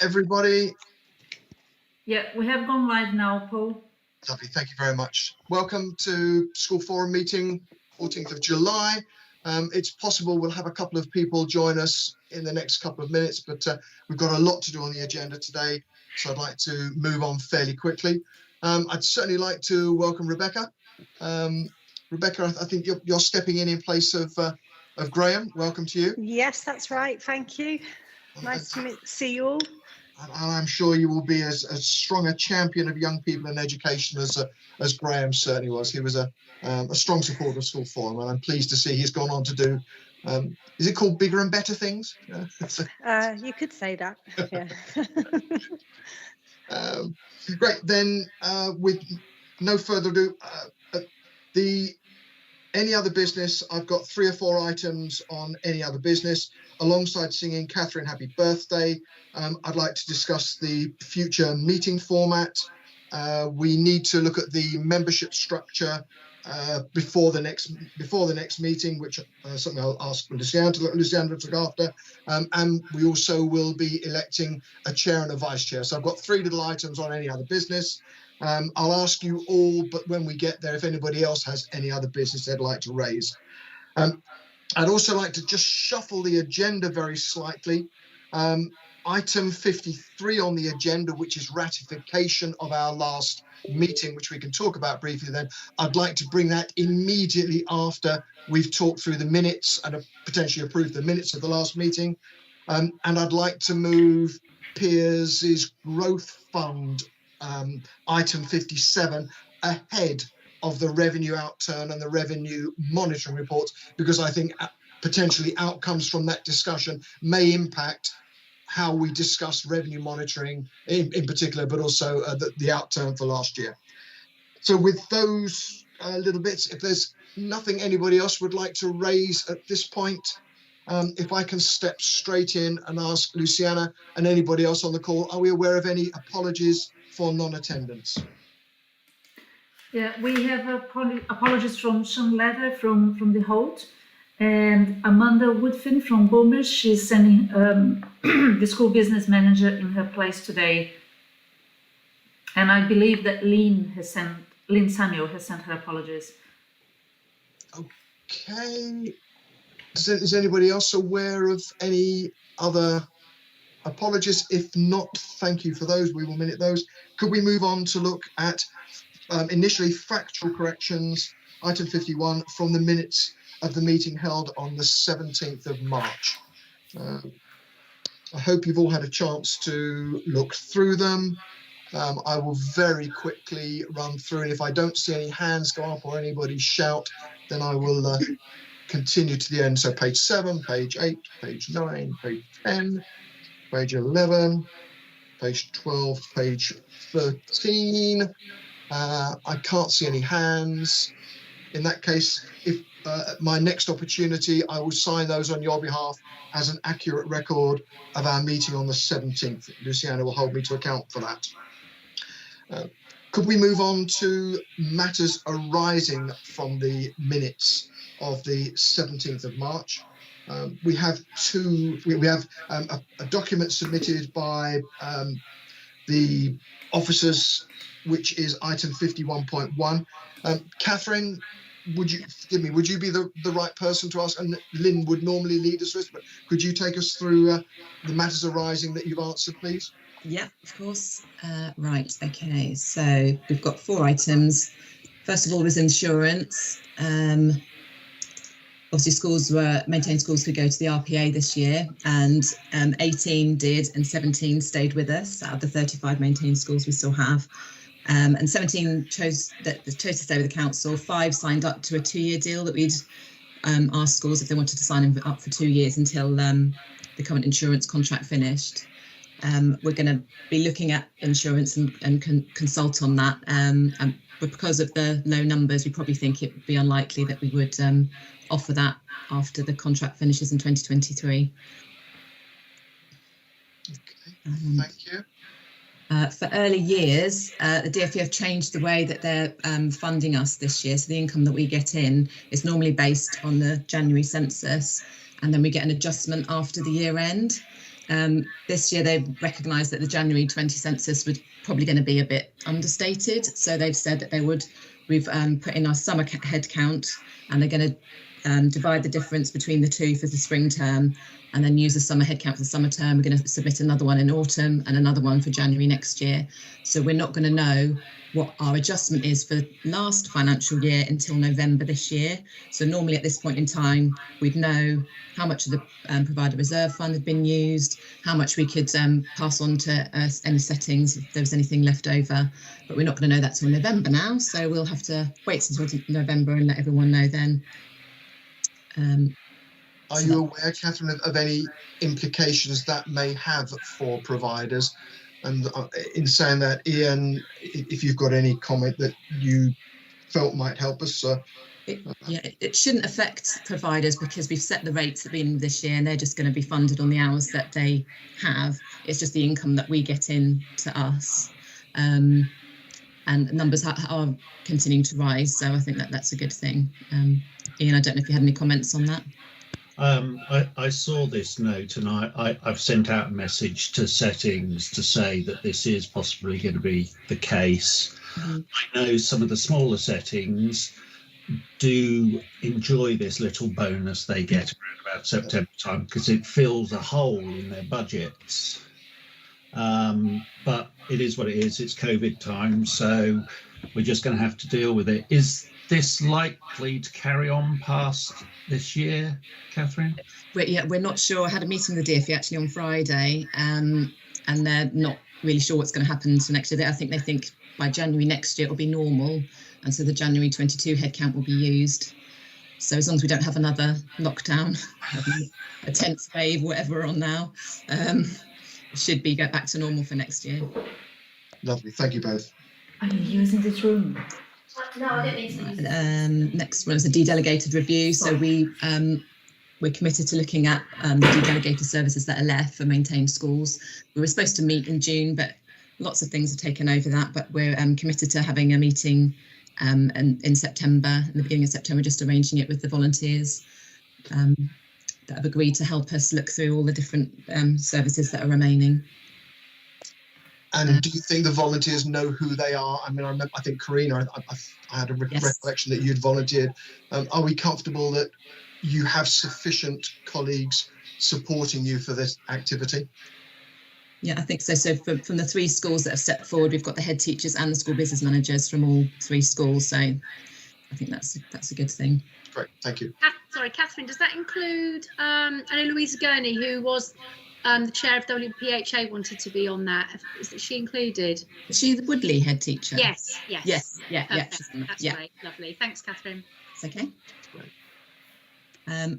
everybody? Yeah, we have gone live now, Paul. Lovely, thank you very much. Welcome to School Forum meeting, 14th of July. It's possible we'll have a couple of people join us in the next couple of minutes, but we've got a lot to do on the agenda today, so I'd like to move on fairly quickly. I'd certainly like to welcome Rebecca. Rebecca, I think you're stepping in place of Graham. Welcome to you. Yes, that's right. Thank you. Nice to see you all. And I'm sure you will be as strong a champion of young people in education as Graham certainly was. He was a strong supporter of School Forum, and I'm pleased to see he's gone on to do, is it called bigger and better things? You could say that, yeah. Great, then with no further ado, any other business, I've got 3 or 4 items on any other business. Alongside singing Catherine happy birthday, I'd like to discuss the future meeting format. We need to look at the membership structure before the next meeting, which something I'll ask Luciana to look after. And we also will be electing a chair and a vice chair. So I've got 3 little items on any other business. I'll ask you all, but when we get there, if anybody else has any other business they'd like to raise. I'd also like to just shuffle the agenda very slightly. Item 53 on the agenda, which is ratification of our last meeting, which we can talk about briefly then. I'd like to bring that immediately after we've talked through the minutes and potentially approved the minutes of the last meeting. And I'd like to move Piers' growth fund item 57 ahead of the revenue outturn and the revenue monitoring reports, because I think potentially outcomes from that discussion may impact how we discuss revenue monitoring in particular, but also the outturn for last year. So with those little bits, if there's nothing anybody else would like to raise at this point, if I can step straight in and ask Luciana and anybody else on the call, are we aware of any apologies for non-attendance? Yeah, we have apologies from Sean Leather from the Holt, and Amanda Woodfin from Boomers. She's sending the school business manager in her place today. And I believe that Lynn Samuel has sent her apologies. Okay. Is anybody else aware of any other apologies? If not, thank you for those. We will minute those. Could we move on to look at initially factual corrections, item 51 from the minutes of the meeting held on the 17th of March. I hope you've all had a chance to look through them. I will very quickly run through, and if I don't see any hands go up or anybody shout, then I will continue to the end. So page 7, page 8, page 9, page 10, page 11, page 12, page 13. I can't see any hands. In that case, if my next opportunity, I will sign those on your behalf as an accurate record of our meeting on the 17th. Luciana will hold me to account for that. Could we move on to matters arising from the minutes of the 17th of March? We have a document submitted by the officers, which is item 51.1. Catherine, would you be the right person to ask? And Lynn would normally lead us with, but could you take us through the matters arising that you've answered, please? Yeah, of course. Right, okay, so we've got 4 items. First of all was insurance. Obviously maintained schools could go to the RPA this year, and 18 did and 17 stayed with us out of the 35 maintained schools we still have. And 17 chose to stay with the council. 5 signed up to a 2-year deal that we'd asked schools if they wanted to sign up for 2 years until the current insurance contract finished. We're going to be looking at insurance and consult on that. But because of the low numbers, we probably think it would be unlikely that we would offer that after the contract finishes in 2023. Okay, thank you. For early years, the DfE changed the way that they're funding us this year. So the income that we get in is normally based on the January census, and then we get an adjustment after the year end. This year they've recognised that the January 20 census was probably going to be a bit understated. So they've said that we've put in our summer head count, and they're going to divide the difference between the two for the spring term, and then use the summer head count for the summer term. We're going to submit another one in autumn and another one for January next year. So we're not going to know what our adjustment is for last financial year until November this year. So normally at this point in time, we'd know how much of the provider reserve fund had been used, how much we could pass on to any settings if there was anything left over. But we're not going to know that till November now. So we'll have to wait until November and let everyone know then. Are you aware, Catherine, of any implications that may have for providers? And in saying that, Ian, if you've got any comment that you felt might help us. It shouldn't affect providers because we've set the rates at the beginning of this year, and they're just going to be funded on the hours that they have. It's just the income that we get in to us. And numbers are continuing to rise, so I think that's a good thing. Ian, I don't know if you had any comments on that. I saw this note, and I've sent out a message to settings to say that this is possibly going to be the case. Mm-hmm. I know some of the smaller settings do enjoy this little bonus they get around about September time because it fills a hole in their budgets. But it is what it is. It's COVID time, so we're just going to have to deal with it. Is this likely to carry on past this year, Catherine? We're not sure. I had a meeting with the DfE actually on Friday, and they're not really sure what's going to happen to next year. I think they think by January next year it will be normal, and so the January 22 headcount will be used. So as long as we don't have another lockdown, a 10th wave, whatever we're on now, it should be go back to normal for next year. Lovely, thank you both. Are you using this room? No, I don't need to use it. Next one is a dedelegated review. So we're committed to looking at the dedelegated services that are left for maintained schools. We were supposed to meet in June, but lots of things have taken over that. But we're committed to having a meeting in September, in the beginning of September, just arranging it with the volunteers that have agreed to help us look through all the different services that are remaining. And do you think the volunteers know who they are? I mean, I think Karina, I had a recollection that you'd volunteered. Are we comfortable that you have sufficient colleagues supporting you for this activity? Yeah, I think so. So from the 3 schools that have stepped forward, we've got the head teachers and the school business managers from all 3 schools. So I think that's a good thing. Great, thank you. Sorry, Catherine, does that include, I know Louisa Gurney, who was the chair of WPHA, wanted to be on that. Is she included? Is she the Woodley head teacher? Yes. Yeah. That's yeah. great, lovely. Thanks, Catherine. It's okay.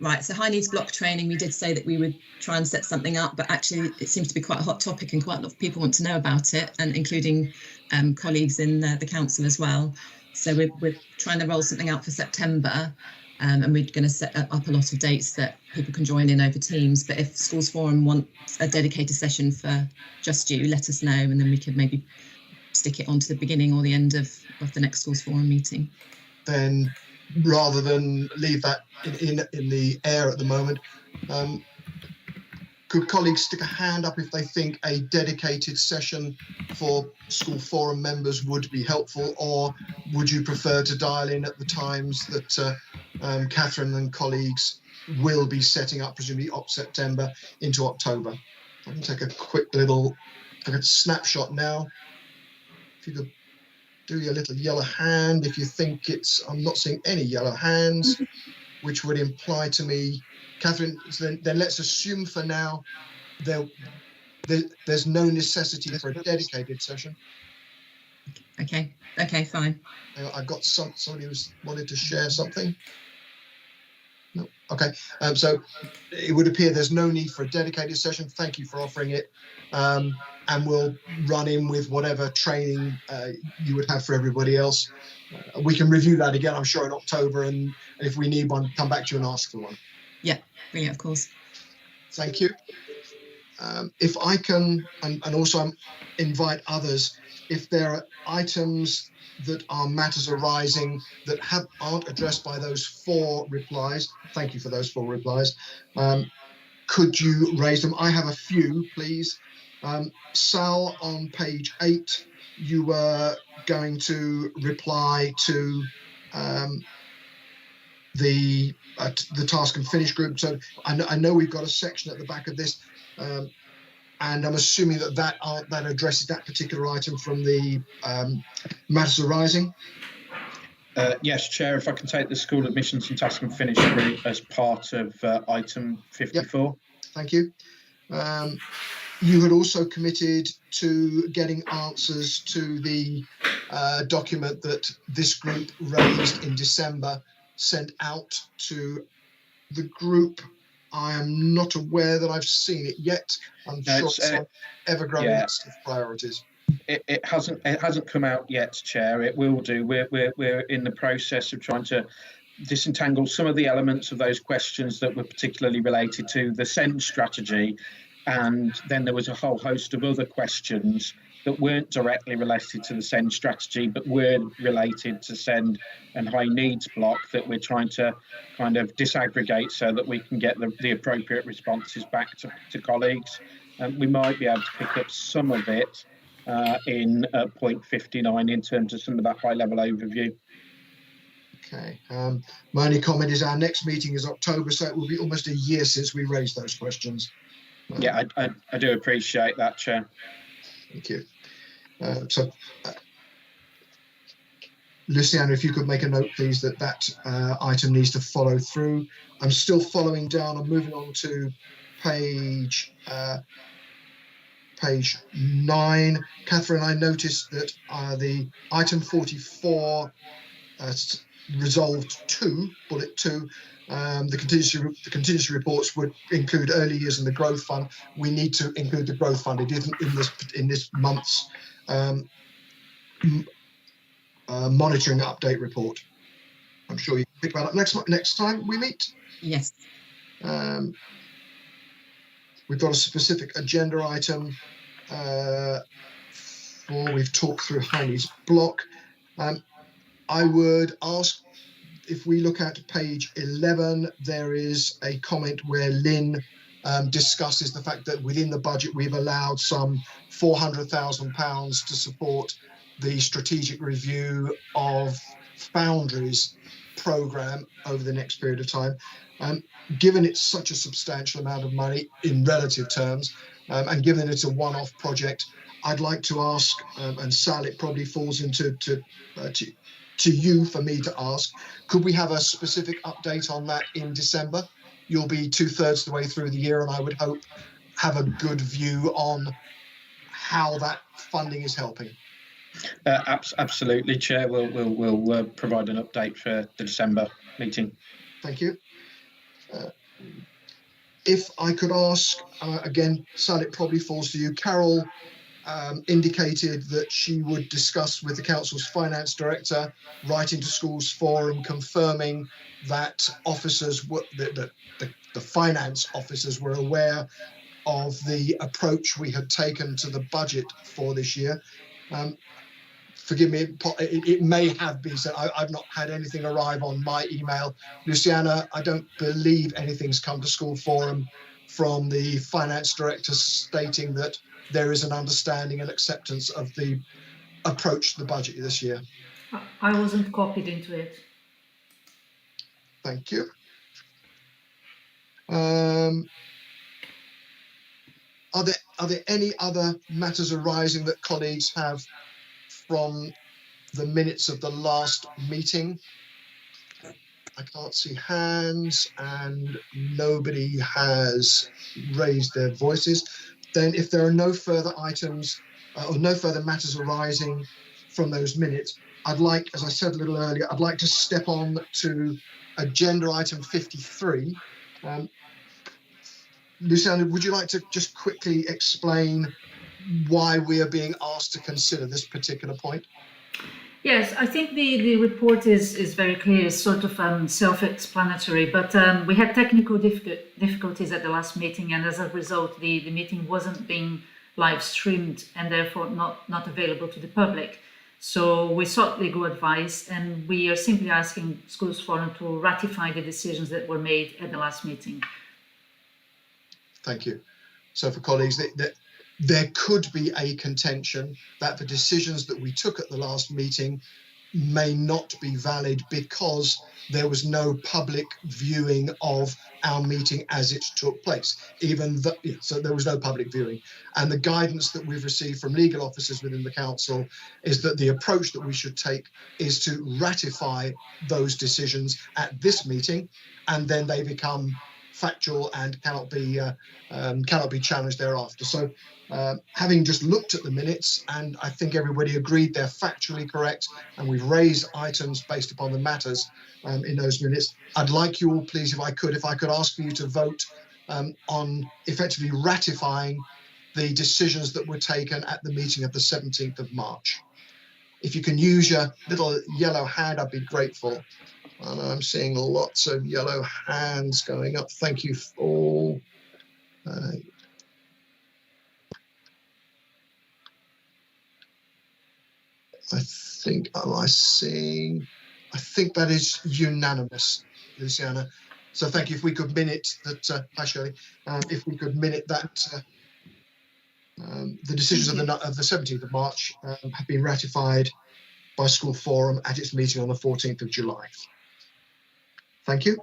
Right, so high needs block training, we did say that we would try and set something up, but actually it seems to be quite a hot topic and quite a lot of people want to know about it, and including colleagues in the council as well. So we're trying to roll something out for September, and we're going to set up a lot of dates that people can join in over Teams. But if Schools Forum want a dedicated session for just you, let us know, and then we could maybe stick it on to the beginning or the end of the next Schools Forum meeting. Then rather than leave that in the air at the moment, could colleagues stick a hand up if they think a dedicated session for School Forum members would be helpful, or would you prefer to dial in at the times that Catherine and colleagues will be setting up, presumably September into October? I can take a quick little snapshot now. If you could do your little yellow hand if you think it's, I'm not seeing any yellow hands, which would imply to me, Catherine, then let's assume for now there's no necessity for a dedicated session. Okay, fine. I've got somebody who's wanted to share something. No, okay. So it would appear there's no need for a dedicated session. Thank you for offering it. And we'll run in with whatever training you would have for everybody else. We can review that again, I'm sure, in October, and if we need one, come back to you and ask for one. Yeah, brilliant, of course. Thank you. If I can, and also invite others, if there are items that are matters arising that aren't addressed by those 4 replies, thank you for those 4 replies, could you raise them? I have a few, please. Sal, on page 8, you were going to reply to the task and finish group. So I know we've got a section at the back of this, and I'm assuming that addresses that particular item from the matters arising. Yes, Chair, if I can take the school admissions and task and finish group as part of item 54. Yep. Thank you. You had also committed to getting answers to the document that this group raised in December, sent out to the group. I am not aware that I've seen it yet. I'm sure it's on ever-growing list of priorities. It hasn't come out yet, Chair. It will do. We're in the process of trying to disentangle some of the elements of those questions that were particularly related to the SEND strategy, and then there was a whole host of other questions that weren't directly related to the SEND strategy, but were related to SEND and high needs block that we're trying to kind of disaggregate so that we can get the appropriate responses back to colleagues. We might be able to pick up some of it in point 59 in terms of some of that high level overview. Okay. My only comment is our next meeting is October, so it will be almost a year since we raised those questions. Yeah, I do appreciate that, Chair. Thank you. Luciana, if you could make a note, please, that item needs to follow through. I'm still following down. I'm moving on to page 9. Catherine, I noticed that the item 44 resolved 2, bullet 2, the contingency reports would include early years in the growth fund. We need to include the growth fund. It isn't in this month's monitoring update report. I'm sure you can pick that up next time we meet. Yes. We've got a specific agenda item we've talked through Heine's block. I would ask, if we look at page 11, there is a comment where Lynn discusses the fact that within the budget we've allowed some £400,000 to support the strategic review of Foundry's programme over the next period of time. Given it's such a substantial amount of money in relative terms, and given it's a one-off project, I'd like to ask, and Sal, it probably falls into to you for me to ask, could we have a specific update on that in December? You'll be 2/3 the way through the year, and I would hope have a good view on how that funding is helping. Absolutely, Chair. We'll provide an update for the December meeting. Thank you. If I could ask, again, Sal, it probably falls to you. Carol indicated that she would discuss with the council's finance director, writing to schools forum, confirming that officers were the finance officers were aware of the approach we had taken to the budget for this year. Forgive me, it may have been said. I've not had anything arrive on my email. Luciana, I don't believe anything's come to school forum from the finance director stating that there is an understanding and acceptance of the approach to the budget this year. I wasn't copied into it. Thank you. Are there any other matters arising that colleagues have from the minutes of the last meeting? I can't see hands and nobody has raised their voices. Then if there are no further items or no further matters arising from those minutes, I'd like, as I said a little earlier, I'd like to step on to agenda item 53. Luciana, would you like to just quickly explain why we are being asked to consider this particular point? Yes, I think the report is very clear, it's sort of self-explanatory, but we had technical difficulties at the last meeting, and as a result, the meeting wasn't being live streamed and therefore not available to the public. So we sought legal advice, and we are simply asking Schools Forum to ratify the decisions that were made at the last meeting. Thank you. So for colleagues, that there could be a contention that the decisions that we took at the last meeting may not be valid because there was no public viewing of our meeting as it took place. So there was no public viewing. And the guidance that we've received from legal officers within the council is that the approach that we should take is to ratify those decisions at this meeting, and then they become factual and cannot be challenged thereafter. So having just looked at the minutes, and I think everybody agreed they're factually correct, and we've raised items based upon the matters in those minutes, I'd like you all, please, if I could ask for you to vote on effectively ratifying the decisions that were taken at the meeting of the 17th of March. If you can use your little yellow hand, I'd be grateful. And I'm seeing lots of yellow hands going up. Thank you all. I think that is unanimous, Luciana. So thank you. If we could minute that, hi Shirley, if we could minute that the decisions of the 17th of March have been ratified by School Forum at its meeting on the 14th of July. Thank you.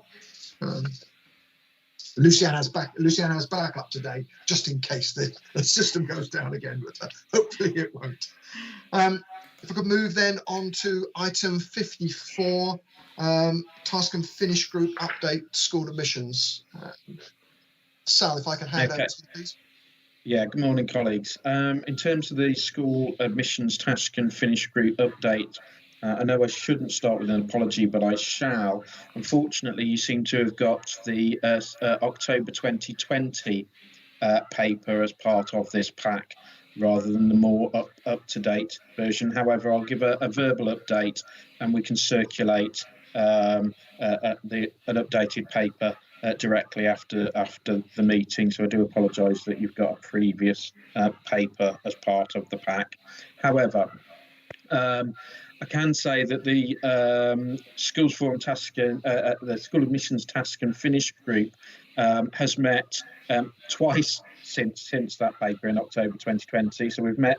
Luciana's back up today, just in case the system goes down again, but hopefully it won't. If I could move then on to item 54, task and finish group update, school admissions. Sal, if I can hand over to you, please. Yeah, good morning, colleagues. In terms of the school admissions task and finish group update, I know I shouldn't start with an apology, but I shall. Unfortunately, you seem to have got the October 2020 paper as part of this pack, rather than the more up-to-date version. However, I'll give a verbal update, and we can circulate an updated paper directly after the meeting. So I do apologise that you've got a previous paper as part of the pack. However, I can say that the Schools Forum task and the School Admissions Task and Finish group has met twice since that paper in October 2020. So we've met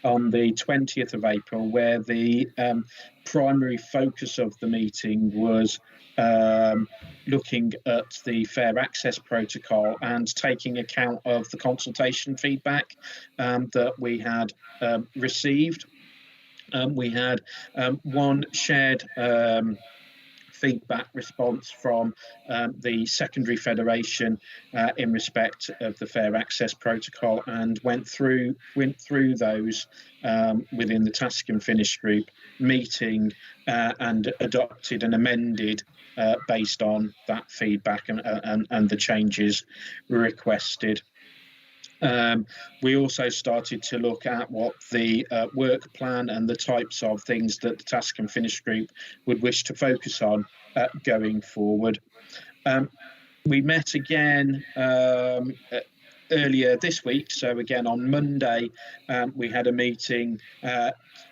on the 20th of April, where the primary focus of the meeting was looking at the Fair Access Protocol and taking account of the consultation feedback that we had received. We had one shared feedback response from the Secondary Federation in respect of the Fair Access Protocol, and went through those within the Task and Finish group meeting and adopted and amended based on that feedback and the changes requested. We also started to look at what the work plan and the types of things that the Task and Finish group would wish to focus on going forward. We met again earlier this week, so again on Monday we had a meeting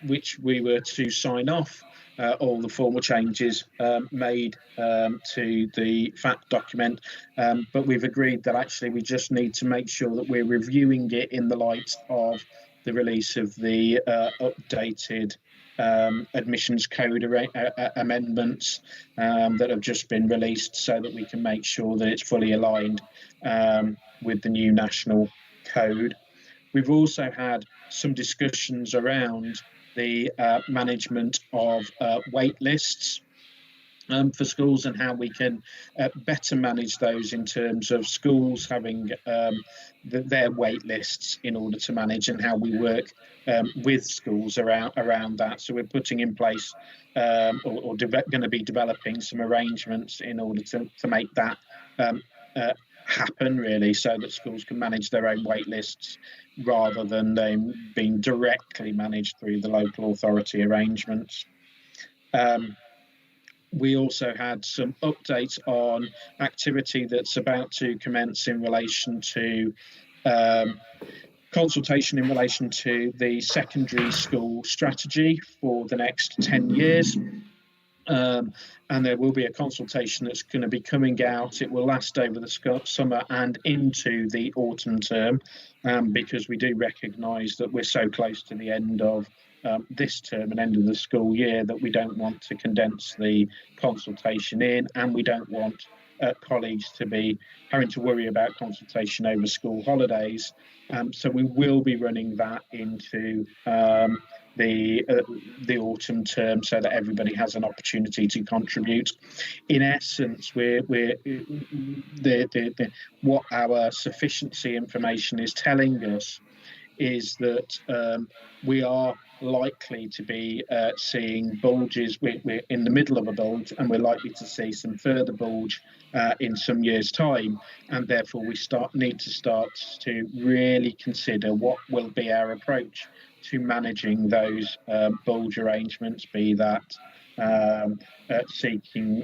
which we were to sign off all the formal changes made to the fact document, but we've agreed that actually we just need to make sure that we're reviewing it in the light of the release of the updated admissions code amendments that have just been released, so that we can make sure that it's fully aligned with the new national code. We've also had some discussions around the management of wait lists for schools, and how we can better manage those in terms of schools having their wait lists in order to manage, and how we work with schools around that. So we're putting in place or going to be developing some arrangements in order to make that happen, really, so that schools can manage their own wait lists rather than them being directly managed through the local authority arrangements. We also had some updates on activity that's about to commence in relation to consultation in relation to the secondary school strategy for the next 10 years. And there will be a consultation that's going to be coming out. It will last over the summer and into the autumn term, because we do recognise that we're so close to the end of this term and end of the school year that we don't want to condense the consultation in, and we don't want colleagues to be having to worry about consultation over school holidays. So we will be running that into the autumn term so that everybody has an opportunity to contribute. In essence, what our sufficiency information is telling us is that we are likely to be seeing bulges. We're in the middle of a bulge, and we're likely to see some further bulge in some years' time, and therefore we need to start to really consider what will be our approach to managing those bulge arrangements, be that seeking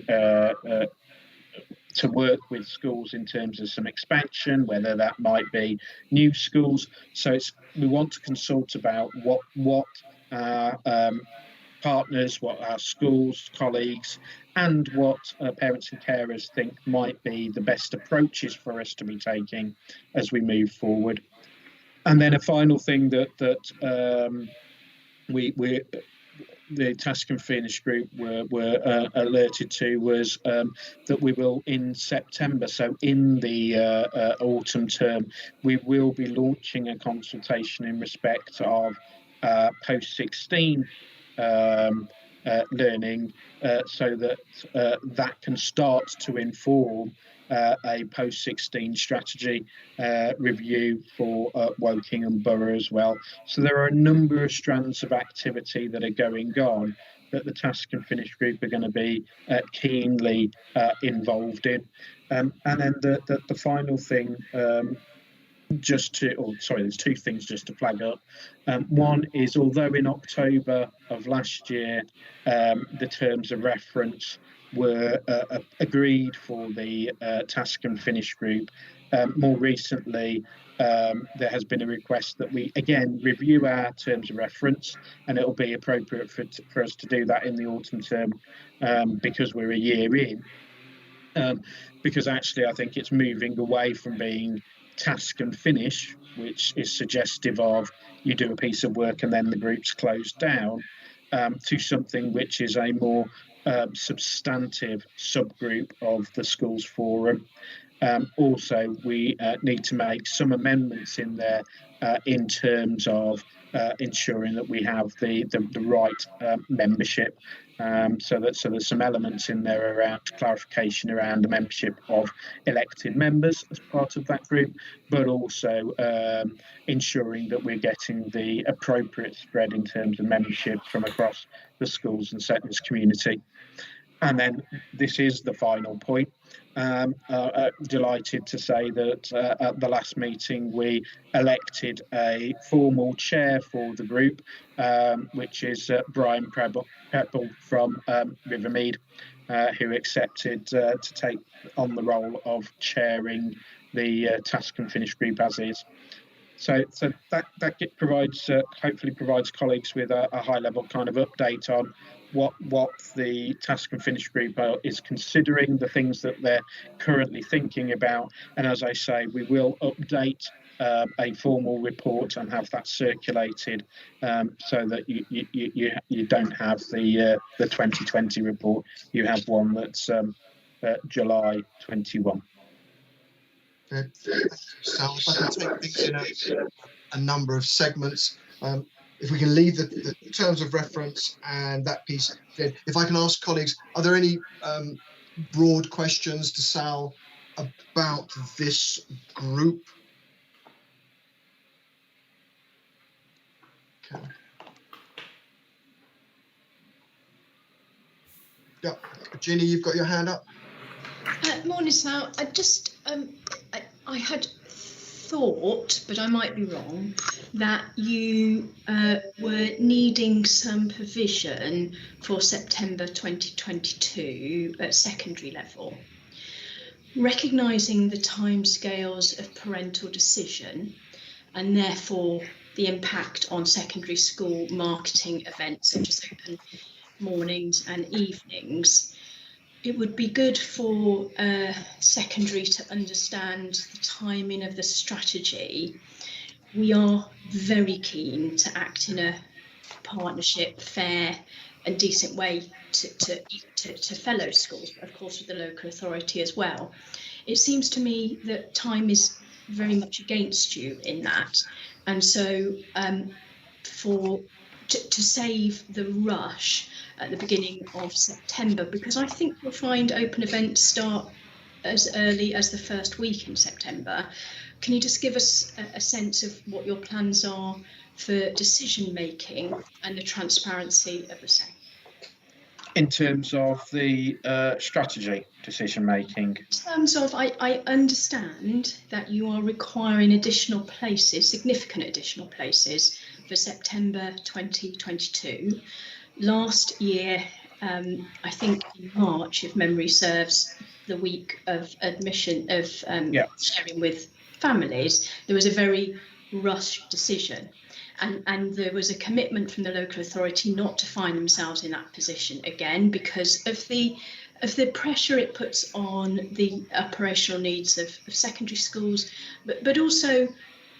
to work with schools in terms of some expansion, whether that might be new schools. So we want to consult about what our partners, what our schools, colleagues, and what parents and carers think might be the best approaches for us to be taking as we move forward. And then a final thing that the Task and Finish group were alerted to was that we will, in September, so in the autumn term, we will be launching a consultation in respect of post-16 learning, so that that can start to inform a post-16 strategy review for Woking and Borough as well. So there are a number of strands of activity that are going on that the Task and Finish group are going to be keenly involved in. And then the final thing, there's two things just to flag up. One is, although in October of last year, the terms of reference were agreed for the Task and Finish group, more recently there has been a request that we again review our terms of reference, and it will be appropriate for us to do that in the autumn term, because we're a year in, because actually I think it's moving away from being Task and Finish, which is suggestive of you do a piece of work and then the group's closed down, to something which is a more substantive subgroup of the schools forum. Also, we need to make some amendments in there in terms of ensuring that we have the right membership. So there's some elements in there around clarification around the membership of elected members as part of that group, but also ensuring that we're getting the appropriate spread in terms of membership from across the schools and settings community. And then this is the final point. Delighted to say that at the last meeting we elected a formal chair for the group, which is Brian Prebble from Rivermead, who accepted to take on the role of chairing the Task and Finish group as is. So that provides hopefully provides colleagues with a high level kind of update on what the Task and Finish group is considering, the things that they're currently thinking about, and as I say, we will update a formal report and have that circulated, so that you don't have the 2020 report. You have one that's July 21. So if I can take things in a number of segments, if we can leave the terms of reference and that piece, if I can ask colleagues, are there any broad questions to Sal about this group? Okay. Yeah, Ginny, you've got your hand up. Morning, Sal. I just I had thought, but I might be wrong, that you were needing some provision for September 2022 at secondary level. Recognising the timescales of parental decision and therefore the impact on secondary school marketing events such as Open mornings and evenings. It would be good for secondary to understand the timing of the strategy. We are very keen to act in a partnership, fair and decent way to fellow schools, but of course with the local authority as well. It seems to me that time is very much against you in that, and so to save the rush at the beginning of September, because I think you'll find open events start as early as the first week in September. Can you just give us a sense of what your plans are for decision making and the transparency of the same? In terms of the strategy decision making? In terms of, I understand that you are requiring additional places, significant additional places for September 2022. Last year, I think in March, if memory serves, the week of admission of sharing with families, there was a very rushed decision. And there was a commitment from the local authority not to find themselves in that position again because of the pressure it puts on the operational needs of secondary schools, but also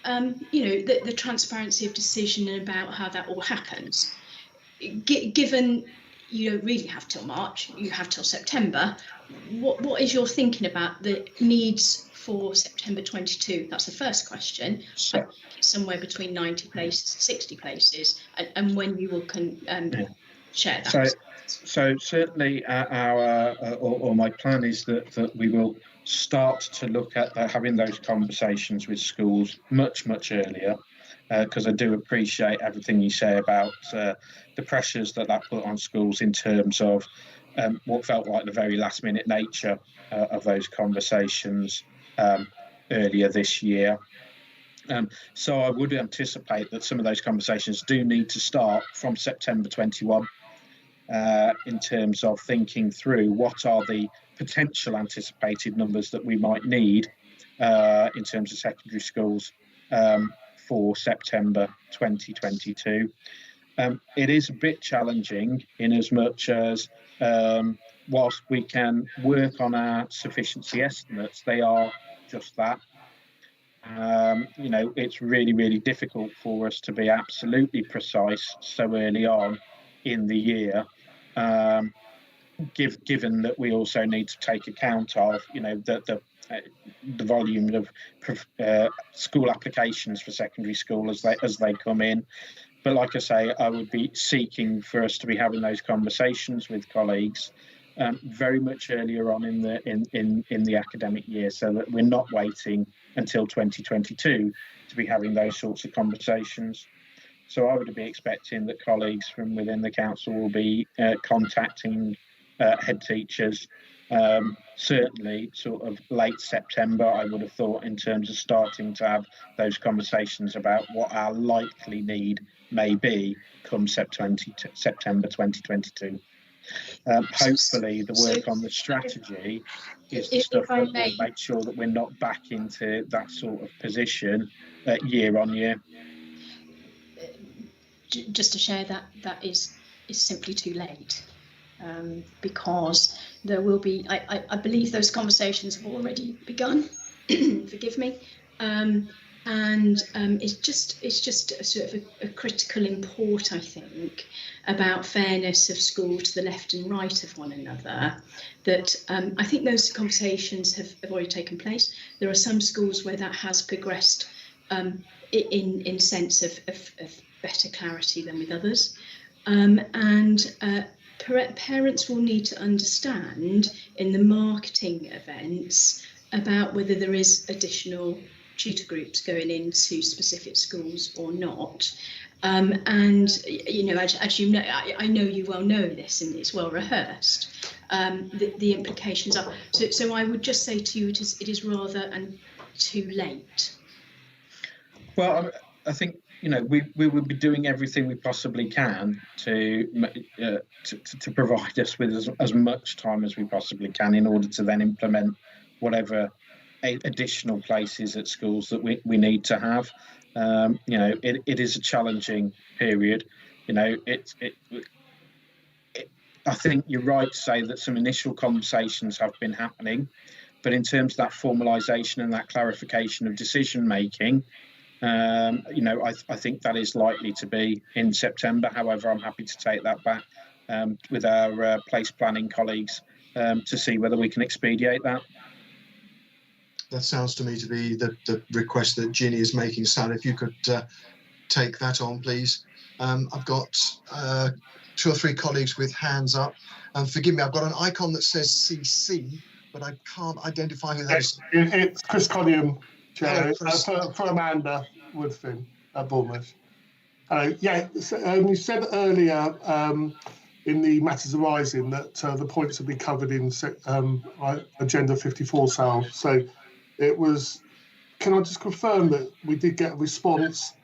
the transparency of decision and about how that all happens. Given you don't really have till March, you have till September, what is your thinking about the needs for September 22? That's the first question. So, somewhere between 90 places, 60 places, and when you will share that. So certainly our my plan is that we will start to look at having those conversations with schools much earlier, because I do appreciate everything you say about the pressures that put on schools in terms of what felt like the very last minute nature of those conversations earlier this year. So I would anticipate that some of those conversations do need to start from September 21 in terms of thinking through what are the potential anticipated numbers that we might need in terms of secondary schools for September 2022. It is a bit challenging in as much as whilst we can work on our sufficiency estimates, they are just that. It's really difficult for us to be absolutely precise so early on in the year, given that we also need to take account of the volume of school applications for secondary school as they come in. But like I say, I would be seeking for us to be having those conversations with colleagues very much earlier on in the academic year, so that we're not waiting until 2022 to be having those sorts of conversations. So I would be expecting that colleagues from within the council will be contacting head teachers, certainly sort of late September, I would have thought, in terms of starting to have those conversations about what our likely need may be come September 2022. Hopefully the work on the strategy is the stuff that will make sure that we're not back into that sort of position year on year. Just to share that is simply too late, because there will be, I believe those conversations have already begun, forgive me, and it's just a sort of a critical import, I think, about fairness of schools to the left and right of one another, that I think those conversations have already taken place. There are some schools where that has progressed in sense of better clarity than with others, and parents will need to understand in the marketing events about whether there is additional tutor groups going into specific schools or not. And as you know, I know you well know this, and it's well rehearsed. The implications are so. I would just say to you, it is rather too late. Well, I think we will be doing everything we possibly can to provide us with as much time as we possibly can in order to then implement whatever additional places at schools that we need to have. It is a challenging period. I think you're right to say that some initial conversations have been happening, but in terms of that formalisation and that clarification of decision making, I think that is likely to be in September. However, I'm happy to take that back with our place planning colleagues to see whether we can expedite that. That sounds to me to be the request that Ginny is making. Sal, if you could take that on, please. I've got 2 or 3 colleagues with hands up. Forgive me, I've got an icon that says CC, but I can't identify who that is. It's Chris Conium, Chair, Hello, Chris. for Amanda Woodfin at Bournemouth. You said earlier in the matters arising that the points have been covered in Agenda 54, Sal. So it was, can I just confirm that we did get a response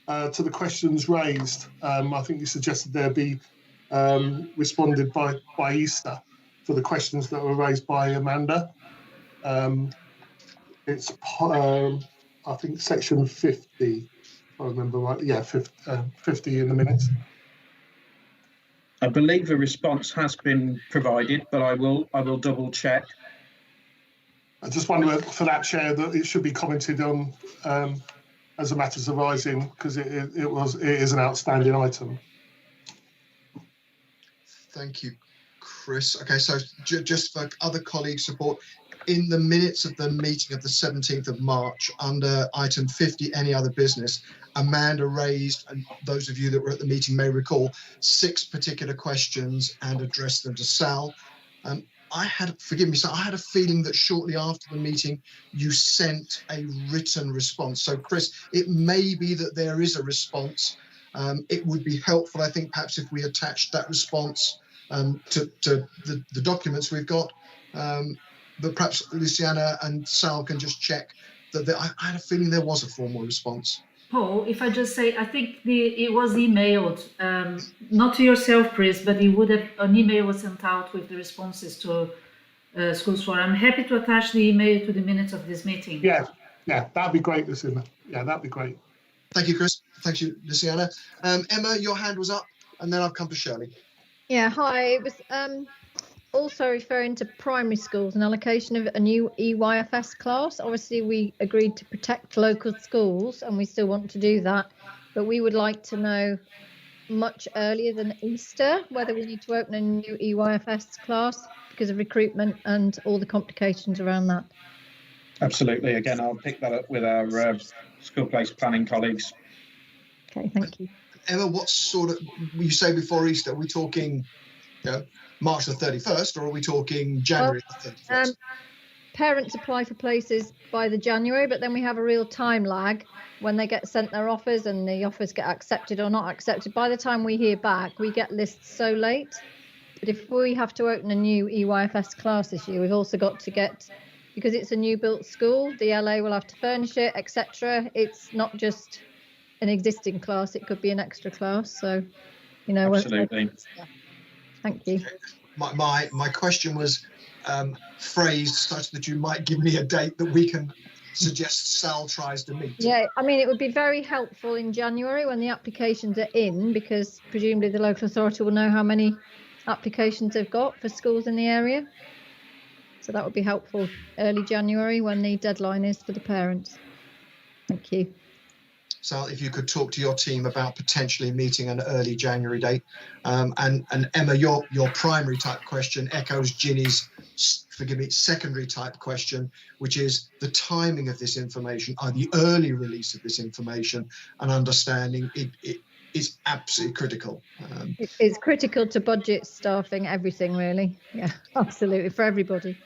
to the questions raised? I think you suggested there be responded by Easter for the questions that were raised by Amanda. It's I think section 50, if I remember right. Yeah, 50 in the minutes. I believe a response has been provided, but I will double check. I just wonder for that, Chair, that it should be commented on as a matters arising, because it is an outstanding item. Thank you, Chris. Okay, so just for other colleague support, in the minutes of the meeting of the 17th of March, under item 50, any other business, Amanda raised, and those of you that were at the meeting may recall, 6 particular questions and addressed them to Sal. Forgive me, Sal, I had a feeling that shortly after the meeting, you sent a written response. So, Chris, it may be that there is a response. It would be helpful, I think, perhaps if we attached that response to the documents we've got. But perhaps Luciana and Sal can just check that I had a feeling there was a formal response. Paul, if I just say, I think it was emailed, not to yourself, Chris, but an email was sent out with the responses to Schools Forum. I'm happy to attach the email to the minutes of this meeting. Yeah, that'd be great, Luciana. Yeah, that'd be great. Thank you, Chris. Thank you, Luciana. Emma, your hand was up, and then I'll come to Shirley. Yeah, hi. It was also referring to primary schools and allocation of a new EYFS class. Obviously, we agreed to protect local schools, and we still want to do that. But we would like to know much earlier than Easter whether we need to open a new EYFS class because of recruitment and all the complications around that. Absolutely. Again, I'll pick that up with our school place planning colleagues. Okay, thank you. Emma, what sort of, you say before Easter, are we talking March the 31st, or are we talking January the 31st? Parents apply for places by the January, but then we have a real time lag when they get sent their offers and the offers get accepted or not accepted. By the time we hear back, we get lists so late. But if we have to open a new EYFS class this year, we've also got to get, because it's a new built school, the LA will have to furnish it, etc. It's not just an existing class, it could be an extra class. So, Absolutely. Thank you. My question was phrased such that you might give me a date that we can suggest Sal tries to meet. Yeah, I mean, it would be very helpful in January when the applications are in, because presumably the local authority will know how many applications they've got for schools in the area. So that would be helpful early January when the deadline is for the parents. Thank you. Sal, if you could talk to your team about potentially meeting an early January date. And Emma, your primary type question echoes Ginny's, secondary type question, which is the timing of this information, the early release of this information, and understanding it is absolutely critical. It's critical to budget, staffing, everything really. Yeah, absolutely, for everybody.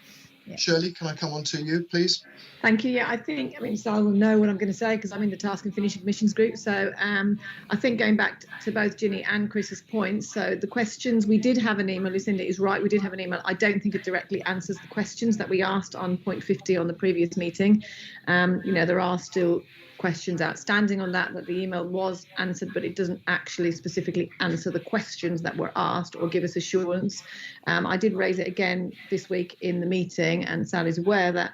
Yeah. Shirley, can I come on to you, please? Thank you. Yeah, I mean, Sal will know what I'm going to say because I'm in the task and finish admissions group. So I think going back to both Ginny and Chris's points, so the questions, we did have an email, Lucinda is right, we did have an email. I don't think it directly answers the questions that we asked on point 50 on the previous meeting. There are still questions outstanding on that the email was answered, but it doesn't actually specifically answer the questions that were asked or give us assurance. I did raise it again this week in the meeting, and Sally's aware that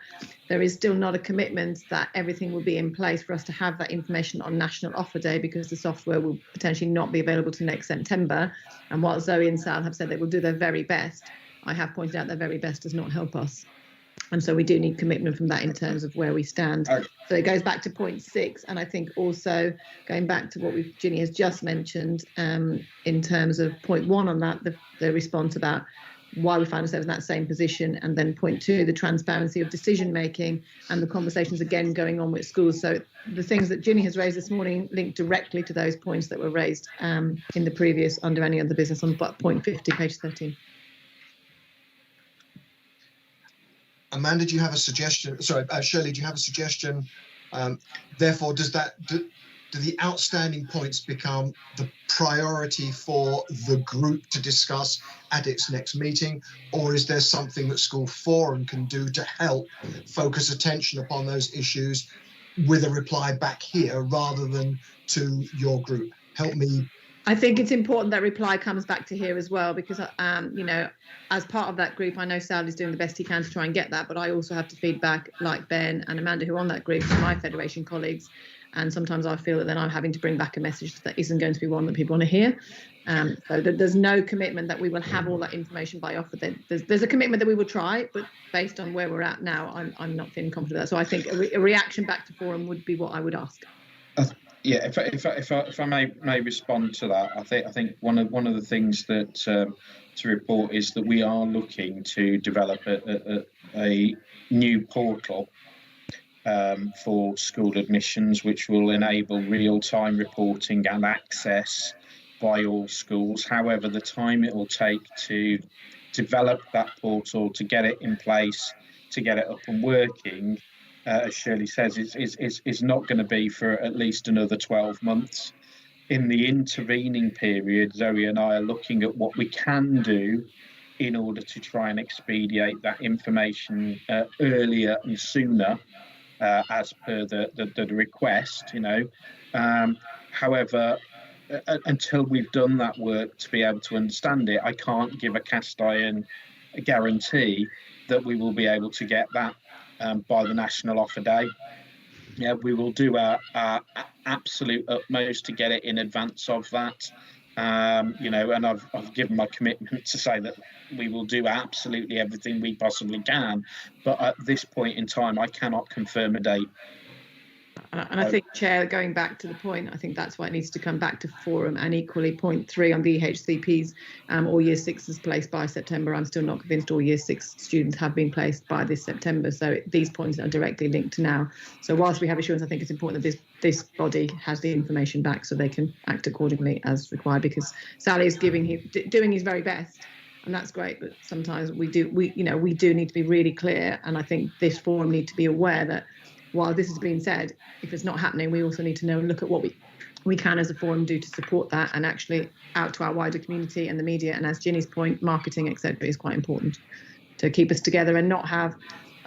there is still not a commitment that everything will be in place for us to have that information on National Offer Day, because the software will potentially not be available till next September. And while Zoe and Sal have said they will do their very best, I have pointed out their very best does not help us. And so we do need commitment from that in terms of where we stand. So it goes back to point 6. And I think also going back to what Ginny has just mentioned in terms of point 1 on that, the response about why we find ourselves in that same position. And then point 2, the transparency of decision making and the conversations again going on with schools. So the things that Ginny has raised this morning link directly to those points that were raised in the previous under any other business on point 50, page 13. Amanda, do you have a suggestion? Sorry, Shirley, do you have a suggestion? Therefore, do the outstanding points become the priority for the group to discuss at its next meeting? Or is there something that School Forum can do to help focus attention upon those issues with a reply back here rather than to your group? Help me. I think it's important that reply comes back to here as well, because, you know, as part of that group, I know Sal is doing the best he can to try and get that, but I also have to feed back, like Ben and Amanda, who are on that group, to my Federation colleagues. And sometimes I feel that then I'm having to bring back a message that isn't going to be one that people want to hear. So there's no commitment that we will have all that information by offer. There's a commitment that we will try, but based on where we're at now, I'm not feeling confident of that. So I think a reaction back to forum would be what I would ask. Yeah, if I may respond to that, I think one of the things that to report is that we are looking to develop a new portal for school admissions, which will enable real-time reporting and access by all schools. However, the time it will take to develop that portal, to get it in place, to get it up and working, as Shirley says, is not going to be for at least another 12 months. In the intervening period, Zoe and I are looking at what we can do in order to try and expedite that information earlier and sooner, as per the request, you know. However, until we've done that work to be able to understand it, I can't give a cast iron guarantee that we will be able to get that by the National Offer Day. Yeah, we will do our absolute utmost to get it in advance of that. You know, and I've given my commitment to say that we will do absolutely everything we possibly can. But at this point in time, I cannot confirm a date. And I think, Chair, going back to the point, I think that's why it needs to come back to forum, and equally point 3 on the EHCPs, all year 6s placed by September. I'm still not convinced all year 6 students have been placed by this September. So these points are directly linked to now. So whilst we have assurance, I think it's important that this body has the information back so they can act accordingly as required, because Sally is doing his very best. And that's great, but sometimes we do need to be really clear. And I think this forum need to be aware that while this has been said, if it's not happening, we also need to know and look at what we can as a forum do to support that, and actually out to our wider community and the media. And as Ginny's point, marketing, etc., is quite important to keep us together and not have,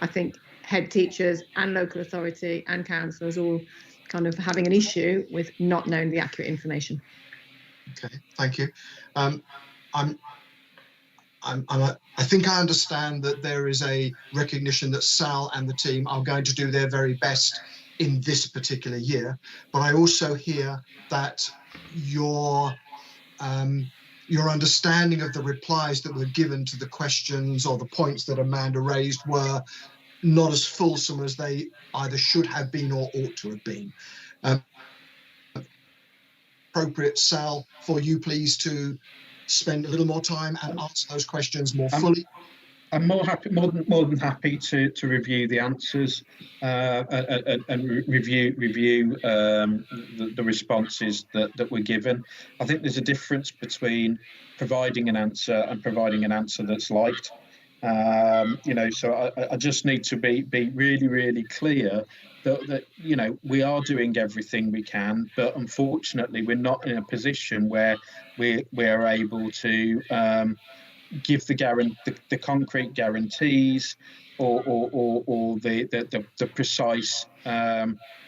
I think, head teachers and local authority and councillors all kind of having an issue with not knowing the accurate information. Okay, thank you. I think I understand that there is a recognition that Sal and the team are going to do their very best in this particular year, but I also hear that your understanding of the replies that were given to the questions or the points that Amanda raised were not as fulsome as they either should have been or ought to have been. Appropriate, Sal, for you please to spend a little more time and answer those questions more fully. I'm more than happy to review the answers and review the responses that were given. I think there's a difference between providing an answer and providing an answer that's liked. You know, so I just need to be really, really clear that you know, we are doing everything we can, but unfortunately we're not in a position where we're able to give the concrete guarantees or the precise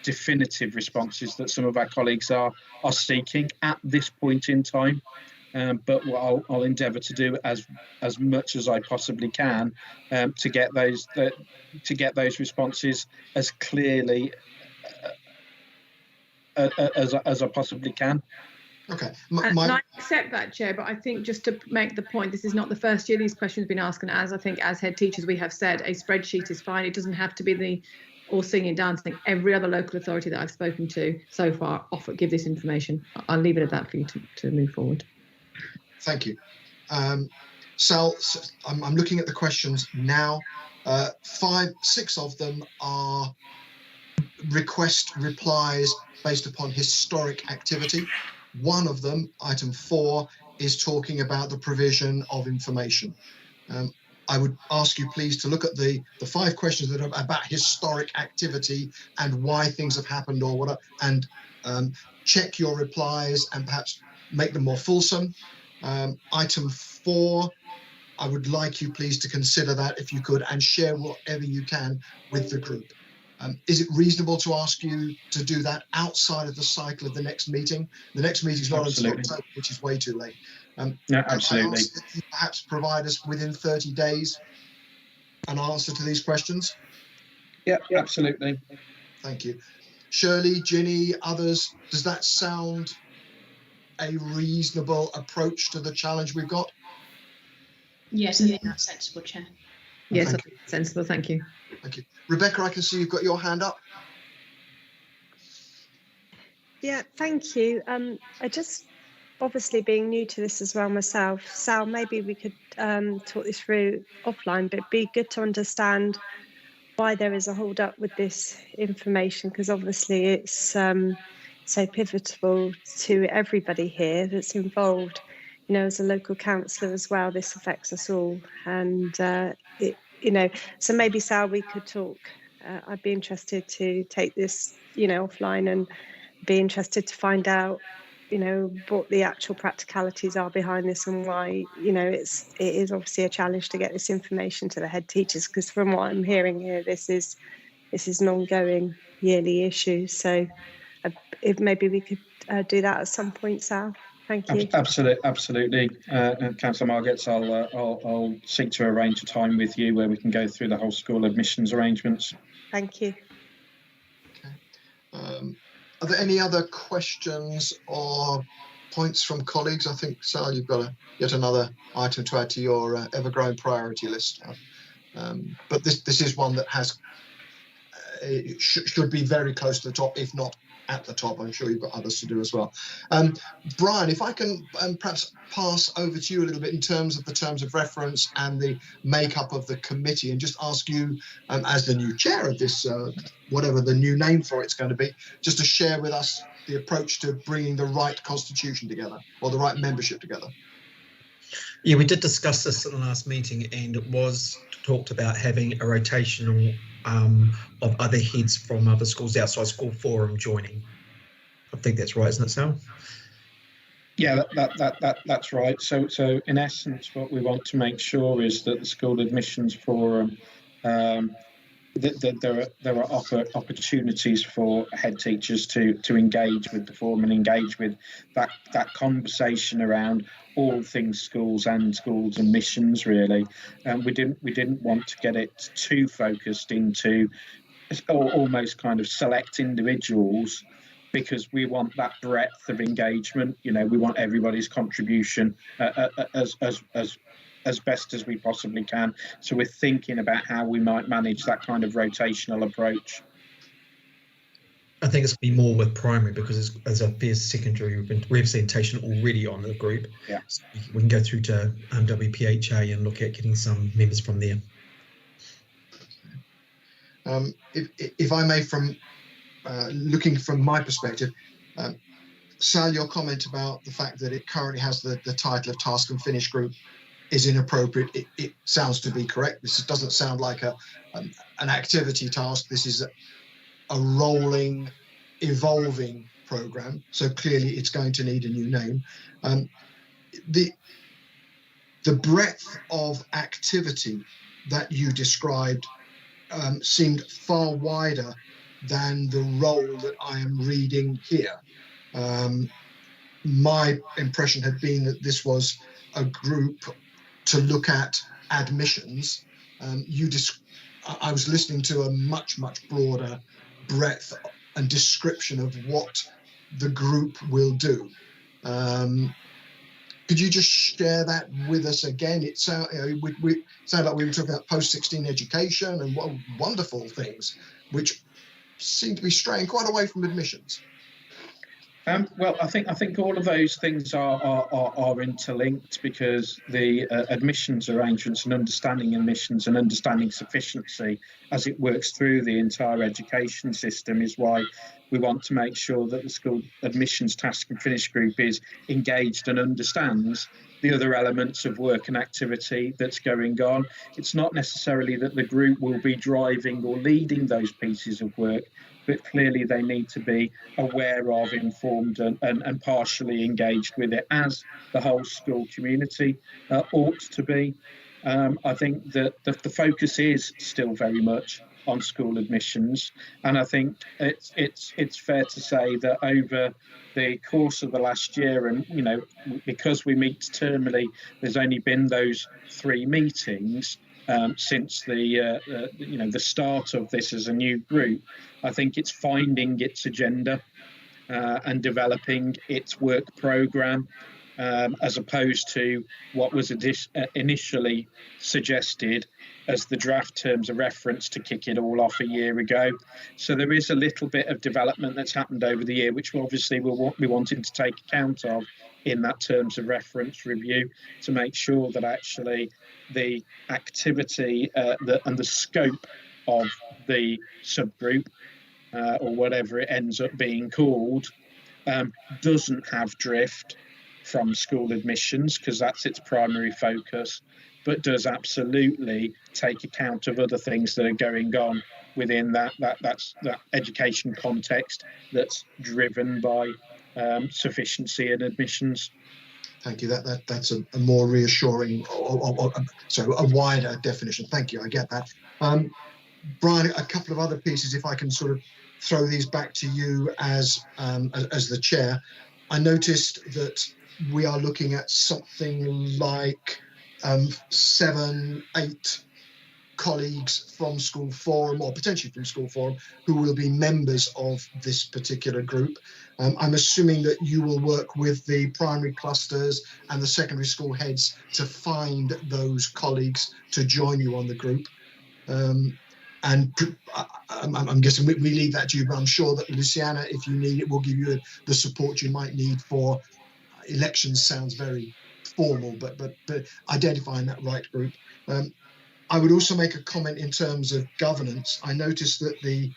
definitive responses that some of our colleagues are seeking at this point in time. But what I'll endeavour to do as much as I possibly can to get those responses as clearly as I possibly can. Okay. And I accept that, Chair, but I think just to make the point, this is not the first year these questions have been asked, and as I think as head teachers we have said, a spreadsheet is fine. It doesn't have to be the all singing and dancing. Every other local authority that I've spoken to so far give this information. I'll leave it at that for you to move forward. Thank you. Sal, I'm looking at the questions now. 6 of them are request replies based upon historic activity. One of them, item 4, is talking about the provision of information. I would ask you please to look at the 5 questions that are about historic activity and why things have happened or whatever, and check your replies and perhaps make them more fulsome. Item 4, I would like you please to consider that if you could and share whatever you can with the group. Is it reasonable to ask you to do that outside of the cycle of the next meeting? The next meeting is not until October, which is way too late. No, absolutely. I ask that you perhaps provide us within 30 days an answer to these questions? Yeah, absolutely. Thank you. Shirley, Ginny, others, does that sound a reasonable approach to the challenge we've got? Yes, I think that's sensible, Chair. Yes, I think it's sensible. Thank you. Thank you. Rebecca, I can see you've got your hand up. Yeah, thank you. I just, obviously being new to this as well myself, Sal, maybe we could talk this through offline, but it'd be good to understand why there is a hold up with this information, because obviously it's so pivotal to everybody here that's involved. You know, as a local councillor as well, this affects us all. And, so maybe, Sal, we could talk. I'd be interested to take this, offline and be interested to find out, what the actual practicalities are behind this and why, it is obviously a challenge to get this information to the head teachers, because from what I'm hearing here, this is an ongoing yearly issue. So if maybe we could do that at some point, Sal. Thank you. Absolutely. Councillor Margetts, I'll seek to arrange a time with you where we can go through the whole school admissions arrangements. Thank you. Okay. Are there any other questions or points from colleagues? I think, Sal, you've got yet another item to add to your ever-growing priority list. But this is one that has should be very close to the top, if not at the top. I'm sure you've got others to do as well. Brian, if I can perhaps pass over to you a little bit in terms of the terms of reference and the makeup of the committee, and just ask you, as the new chair of this, whatever the new name for it's going to be, just to share with us the approach to bringing the right constitution together, or the right membership together. Yeah, we did discuss this at the last meeting, and it was talked about having a rotational of other heads from other schools outside school forum joining. I think that's right, isn't it, Sal? Yeah, that's right. So in essence, what we want to make sure is that the school admissions forum, that there are opportunities for head teachers to engage with the forum and engage with that conversation around all things schools and schools admissions, really. We didn't want to get it too focused into almost kind of select individuals, because we want that breadth of engagement. We want everybody's contribution as best as we possibly can. So we're thinking about how we might manage that kind of rotational approach. I think it's been more with primary, because as a peers secondary, we have representation already on the group. Yeah, so we can go through to WPHA and look at getting some members from there. If I may, from looking from my perspective, Sal, your comment about the fact that it currently has the title of Task and Finish Group is inappropriate. It sounds to be correct. This doesn't sound like an activity task. This is a rolling, evolving program. So clearly it's going to need a new name. the breadth of activity that you described seemed far wider than the role that I am reading here. My impression had been that this was a group to look at admissions. I was listening to a much broader breadth and description of what the group will do. Could you just share that with us again? It sounded like we were talking about post-16 education and what wonderful things, which seem to be straying quite away from admissions. Well, I think all of those things are interlinked, because the admissions arrangements and understanding admissions and understanding sufficiency as it works through the entire education system is why we want to make sure that the school admissions task and finish group is engaged and understands the other elements of work and activity that's going on. It's not necessarily that the group will be driving or leading those pieces of work, but clearly they need to be aware of, informed and partially engaged with it, as the whole school community ought to be. I think that the focus is still very much on school admissions, and I think it's fair to say that over the course of the last year, and because we meet termly, there's only been those 3 meetings since the start of this as a new group. I think it's finding its agenda and developing its work programme, as opposed to what was initially suggested as the draft terms of reference to kick it all off a year ago. So there is a little bit of development that's happened over the year, which obviously we'll be wanting to take account of in that terms of reference review, to make sure that actually the activity and the scope of the subgroup, or whatever it ends up being called, doesn't have drift from school admissions, because that's its primary focus, but does absolutely take account of other things that are going on within that education context that's driven by sufficiency and admissions. Thank you. That's a more reassuring, so a wider definition. Thank you. I get that. Brian, a couple of other pieces, if I can sort of throw these back to you as the chair. I noticed that we are looking at something like 7, 8 colleagues from School Forum, or potentially from School Forum, who will be members of this particular group. I'm assuming that you will work with the primary clusters and the secondary school heads to find those colleagues to join you on the group. And I'm guessing we leave that to you, but I'm sure that Luciana, if you need it, will give you the support you might need for elections. Sounds very formal, but identifying that right group. I would also make a comment in terms of governance. I noticed that the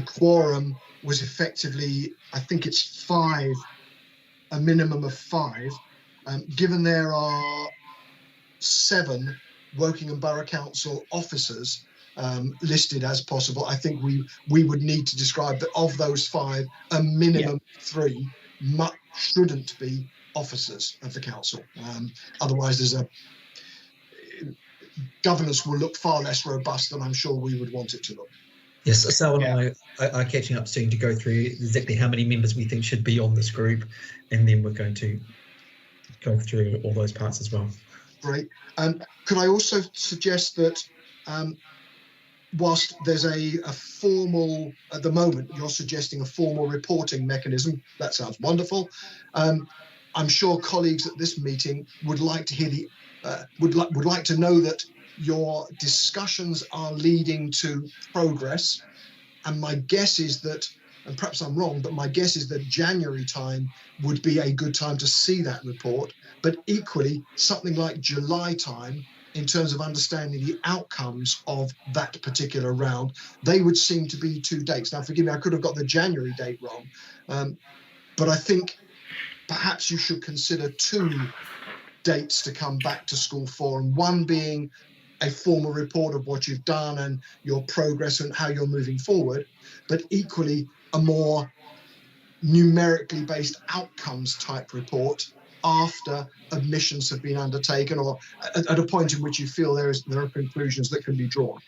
quorum was effectively, I think it's 5, a minimum of 5. Given there are 7 Wokingham Borough Council officers listed as possible, I think we would need to describe that of those 5, a minimum 3 shouldn't be officers of the council. Otherwise, governance will look far less robust than I'm sure we would want it to look. Yes, Sal and I are catching up soon to go through exactly how many members we think should be on this group, and then we're going to go through all those parts as well. Great. Could I also suggest that whilst there's a formal, at the moment, you're suggesting a formal reporting mechanism. That sounds wonderful. I'm sure colleagues at this meeting would like to hear would like to know that your discussions are leading to progress. And my guess is that, and perhaps I'm wrong, but my guess is that January time would be a good time to see that report. But equally, something like July time, in terms of understanding the outcomes of that particular round, they would seem to be 2 dates. Now, forgive me, I could have got the January date wrong, but I think perhaps you should consider 2 dates to come back to School Forum, one being a formal report of what you've done and your progress and how you're moving forward, but equally a more numerically based outcomes type report after admissions have been undertaken, or at a point in which you feel there are conclusions that can be drawn.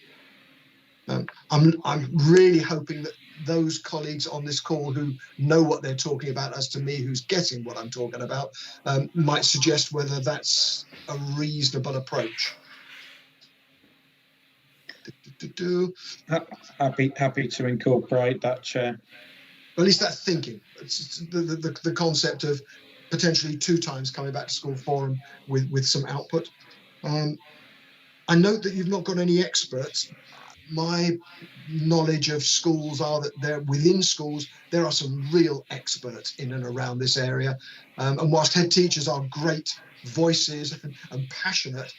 I'm really hoping that those colleagues on this call who know what they're talking about, as to me, who's getting what I'm talking about, might suggest whether that's a reasonable approach. Happy to incorporate that, Chair. At least that thinking. It's the concept of potentially 2 times coming back to school forum with some output. I note that you've not got any experts. My knowledge of schools are that within schools there are some real experts in and around this area, and whilst head teachers are great voices and passionate,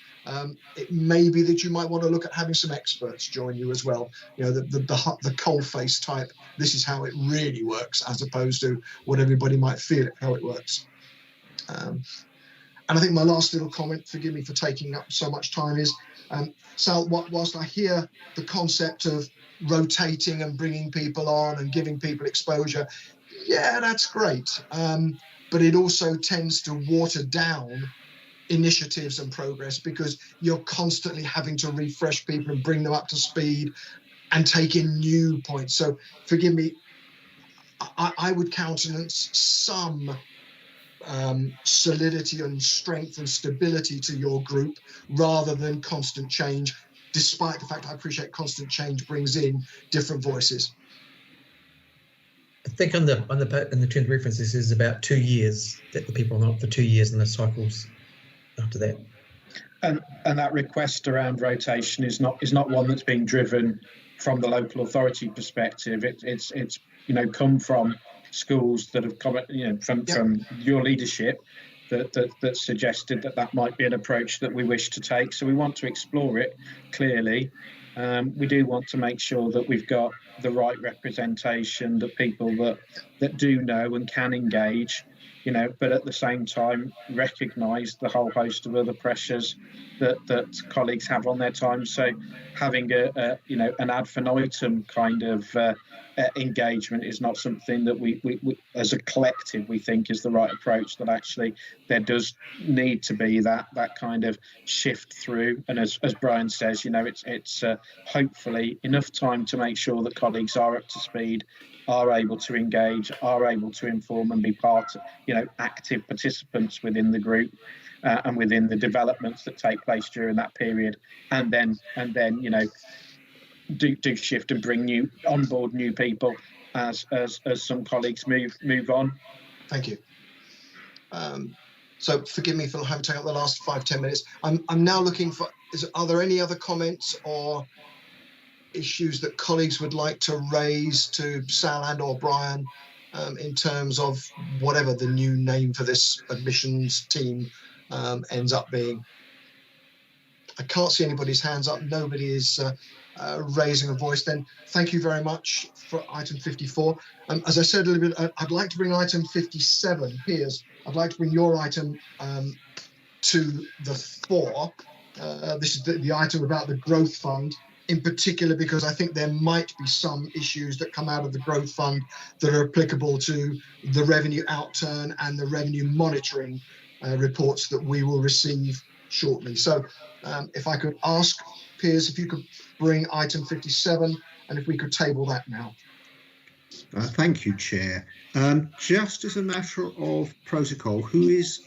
it may be that you might want to look at having some experts join you as well. You know, the coalface type. This is how it really works, as opposed to what everybody might feel how it works. And I think my last little comment, forgive me for taking up so much time, is Sal, whilst I hear the concept of rotating and bringing people on and giving people exposure, yeah, that's great. But it also tends to water down initiatives and progress, because you're constantly having to refresh people and bring them up to speed and take in new points. So forgive me, I would countenance some solidity and strength and stability to your group rather than constant change, despite the fact I appreciate constant change brings in different voices. I think on the terms of reference, this is about 2 years that the people are not for 2 years, and the cycles after that. And that request around rotation is not one that's being driven from the local authority perspective. It's come from schools that have come, from your leadership that suggested that might be an approach that we wish to take. So we want to explore it clearly. We do want to make sure that we've got the right representation, that people that do know and can engage, but at the same time recognise the whole host of other pressures that colleagues have on their time. So having an ad infinitum kind of engagement is not something that we as a collective we think is the right approach. That actually there does need to be that kind of shift through, and as Brian says, it's hopefully enough time to make sure that colleagues are up to speed, are able to engage, are able to inform and be part, active participants within the group and within the developments that take place during that period, and then do shift and bring on board new people as some colleagues move on. Thank you. So forgive me for having taken up the last 5-10 minutes. I'm now looking for, are there any other comments or issues that colleagues would like to raise to Sal and or Brian in terms of whatever the new name for this admissions team ends up being? I can't see anybody's hands up. Nobody is raising a voice. Then thank you very much for item 54. As I said a little bit, I'd like to bring item 57. Piers, I'd like to bring your item to the fore. This is the item about the growth fund, in particular because I think there might be some issues that come out of the growth fund that are applicable to the revenue outturn and the revenue monitoring reports that we will receive shortly. So if I could ask Piers if you could bring item 57, and if we could table that now. Thank you, Chair. Just as a matter of protocol, who is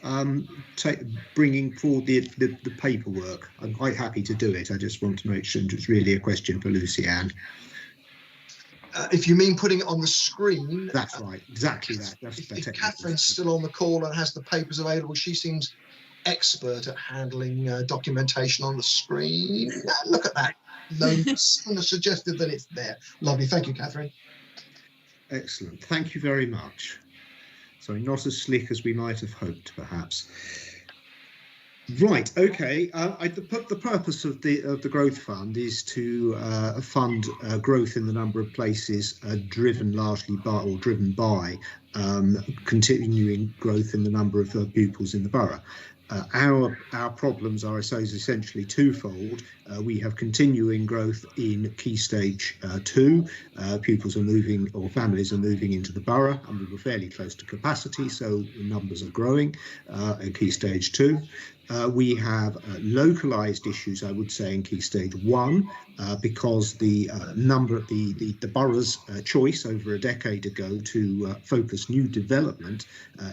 bringing forward the paperwork? I'm quite happy to do it. I just want to make sure it's really a question for Lucy-Anne. If you mean putting it on the screen. That's right, exactly that. If Catherine's still on the call and has the papers available, she seems expert at handling documentation on the screen. Look at that. No, someone suggested that it's there. Lovely. Thank you, Catherine. Excellent. Thank you very much. So not as slick as we might have hoped, perhaps. Right. Okay. The purpose of the growth fund is to fund growth in the number of places driven by continuing growth in the number of pupils in the borough. Our problems are, I suppose, essentially twofold. We have continuing growth in Key Stage 2. Pupils are moving, or families are moving into the borough, and we were fairly close to capacity, so the numbers are growing in Key Stage 2. We have localised issues, I would say, in Key Stage 1, because the the borough's choice over a decade ago to focus new development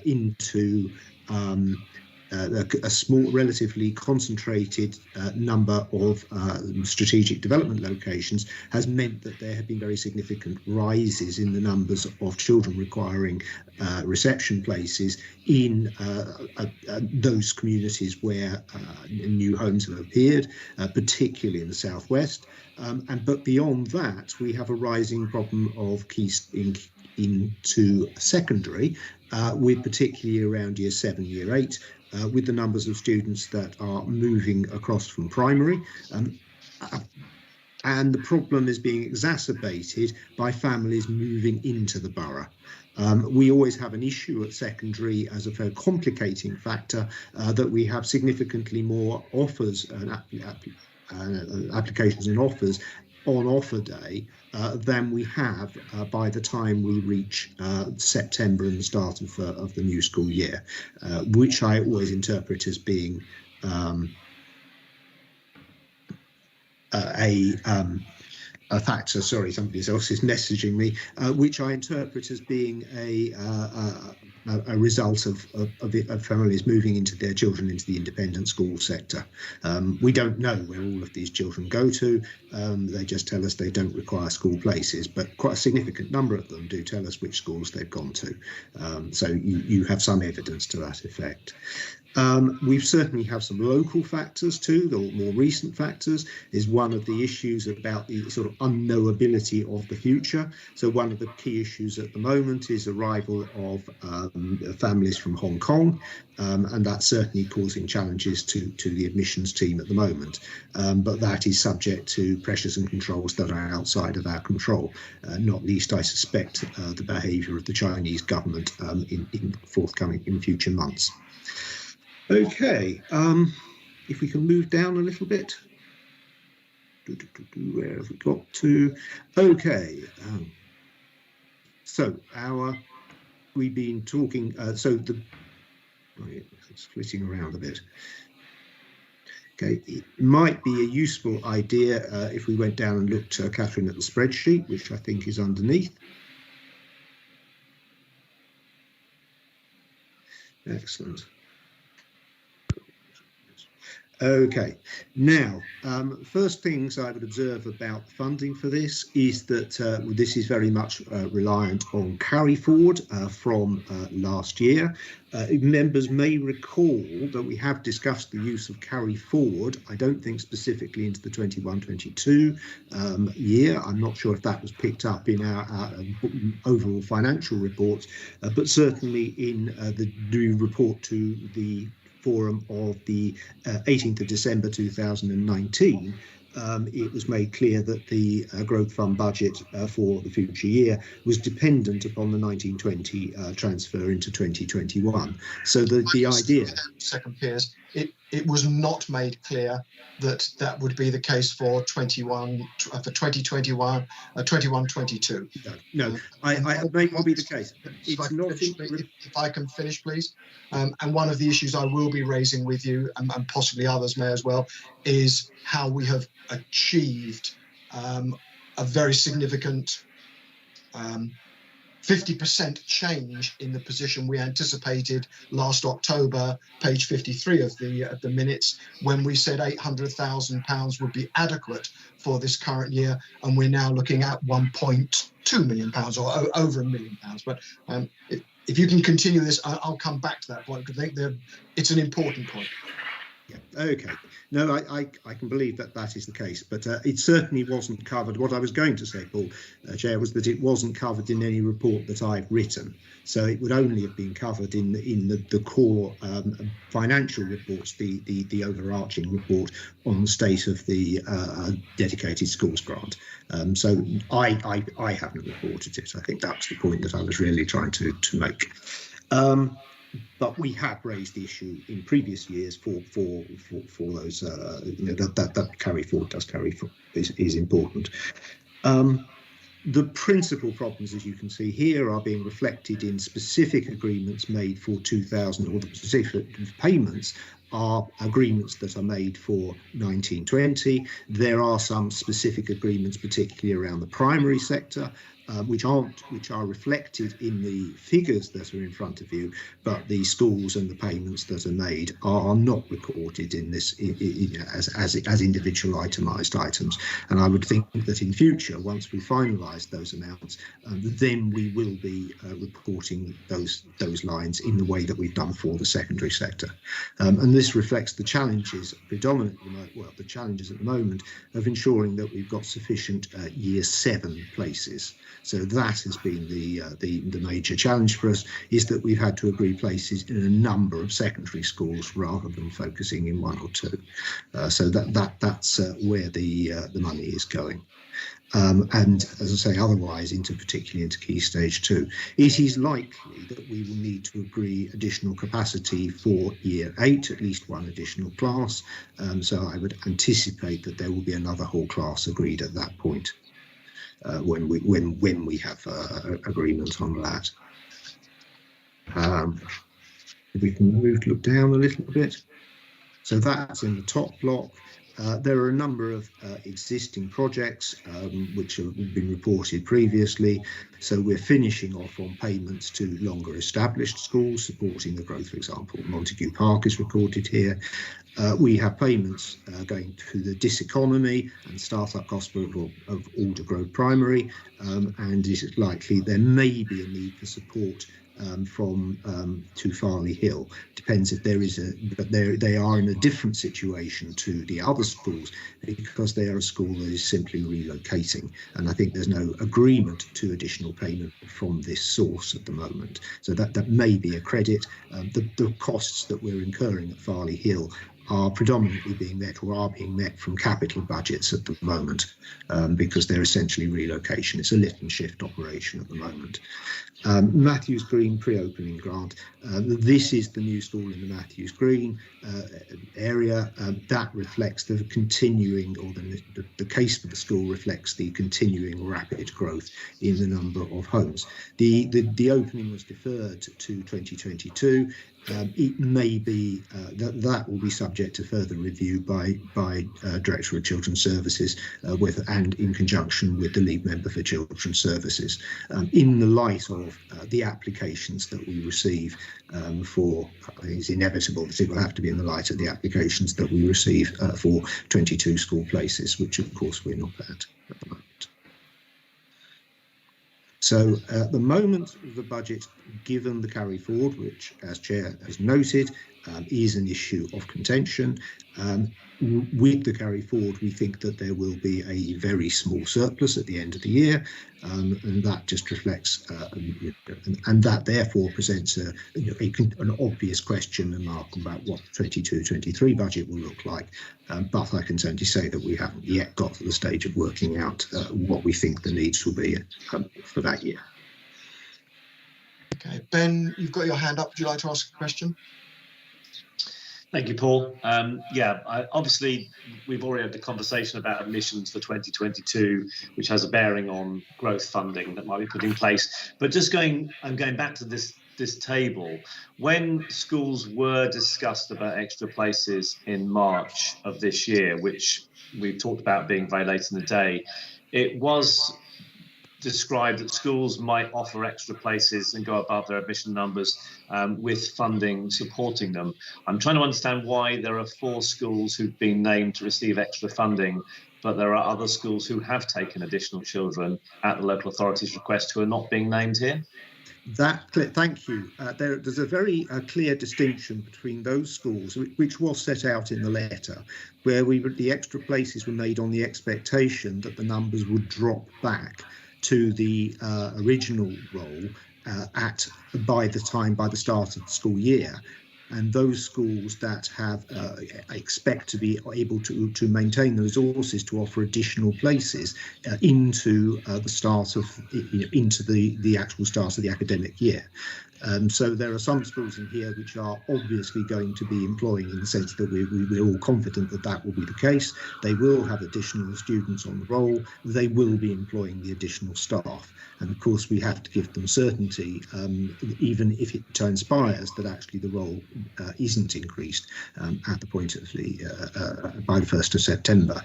into a small, relatively concentrated number of strategic development locations has meant that there have been very significant rises in the numbers of children requiring reception places in those communities where new homes have appeared, particularly in the southwest. But beyond that, we have a rising problem of into secondary, with particularly around year 7, year 8, with the numbers of students that are moving across from primary. And the problem is being exacerbated by families moving into the borough. We always have an issue at secondary as a very complicating factor, that we have significantly more offers and applications and offers on offer day than we have by the time we reach September and the start of the new school year, which I always interpret as being a factor. Sorry, somebody else is messaging me, which I interpret as being a result of families moving into their children into the independent school sector. We don't know where all of these children go to. They just tell us they don't require school places, but quite a significant number of them do tell us which schools they've gone to. So you have some evidence to that effect. We certainly have some local factors too. The more recent factors is one of the issues about the sort of unknowability of the future. So one of the key issues at the moment is arrival of families from Hong Kong, and that's certainly causing challenges to the admissions team at the moment. But that is subject to pressures and controls that are outside of our control, not least, I suspect, the behaviour of the Chinese government in future months. Okay, if we can move down a little bit. Where have we got to? Okay, so we've been talking, splitting around a bit. Okay, it might be a useful idea if we went down and looked, Catherine, at the spreadsheet, which I think is underneath. Excellent. Okay, now, first things I would observe about funding for this is that this is very much reliant on carry forward from last year. Members may recall that we have discussed the use of carry forward, I don't think specifically into the 21-22 year. I'm not sure if that was picked up in our overall financial reports, but certainly in the new report to the forum of the 18th of December 2019, it was made clear that the growth fund budget for the future year was dependent upon the 1920 transfer into 2021. So the idea... Second, Piers, it was not made clear that that would be the case for 2021, 21-22. No, I may well be the case. It's not. If I can finish, please. And one of the issues I will be raising with you, and possibly others may as well, is how we have achieved a very significant 50% change in the position we anticipated last October, page 53 of the minutes, when we said £800,000 would be adequate for this current year, and we're now looking at £1.2 million or over £1 million. But if you can continue this, I'll come back to that point, because I think it's an important point. Yeah. Okay. No, I can believe that is the case, but it certainly wasn't covered. What I was going to say, Paul, Chair, was that it wasn't covered in any report that I've written. So it would only have been covered in the core financial reports, the overarching report on the state of the dedicated schools grant. So I haven't reported it. I think that's the point that I was really trying to make. but we have raised the issue in previous years for those, that carry forward is important. The principal problems, as you can see here, are being reflected in specific agreements made for 2000, or the specific payments are agreements that are made for 1920. There are some specific agreements, particularly around the primary sector, which are reflected in the figures that are in front of you, but the schools and the payments that are made are not recorded in this as individual itemised items. And I would think that in future, once we finalise those amounts, then we will be reporting those lines in the way that we've done for the secondary sector. And this reflects the challenges predominantly, well, the challenges at the moment of ensuring that we've got sufficient Year 7 places. So that has been the major challenge for us, is that we've had to agree places in a number of secondary schools rather than focusing in one or two. So that's where the money is going. And as I say, otherwise, particularly into Key Stage 2, it is likely that we will need to agree additional capacity for Year 8, at least one additional class. So I would anticipate that there will be another whole class agreed at that point. When we have agreement on that. If we can look down a little bit. So that's in the top block. There are a number of existing projects which have been reported previously. So we're finishing off on payments to longer established schools supporting the growth. For example, Montague Park is recorded here. We have payments going to the diseconomy and start-up costs of Aldergrove Primary, and it is likely there may be a need for support to Farley Hill. Depends if there is but they are in a different situation to the other schools because they are a school that is simply relocating, and I think there's no agreement to additional payment from this source at the moment. So that may be a credit. The costs that we're incurring at Farley Hill are predominantly being met or are being met from capital budgets at the moment because they're essentially relocation. It's a lift and shift operation at the moment. Matthews Green pre-opening grant. This is the new school in the Matthews Green area. That reflects the continuing, or the case for the school reflects the continuing rapid growth in the number of homes. The opening was deferred to 2022. It may be that will be subject to further review by Director of Children's Services and in conjunction with the lead member for Children's Services, in the light of the applications that we receive for. It's inevitable that it will have to be in the light of the applications that we receive for 22 school places, which of course we're not at the moment. So at the moment, the budget, given the carry forward, which, as Chair has noted, is an issue of contention, with the carry forward, we think that there will be a very small surplus at the end of the year, and that just reflects, and that therefore presents an obvious question and mark about what the 22-23 budget will look like. But I can certainly say that we haven't yet got to the stage of working out what we think the needs will be for that year. Okay, Ben, you've got your hand up. Would you like to ask a question? Thank you, Paul. Obviously, we've already had the conversation about admissions for 2022, which has a bearing on growth funding that might be put in place. But I'm going back to this table. When schools were discussed about extra places in March of this year, which we've talked about being very late in the day, it was described that schools might offer extra places and go above their admission numbers with funding supporting them. I'm trying to understand why there are 4 schools who've been named to receive extra funding, but there are other schools who have taken additional children at the local authority's request who are not being named here. Thank you. There's a very clear distinction between those schools, which was set out in the letter, where the extra places were made on the expectation that the numbers would drop back to the original role by the start of the school year, and those schools that have expect to be able to maintain the resources to offer additional places into the start of into the actual start of the academic year. So there are some schools in here which are obviously going to be employing, in the sense that we're all confident that that will be the case. They will have additional students on the roll. They will be employing the additional staff. And of course, we have to give them certainty, even if it transpires that actually the role isn't increased at the point of by the 1st of September.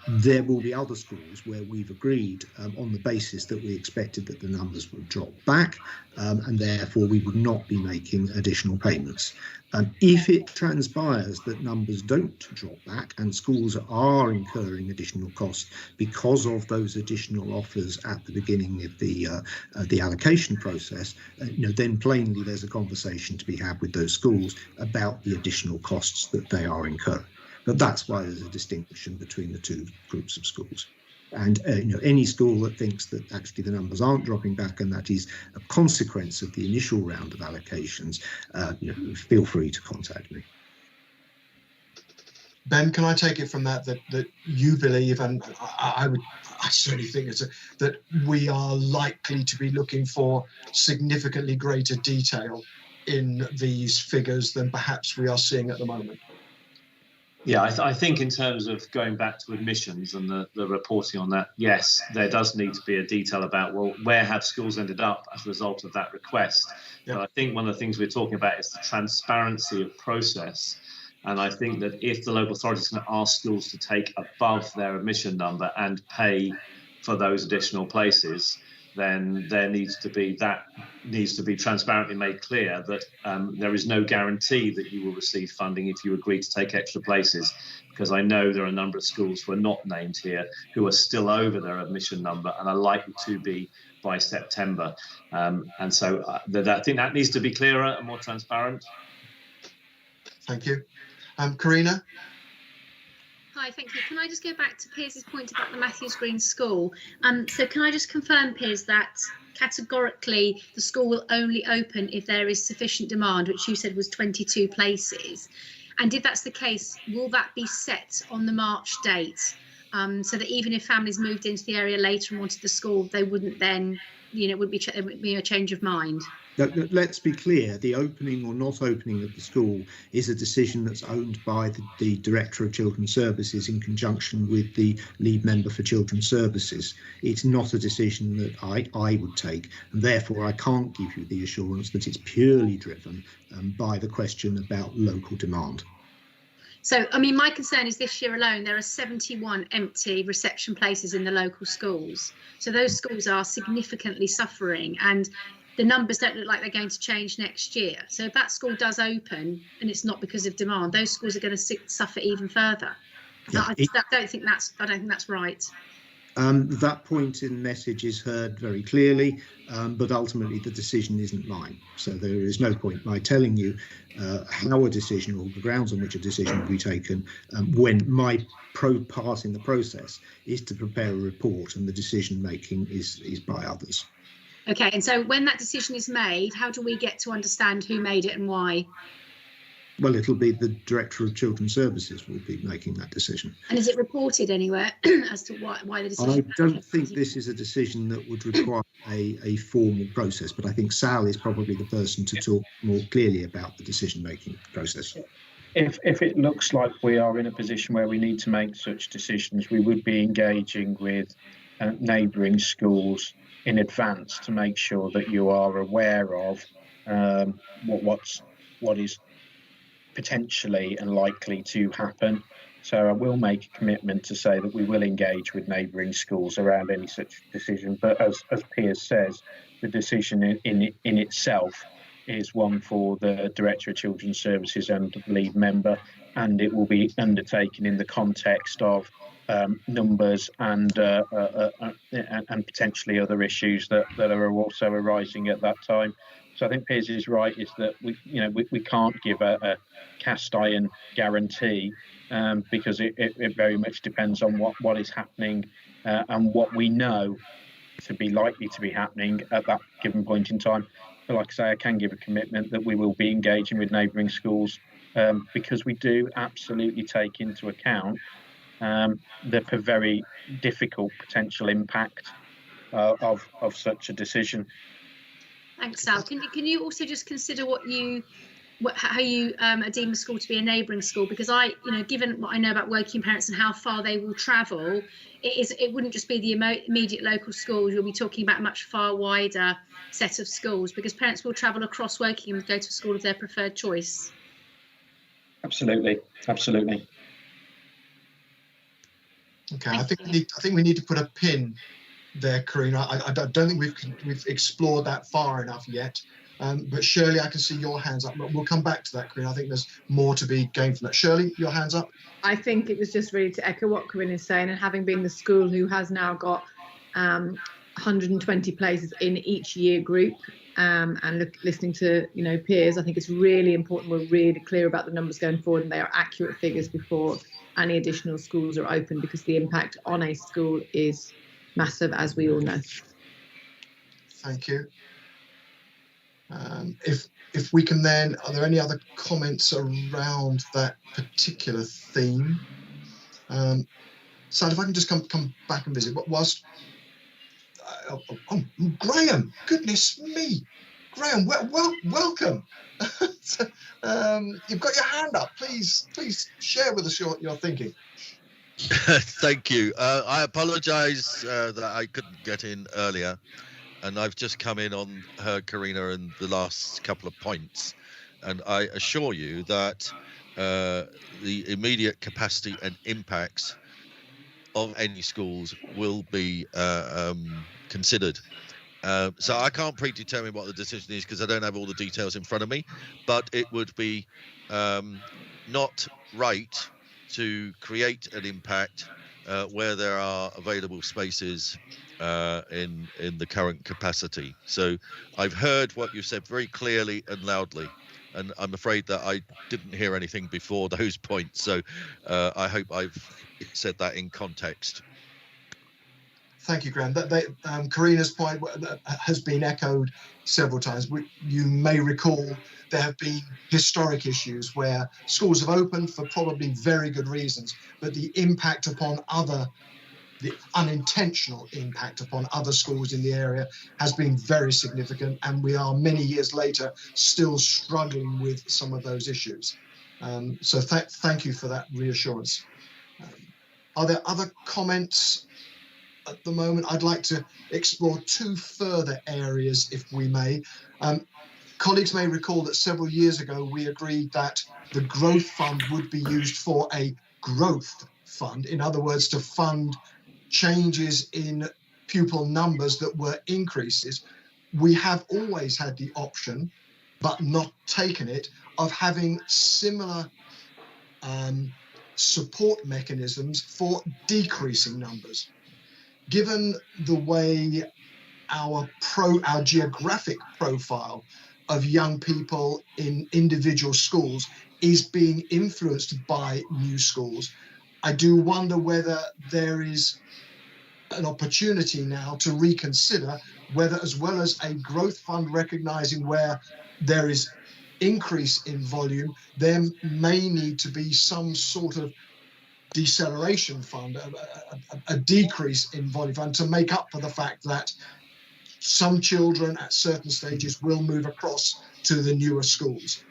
There will be other schools where we've agreed on the basis that we expected that the numbers would drop back, and therefore we would not be making additional payments. If it transpires that numbers don't drop back and schools are incurring additional costs because of those additional offers at the beginning of the allocation process, then plainly there's a conversation to be had with those schools about the additional costs that they are incurring. But that's why there's a distinction between the two groups of schools. And any school that thinks that actually the numbers aren't dropping back and that is a consequence of the initial round of allocations, feel free to contact me. Ben, can I take it from that you believe, and I certainly think that we are likely to be looking for significantly greater detail in these figures than perhaps we are seeing at the moment? Yeah, I think in terms of going back to admissions and the reporting on that, yes, there does need to be a detail about, well, where have schools ended up as a result of that request? Yeah. But I think one of the things we're talking about is the transparency of process. And I think that if the local authority is going to ask schools to take above their admission number and pay for those additional places, then there needs to be transparently made clear that there is no guarantee that you will receive funding if you agree to take extra places, because I know there are a number of schools who are not named here who are still over their admission number and are likely to be by September. And so I think that needs to be clearer and more transparent. Thank you. Karina? Hi, thank you. Can I just go back to Piers's point about the Matthews Green School? So can I just confirm, Piers, that categorically the school will only open if there is sufficient demand, which you said was 22 places? And if that's the case, will that be set on the March date? So that even if families moved into the area later and wanted the school, they wouldn't then, it would be a change of mind? Let's be clear, the opening or not opening of the school is a decision that's owned by the Director of Children's Services in conjunction with the lead member for Children's Services. It's not a decision that I would take, and therefore I can't give you the assurance that it's purely driven by the question about local demand. So, my concern is this year alone, there are 71 empty reception places in the local schools. So those schools are significantly suffering, and the numbers don't look like they're going to change next year. So if that school does open and it's not because of demand, those schools are going to suffer even further. Yeah, I don't think that's right. That point in the message is heard very clearly, but ultimately the decision isn't mine. So there is no point my telling you how a decision or the grounds on which a decision will be taken when my part in the process is to prepare a report and the decision making is by others. Okay, and so when that decision is made, how do we get to understand who made it and why? Well, it'll be the Director of Children's Services will be making that decision. And is it reported anywhere as to why the decision? I don't think this is a decision that would require a formal process, but I think Sal is probably the person to talk more clearly about the decision-making process. If it looks like we are in a position where we need to make such decisions, we would be engaging with neighbouring schools in advance to make sure that you are aware of what is potentially and likely to happen. So I will make a commitment to say that we will engage with neighbouring schools around any such decision. But as Piers says, the decision in itself is one for the Director of Children's Services and the lead member, and it will be undertaken in the context of numbers and potentially other issues that are also arising at that time. So I think Piers is right, is that we can't give a cast iron guarantee because it very much depends on what is happening and what we know to be likely to be happening at that given point in time. But like I say, I can give a commitment that we will be engaging with neighbouring schools because we do absolutely take into account the very difficult potential impact of such a decision. Thanks, Sal. Can you also just consider how you deem a school to be a neighbouring school? Because given what I know about working parents and how far they will travel, it wouldn't just be the immediate local schools. You'll be talking about a much far wider set of schools, because parents will travel across working and go to a school of their preferred choice. Absolutely. Okay, I think we need to put a pin there, Karina. I don't think we've explored that far enough yet. But Shirley, I can see your hands up. We'll come back to that, Karina. I think there's more to be gained from that. Shirley, your hands up. I think it was just really to echo what Corinne is saying, and having been the school who has now got 120 places in each year group, and listening to peers, I think it's really important we're really clear about the numbers going forward, and they are accurate figures before any additional schools are open, because the impact on a school is massive, as we all know. Thank you. If we can then, are there any other comments around that particular theme? Sal, if I can just come back and visit. Whilst Graham, goodness me, Graham, welcome. You've got your hand up. Please share with us your thinking. Thank you. I apologise that I couldn't get in earlier, and I've just come in on her, Karina, and the last couple of points. And I assure you that the immediate capacity and impacts of any schools will be considered. So I can't predetermine what the decision is because I don't have all the details in front of me, but it would be not right to create an impact where there are available spaces in the current capacity. So I've heard what you said very clearly and loudly, and I'm afraid that I didn't hear anything before those points. So I hope I've said that in context. Thank you, Graham. Karina's point has been echoed several times. You may recall there have been historic issues where schools have opened for probably very good reasons, but the unintentional impact upon other schools in the area has been very significant, and we are many years later still struggling with some of those issues. So thank you for that reassurance. Are there other comments at the moment? I'd like to explore two further areas, if we may. Colleagues may recall that several years ago we agreed that the growth fund would be used for a growth fund, in other words, to fund changes in pupil numbers that were increases. We have always had the option, but not taken it, of having similar support mechanisms for decreasing numbers. Given the way our geographic profile of young people in individual schools is being influenced by new schools, I do wonder whether there is an opportunity now to reconsider whether, as well as a growth fund recognizing where there is increase in volume, there may need to be some sort of deceleration fund, a decrease in volume fund, to make up for the fact that some children at certain stages will move across to the newer schools.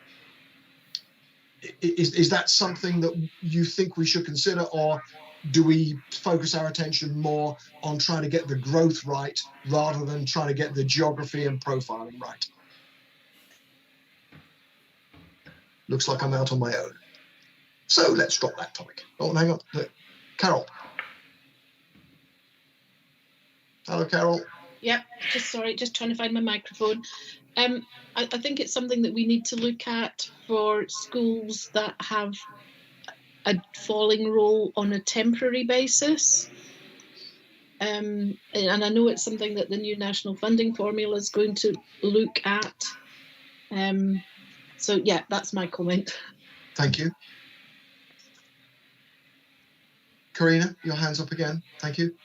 Is that something that you think we should consider, or do we focus our attention more on trying to get the growth right rather than trying to get the geography and profiling right? Looks like I'm out on my own. So let's drop that topic. Oh, hang on. Carol. Hello, Carol. Yeah, just trying to find my microphone. I think it's something that we need to look at for schools that have a falling role on a temporary basis. And I know it's something that the new national funding formula is going to look at. So yeah, that's my comment. Thank you. Karina, your hand's up again. Thank you.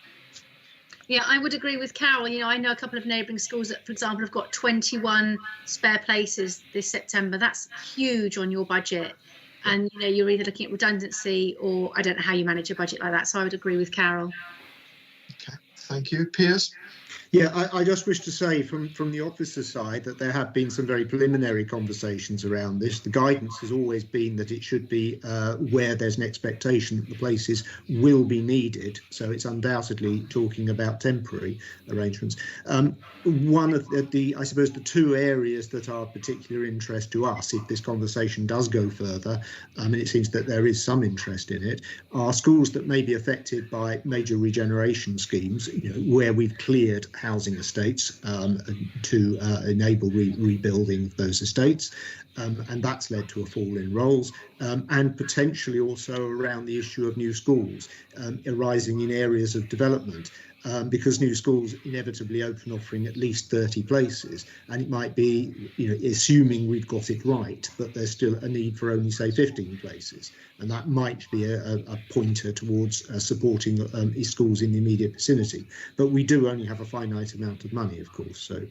Yeah, I would agree with Carol. I know a couple of neighbouring schools that, for example, have got 21 spare places this September. That's huge on your budget. And, you're either looking at redundancy or I don't know how you manage a budget like that. So I would agree with Carol. Okay, Thank you. Piers? Yeah, I just wish to say from the officer side that there have been some very preliminary conversations around this. The guidance has always been that it should be where there's an expectation that the places will be needed. So it's undoubtedly talking about temporary arrangements. One of I suppose the two areas that are of particular interest to us, if this conversation does go further, and it seems that there is some interest in it, are schools that may be affected by major regeneration schemes, where we've cleared housing estates to enable rebuilding of those estates. And that's led to a fall in roles, and potentially also around the issue of new schools arising in areas of development, because new schools inevitably open offering at least 30 places, and it might be, assuming we've got it right, but there's still a need for only, say, 15 places, and that might be a pointer towards supporting schools in the immediate vicinity. But we do only have a finite amount of money, of course, so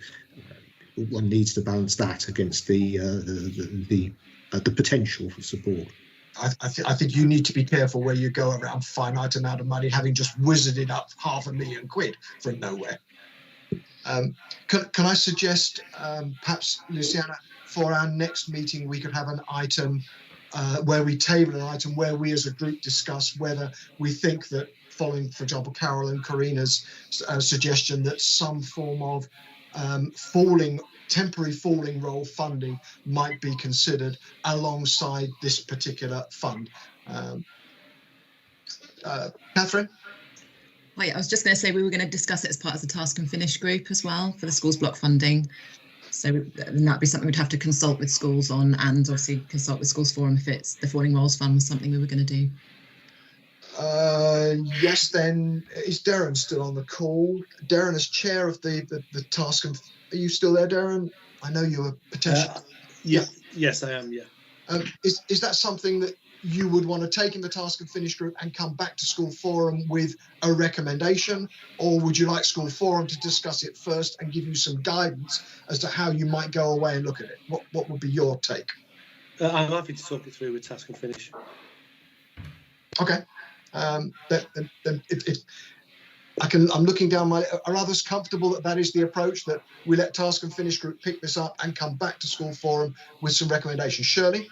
one needs to balance that against the potential for support. I think you need to be careful where you go around finite amount of money, having just wizarded up £500,000 from nowhere. Can I suggest, perhaps, Luciana, for our next meeting, we could have an item where we table an item where we as a group discuss whether we think that, following, for example, Carol and Karina's suggestion, that some form of temporary falling role funding might be considered alongside this particular fund. Catherine? Oh, yeah, I was just going to say we were going to discuss it as part of the task and finish group as well for the schools block funding. So that'd be something we'd have to consult with schools on, and obviously consult with Schools Forum if it's the Falling Roles Fund was something we were going to do. Yes, then is Darren still on the call? Darren, as chair of the task, are you still there, Darren? I know you were potentially. Yes, I am. Yeah. Is that something that you would want to take in the task and finish group and come back to School Forum with a recommendation, or would you like School Forum to discuss it first and give you some guidance as to how you might go away and look at it? What would be your take? I'm happy to talk it through with task and finish. Okay. Then if I'm looking down are others comfortable that is the approach, that we let task and finish group pick this up and come back to School Forum with some recommendations? Shirley?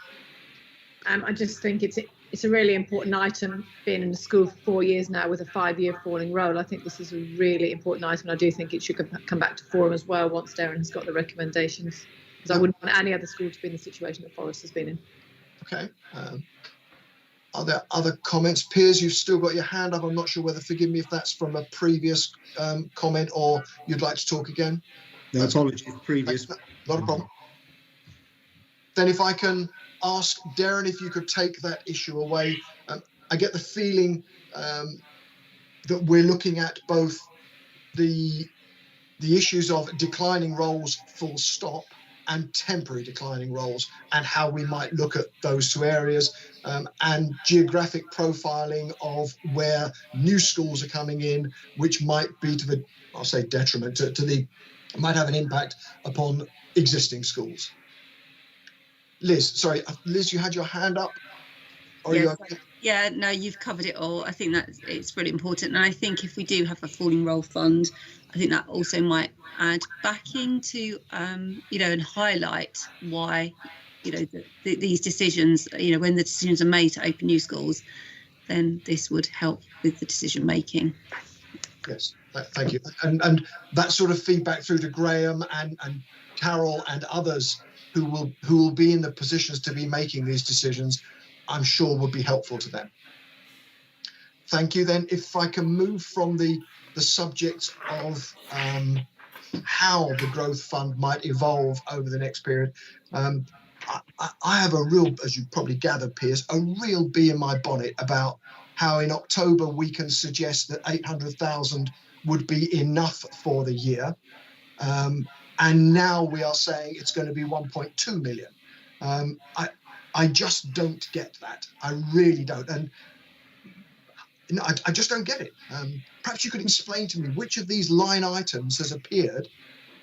I just think it's a really important item, being in the school for 4 years now with a 5-year falling role. I think this is a really important item, and I do think it should come back to Forum as well once Darren has got the recommendations, because I wouldn't want any other school to be in the situation that Forest has been in. Okay. Are there other comments? Piers, you've still got your hand up. I'm not sure whether, forgive me if that's from a previous comment or you'd like to talk again. No, apologies, previous. Not a problem. Then if I can ask Darren if you could take that issue away. I get the feeling that we're looking at both the issues of declining roles full stop and temporary declining roles, and how we might look at those two areas, and geographic profiling of where new schools are coming in, which might be to the, I'll say, detriment might have an impact upon existing schools. Liz, you had your hand up. Yeah, no, you've covered it all. I think that it's really important, and I think if we do have a falling role fund, I think that also might add backing to, and highlight why, these decisions, when the decisions are made to open new schools, then this would help with the decision making. Yes, thank you. And that sort of feedback through to Graham and Carol and others who will be in the positions to be making these decisions, I'm sure would be helpful to them. Thank you. Then if I can move from the subject of how the growth fund might evolve over the next period, I have a real, as you probably gathered, Piers, a real bee in my bonnet about how in October we can suggest that 800,000 would be enough for the year. And now we are saying it's going to be 1.2 million. I just don't get that. I really don't. And I just don't get it. Perhaps you could explain to me which of these line items has appeared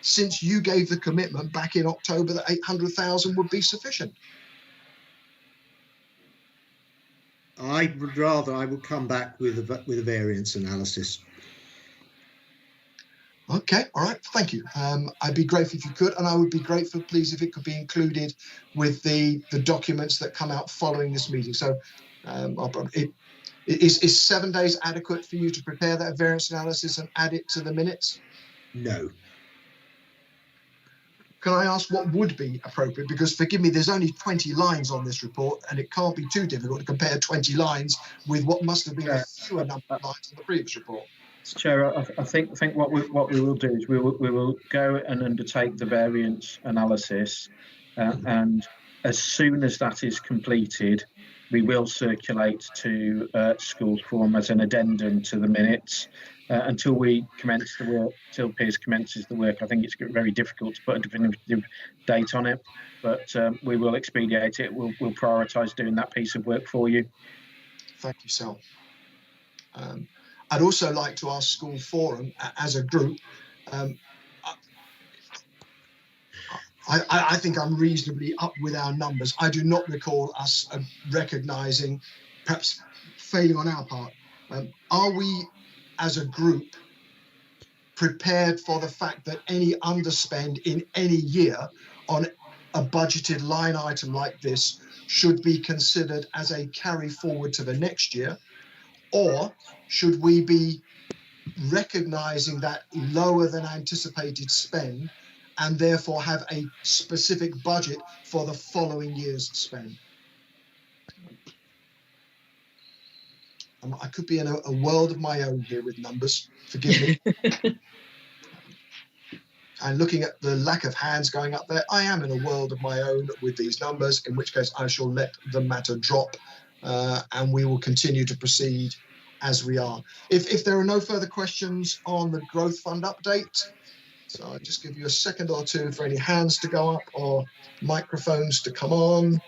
since you gave the commitment back in October that 800,000 would be sufficient. I would come back with a variance analysis. Okay, all right, thank you. I'd be grateful if you could, and I would be grateful, please, if it could be included with the documents that come out following this meeting. So is 7 days adequate for you to prepare that variance analysis and add it to the minutes? No. Can I ask what would be appropriate? Because forgive me, there's only 20 lines on this report, and it can't be too difficult to compare 20 lines with what must have been a fewer number of lines in the previous report. Chair, I think what we will do is we will go and undertake the variance analysis, and as soon as that is completed, we will circulate to Schools Forum as an addendum to the minutes. Until we commence the work, till Piers commences the work, I think it's very difficult to put a definitive date on it, but we will expedite it. We'll prioritise doing that piece of work for you. Thank you, Sal. I'd also like to ask School Forum as a group. I think I'm reasonably up with our numbers. I do not recall us recognising, perhaps failing on our part. Are we, as a group, prepared for the fact that any underspend in any year on a budgeted line item like this should be considered as a carry forward to the next year? Or should we be recognising that lower than anticipated spend and therefore have a specific budget for the following year's spend? I could be in a world of my own here with numbers, forgive me. And looking at the lack of hands going up there, I am in a world of my own with these numbers, in which case I shall let the matter drop, and we will continue to proceed as we are. If there are no further questions on the growth fund update, so I'll just give you a second or two for any hands to go up or microphones to come on.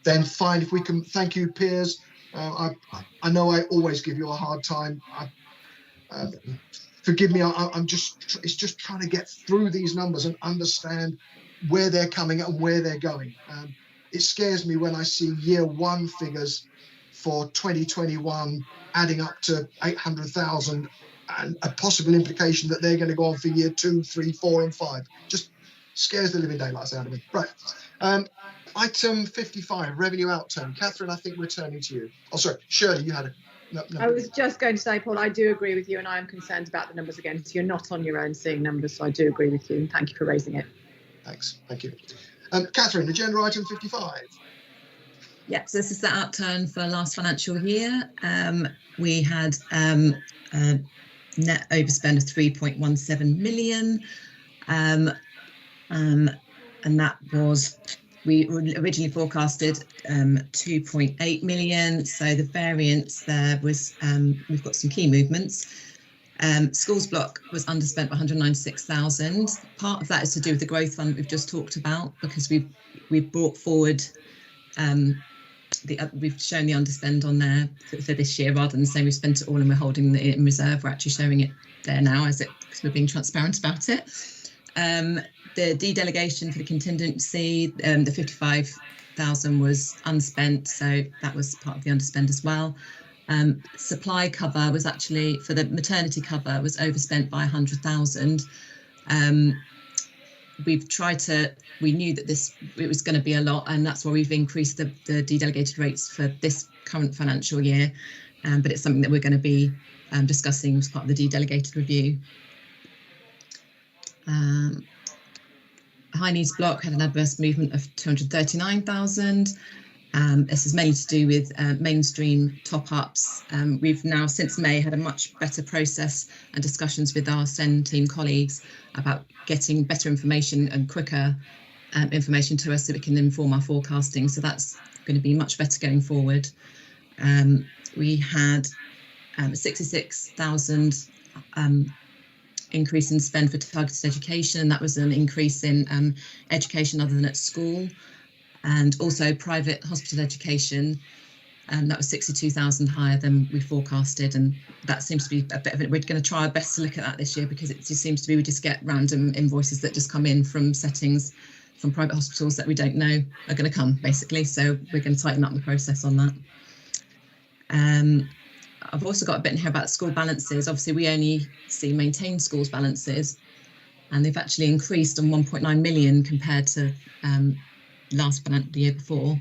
Then fine, if we can, thank you, Piers. I know I always give you a hard time. Forgive me, it's just trying to get through these numbers and understand where they're coming and where they're going. It scares me when I see year one figures for 2021 adding up to 800,000 and a possible implication that they're going to go on for year 2, 3, 4 and 5. Just scares the living daylights out of me. Right. Item 55, revenue outturn. Catherine, I think we're turning to you. Oh, sorry, Shirley, you had a... No. I was just going to say, Paul, I do agree with you, and I am concerned about the numbers again. So you're not on your own seeing numbers, so I do agree with you. And thank you for raising it. Thanks. Thank you. Catherine, agenda item 55. Yep, so this is the outturn for last financial year. We had a net overspend of 3.17 million. And that was, we originally forecasted 2.8 million. So the variance there was, we've got some key movements. Schools block was underspent by 196,000. Part of that is to do with the growth fund we've just talked about, because we've brought forward, we've shown the underspend on there for this year, rather than saying we've spent it all and we're holding it in reserve. We're actually showing it there now because we're being transparent about it. The de-delegation for the contingency, the 55,000 was unspent, so that was part of the underspend as well. Supply cover was actually, for the maternity cover, was overspent by 100,000. We've tried to, we knew that it was going to be a lot, and that's why we've increased the de-delegated rates for this current financial year. But it's something that we're going to be discussing as part of the de-delegated review. High needs block had an adverse movement of 239,000. This is mainly to do with mainstream top-ups. We've now, since May, had a much better process and discussions with our SEND team colleagues about getting better information and quicker information to us so we can inform our forecasting. So that's going to be much better going forward. We had 66,000 increase in spend for targeted education. That was an increase in education other than at school. And also private hospital education, that was 62,000 higher than we forecasted, and that seems to be a bit of it. We're going to try our best to look at that this year, because it just seems to be we just get random invoices that just come in from settings from private hospitals that we don't know are going to come, basically. So we're going to tighten up the process on that. I've also got a bit in here about school balances. Obviously, we only see maintained schools balances, and they've actually increased on 1.9 million compared to last financial year before.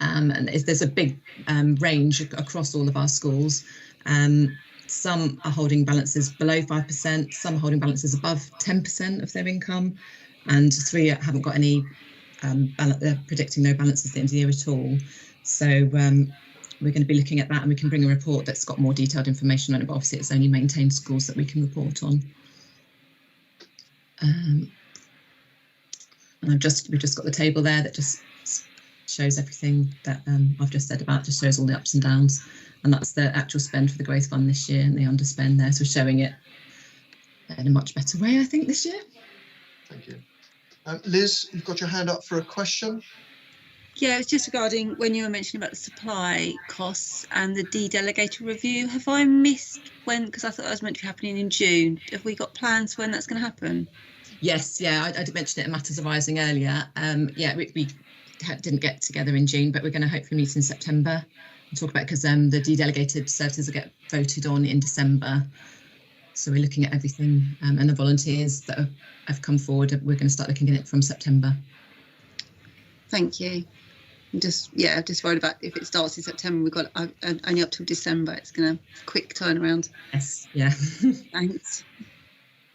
And there's a big range across all of our schools. Some are holding balances below 5%, some are holding balances above 10% of their income, and 3 haven't got any, they're predicting no balances at the end of the year at all. So we're going to be looking at that, and we can bring a report that's got more detailed information on it, but obviously it's only maintained schools that we can report on. And we've just got the table there that just shows everything that I've just said about, just shows all the ups and downs, and that's the actual spend for the growth fund this year and the underspend there, so showing it in a much better way, I think, this year. Thank you. Liz, you've got your hand up for a question. Yeah, it's just regarding when you were mentioning about the supply costs and the de-delegated review. Have I missed when, because I thought that was meant to be happening in June. Have we got plans for when that's going to happen? Yes, yeah, I did mention it in Matters Arising earlier. Yeah, we didn't get together in June, but we're going to hopefully meet in September and talk about it, because the de-delegated services will get voted on in December. So we're looking at everything, and the volunteers that have come forward, we're going to start looking at it from September. Thank you. I'm just worried about if it starts in September, we've got only up till December. It's going to quick turnaround. Yes, yeah. Thanks.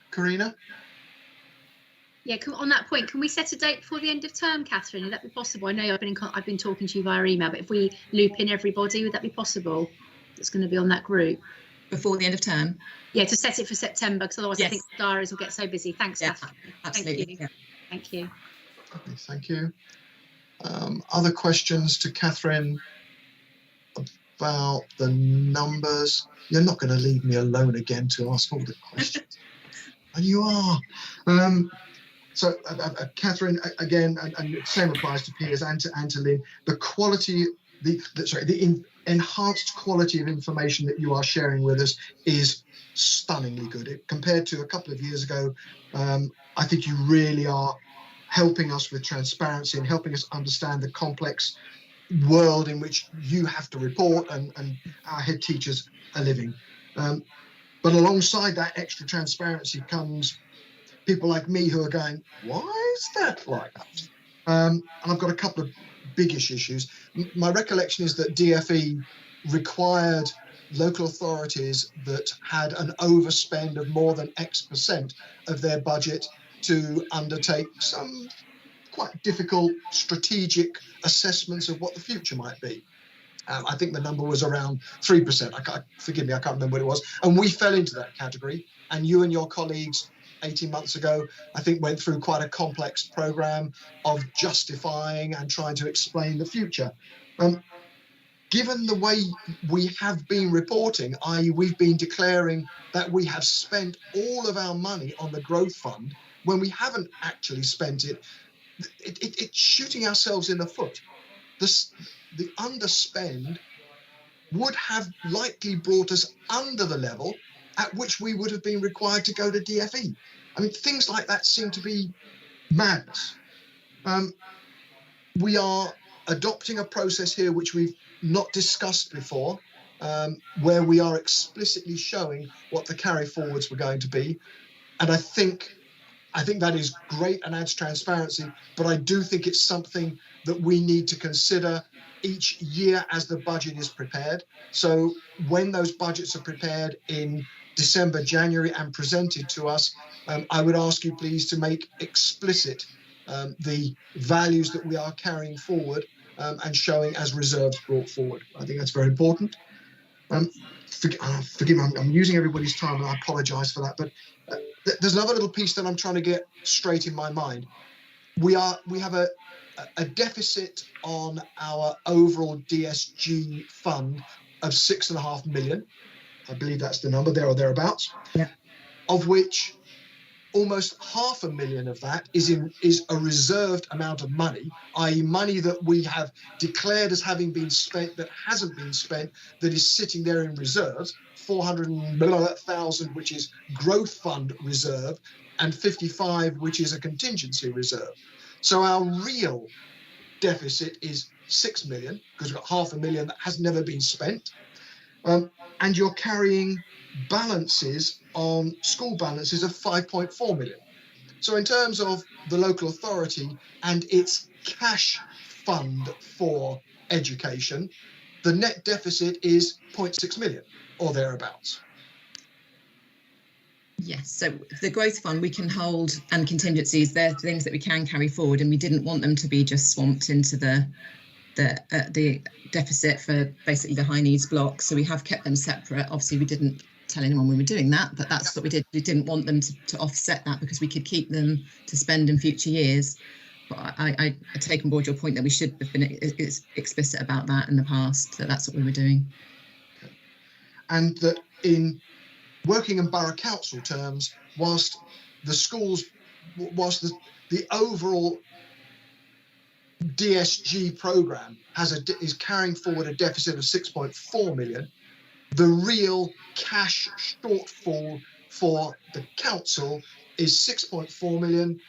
Karina? Yeah, on that point, can we set a date before the end of term, Catherine? Would that be possible? I know I've been talking to you via email, but if we loop in everybody, would that be possible? That's going to be on that group. Before the end of term? Yeah, to set it for September, because otherwise yes. I think the diaries will get so busy. Thanks, yeah, Catherine. absolutely. Thank you. Yeah. Thank you. Okay, thank you. Other questions to Catherine about the numbers? You're not going to leave me alone again to ask all the questions. And you are. So, Catherine, again, and the same applies to Piers and to Lynn, the quality, the enhanced quality of information that you are sharing with us is stunningly good. Compared to a couple of years ago, I think you really are helping us with transparency and helping us understand the complex world in which you have to report and our head teachers are living. But alongside that extra transparency comes people like me who are going, why is that like that? And I've got a couple of biggish issues. My recollection is that DFE required local authorities that had an overspend of more than X% of their budget to undertake some quite difficult strategic assessments of what the future might be. I think the number was around 3%. Forgive me, I can't remember what it was. And we fell into that category. And you and your colleagues 18 months ago, I think, went through quite a complex program of justifying and trying to explain the future. Given the way we have been reporting, i.e. we've been declaring that we have spent all of our money on the growth fund when we haven't actually spent it, it's shooting ourselves in the foot. The underspend would have likely brought us under the level at which we would have been required to go to DFE. I mean, things like that seem to be madness. We are adopting a process here which we've not discussed before, where we are explicitly showing what the carry forwards were going to be. And I think that is great and adds transparency, but I do think it's something that we need to consider each year as the budget is prepared. So when those budgets are prepared in December, January, and presented to us, I would ask you please to make explicit the values that we are carrying forward and showing as reserves brought forward. I think that's very important. Forgive me, I'm using everybody's time and I apologise for that, but there's another little piece that I'm trying to get straight in my mind. We have a deficit on our overall DSG fund of 6.5 million. I believe that's the number, there or thereabouts. Yeah. Of which almost 500,000 of that is a reserved amount of money, i.e. money that we have declared as having been spent that hasn't been spent, that is sitting there in reserves, 400,000 which is growth fund reserve, and 55 which is a contingency reserve. So our real deficit is 6 million, because we've got 500,000 that has never been spent. and you're carrying balances on school balances of 5.4 million. So in terms of the local authority and its cash fund for education, the net deficit is 0.6 million or thereabouts. Yes, so the growth fund we can hold, and contingencies, they're things that we can carry forward, and we didn't want them to be just swamped into the deficit for basically the high needs block. So we have kept them separate. Obviously, we didn't tell anyone we were doing that, but that's what we did. We didn't want them to offset that because we could keep them to spend in future years. But I take on board your point that we should have been explicit about that in the past, that that's what we were doing. Okay. And that in working in borough council terms, whilst the schools, whilst the overall DSG programme is carrying forward a deficit of 6.4 million, the real cash shortfall for the council is 6.4 million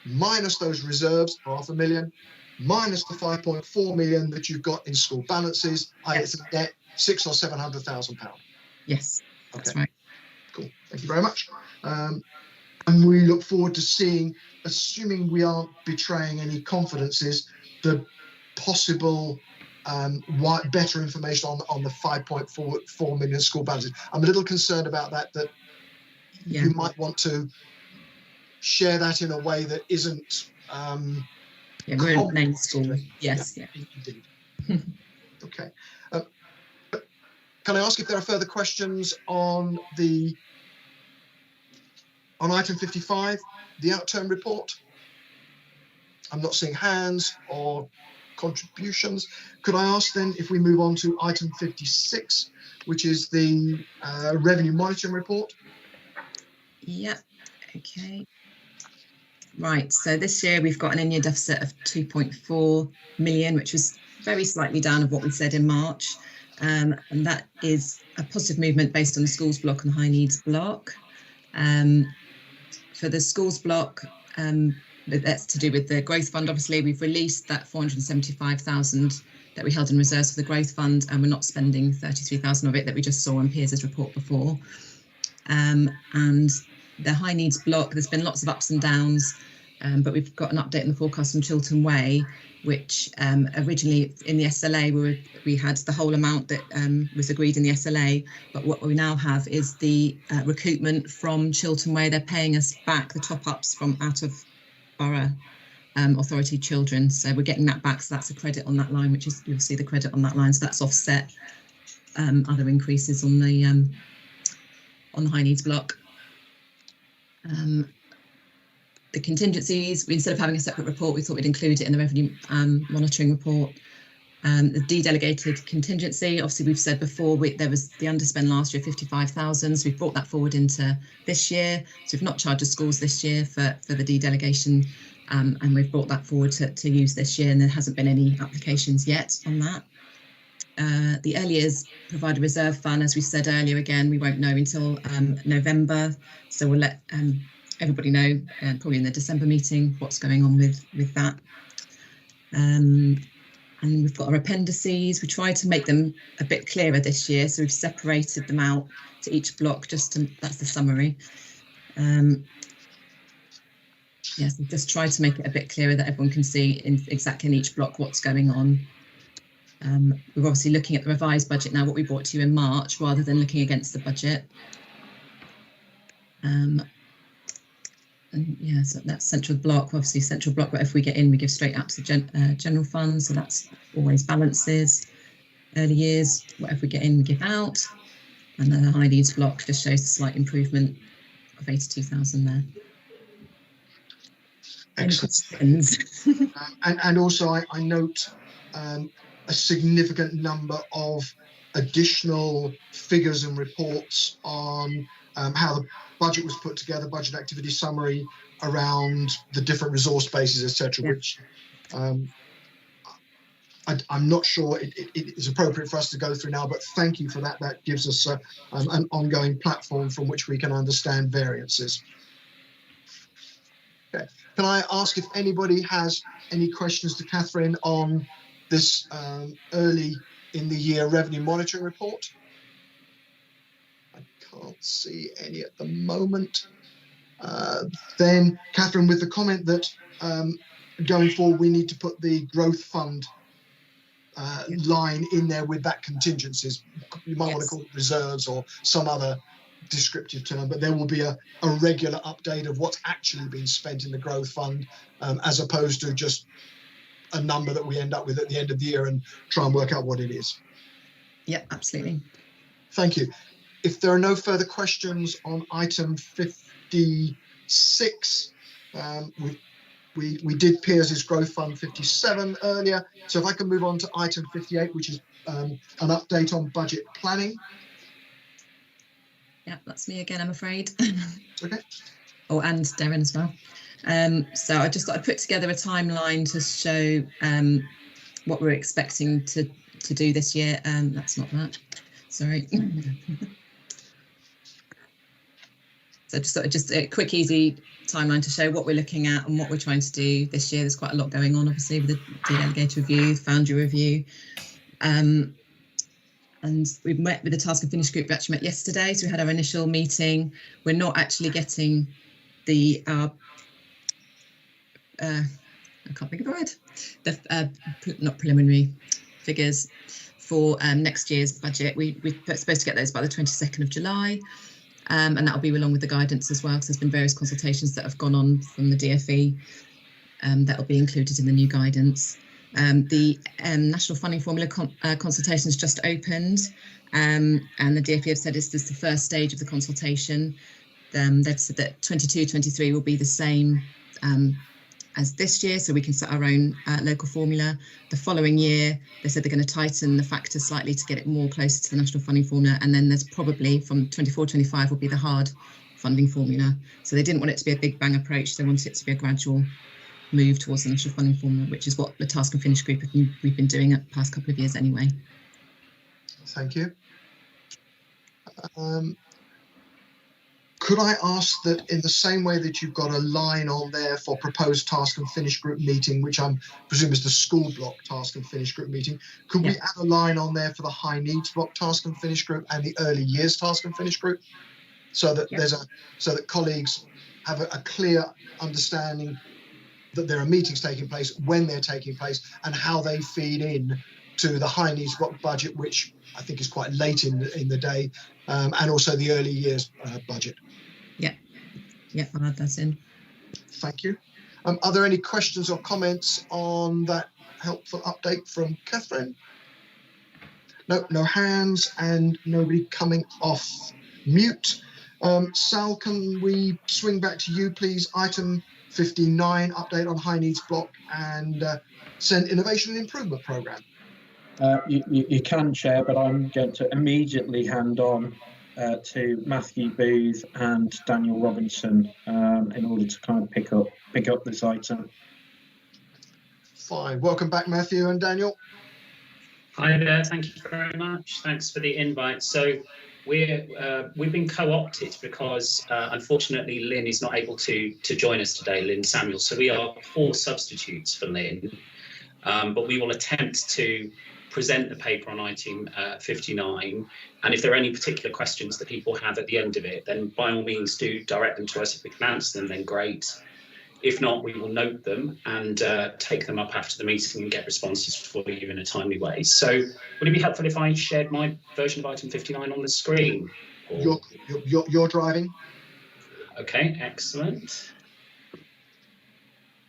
minus those reserves, 500,000, minus the 5.4 million that you've got in school balances. It's a net £600,000 or £700,000. Yes, that's right. Cool. Thank you very much. And we look forward to seeing, assuming we aren't betraying any confidences, the possible better information on the 5.4 million school balances. I'm a little concerned about that you might want to share that in a way that isn't we're in main school. Yes, indeed. Okay. Can I ask if there are further questions on item 55, the outturn report? I'm not seeing hands or contributions. Could I ask then if we move on to item 56, which is the revenue monitoring report? Yeah, okay. Right, so this year we've got an in-year deficit of 2.4 million, which was very slightly down of what we said in March. And that is a positive movement based on the schools block and the high needs block. For the schools block, that's to do with the growth fund. Obviously, we've released that 475,000 that we held in reserves for the growth fund, and we're not spending 33,000 of it that we just saw in Piers' report before. And the high needs block, there's been lots of ups and downs, but we've got an update in the forecast from Chiltern Way, which originally in the SLA we had the whole amount that was agreed in the SLA, but what we now have is the recoupment from Chiltern Way. They're paying us back the top-ups from out of borough authority children, so we're getting that back. So that's a credit on that line, which is, you'll see the credit on that line. So that's offset other increases on the high needs block. The contingencies, instead of having a separate report, we thought we'd include it in the revenue monitoring report. The de-delegated contingency, obviously we've said before, there was the underspend last year, 55,000. So we've brought that forward into this year. So we've not charged the schools this year for the de-delegation, and we've brought that forward to use this year, and there hasn't been any applications yet on that. The early years provide a reserve fund, as we said earlier. Again, we won't know until November, so we'll let everybody know probably in the December meeting what's going on with that. And we've got our appendices. We tried to make them a bit clearer this year, so we've separated them out to each block. That's the summary. Yes, we've just tried to make it a bit clearer that everyone can see exactly in each block what's going on. We're obviously looking at the revised budget now, what we brought to you in March, rather than looking against the budget. And yeah, so that's central block. Obviously, central block, but if we get in, we give straight out to the general fund. So that's always balances. Early years, whatever we get in, we give out. And then the high needs block just shows a slight improvement of 82,000 there. Excellent. And also, I note a significant number of additional figures and reports on how the budget was put together, budget activity summary around the different resource bases, etc., which I'm not sure it is appropriate for us to go through now, but thank you for that. That gives us an ongoing platform from which we can understand variances. Okay. Can I ask if anybody has any questions to Catherine on this early in the year revenue monitoring report? see any at the moment. Then, Catherine, with the comment that going forward, we need to put the growth fund line in there with that contingencies. You might want to call it reserves or some other descriptive term, but there will be a regular update of what's actually been spent in the growth fund, as opposed to just a number that we end up with at the end of the year and try and work out what it is. Yeah, absolutely. Thank you. If there are no further questions on item 56, we did Piers' growth fund 57 earlier. So if I can move on to item 58, which is an update on budget planning. Yeah, that's me again, I'm afraid. Okay. Oh, and Darren as well. So I just thought I'd put together a timeline to show what we're expecting to do this year. That's not that. Sorry. So just a quick, easy timeline to show what we're looking at and what we're trying to do this year. There's quite a lot going on, obviously, with the delegated review, Foundry review. And we met with the Task and Finish group. We actually met yesterday, so we had our initial meeting. We're not actually getting the I can't think of the word. The not preliminary figures for next year's budget. We're supposed to get those by the 22nd of July, and that'll be along with the guidance as well, because there's been various consultations that have gone on from the DFE that'll be included in the new guidance. The National Funding Formula consultation's just opened, and the DFE have said this is the first stage of the consultation. They've said that 22-23 will be the same as this year, so we can set our own local formula. The following year, they said they're going to tighten the factors slightly to get it more closer to the National Funding Formula, and then there's probably from 24-25 will be the hard funding formula. So they didn't want it to be a big bang approach, they wanted it to be a gradual move towards the National Funding Formula, which is what the Task and Finish group we've been doing at the past couple of years anyway. Thank you. Could I ask that in the same way that you've got a line on there for proposed Task and Finish group meeting, which I presume is the school block Task and Finish group meeting, could we add a line on there for the high needs block Task and Finish group and the early years Task and Finish group, so that so that colleagues have a clear understanding that there are meetings taking place, when they're taking place, and how they feed in to the high needs block budget, which I think is quite late in the day, and also the early years budget. Yeah, I'll add that in. Thank you. Are there any questions or comments on that helpful update from Catherine? No hands and nobody coming off mute. Sal, can we swing back to you, please? Item 59, update on high needs block and SEND Innovation and Improvement Programme. You can, Chair, but I'm going to immediately hand on to Matthew Booth and Daniel Robinson in order to kind of pick up this item. Fine. Welcome back, Matthew and Daniel. Hi there. Thank you very much. Thanks for the invite. So we've been co-opted because unfortunately Lynn is not able to join us today, Lynn Samuel. So we are 4 substitutes for Lynn, but we will attempt to present the paper on item 59, and if there are any particular questions that people have at the end of it, then by all means do direct them to us. If we can answer them, then great. If not, we will note them and take them up after the meeting and get responses for you in a timely way. So would it be helpful if I shared my version of item 59 on the screen? Or... You're driving. Okay, excellent.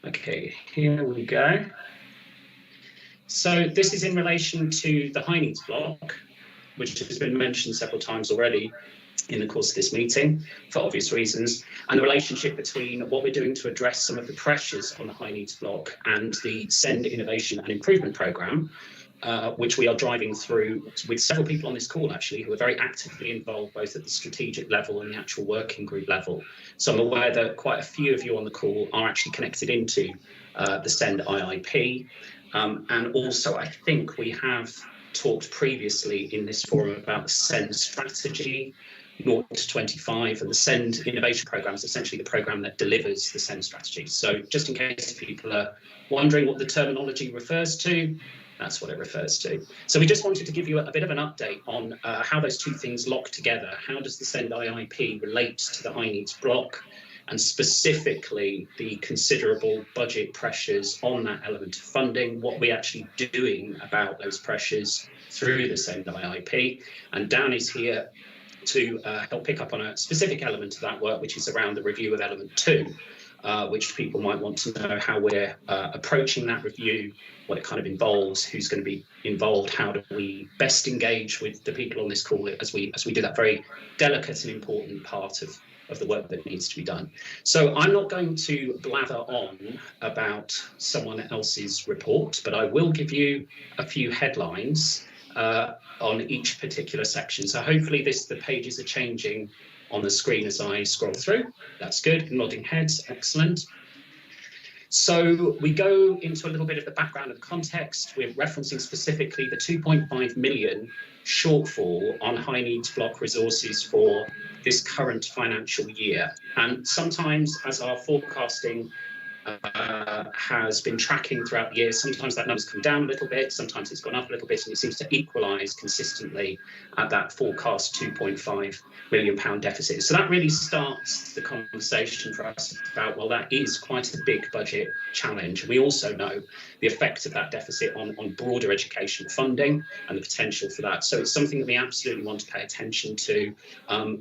Okay, here we go. So this is in relation to the high needs block, which has been mentioned several times already in the course of this meeting for obvious reasons, and the relationship between what we're doing to address some of the pressures on the high needs block and the SEND Innovation and Improvement Programme, which we are driving through with several people on this call actually who are very actively involved both at the strategic level and the actual working group level. So I'm aware that quite a few of you on the call are actually connected into the SEND IIP. And also, I think we have talked previously in this forum about the SEND strategy, 0 to 25, and the SEND Innovation Programme is essentially the programme that delivers the SEND strategy. So just in case people are wondering what the terminology refers to, That's what it refers to. So we just wanted to give you a bit of an update on how those two things lock together. How does the SEND IIP relate to the high needs block, and specifically the considerable budget pressures on that element of funding, what we're actually doing about those pressures through the SEND IIP. And Dan is here to help pick up on a specific element of that work, which is around the review of element 2. Which people might want to know how we're approaching that review, what it kind of involves, who's going to be involved, how do we best engage with the people on this call as we do that very delicate and important part of the work that needs to be done. So I'm not going to blather on about someone else's report, but I will give you a few headlines on each particular section. So hopefully the pages are changing on the screen as I scroll through. That's good. Nodding heads. Excellent. So we go into a little bit of the background and context. We're referencing specifically the 2.5 million shortfall on high needs block resources for this current financial year. And sometimes as our forecasting has been tracking throughout the year, sometimes that number's come down a little bit, sometimes it's gone up a little bit, and it seems to equalise consistently at that forecast £2.5 million deficit. So that really starts the conversation for us about, well, that is quite a big budget challenge. And we also know the effect of that deficit on broader education funding and the potential for that. So it's something that we absolutely want to pay attention to.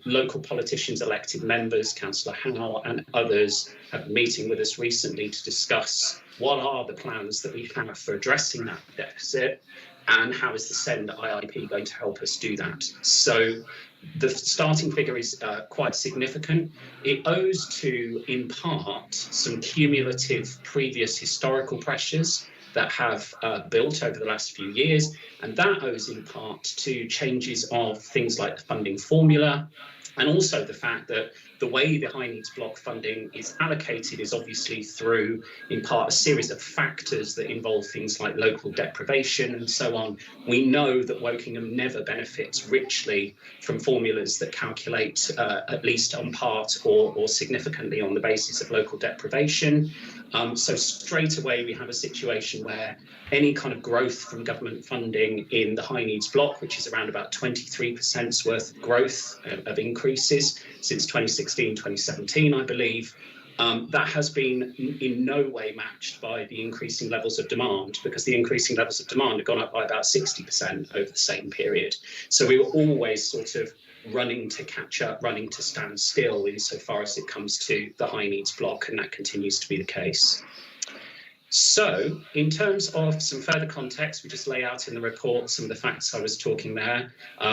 Local politicians, elected members, Councillor Howe and others have been meeting with us recently to discuss what are the plans that we have for addressing that deficit and how is the SEND IIP going to help us do that. So the starting figure is quite significant. It owes to, in part, some cumulative previous historical pressures that have built over the last few years, and that owes in part to changes of things like the funding formula, and also the fact that the way the high needs block funding is allocated is obviously through, in part, a series of factors that involve things like local deprivation and so on. We know that Wokingham never benefits richly from formulas that calculate at least on part or significantly on the basis of local deprivation. So straight away we have a situation where any kind of growth from government funding in the high needs block, which is around about 23% worth of growth of increases since 2016, 2017, I believe, that has been in no way matched by the increasing levels of demand, because the increasing levels of demand have gone up by about 60% over the same period. So we were always sort of running to catch up, running to stand still insofar as it comes to the high needs block, and that continues to be the case. So in terms of some further context, we just lay out in the report some of the facts I was talking there.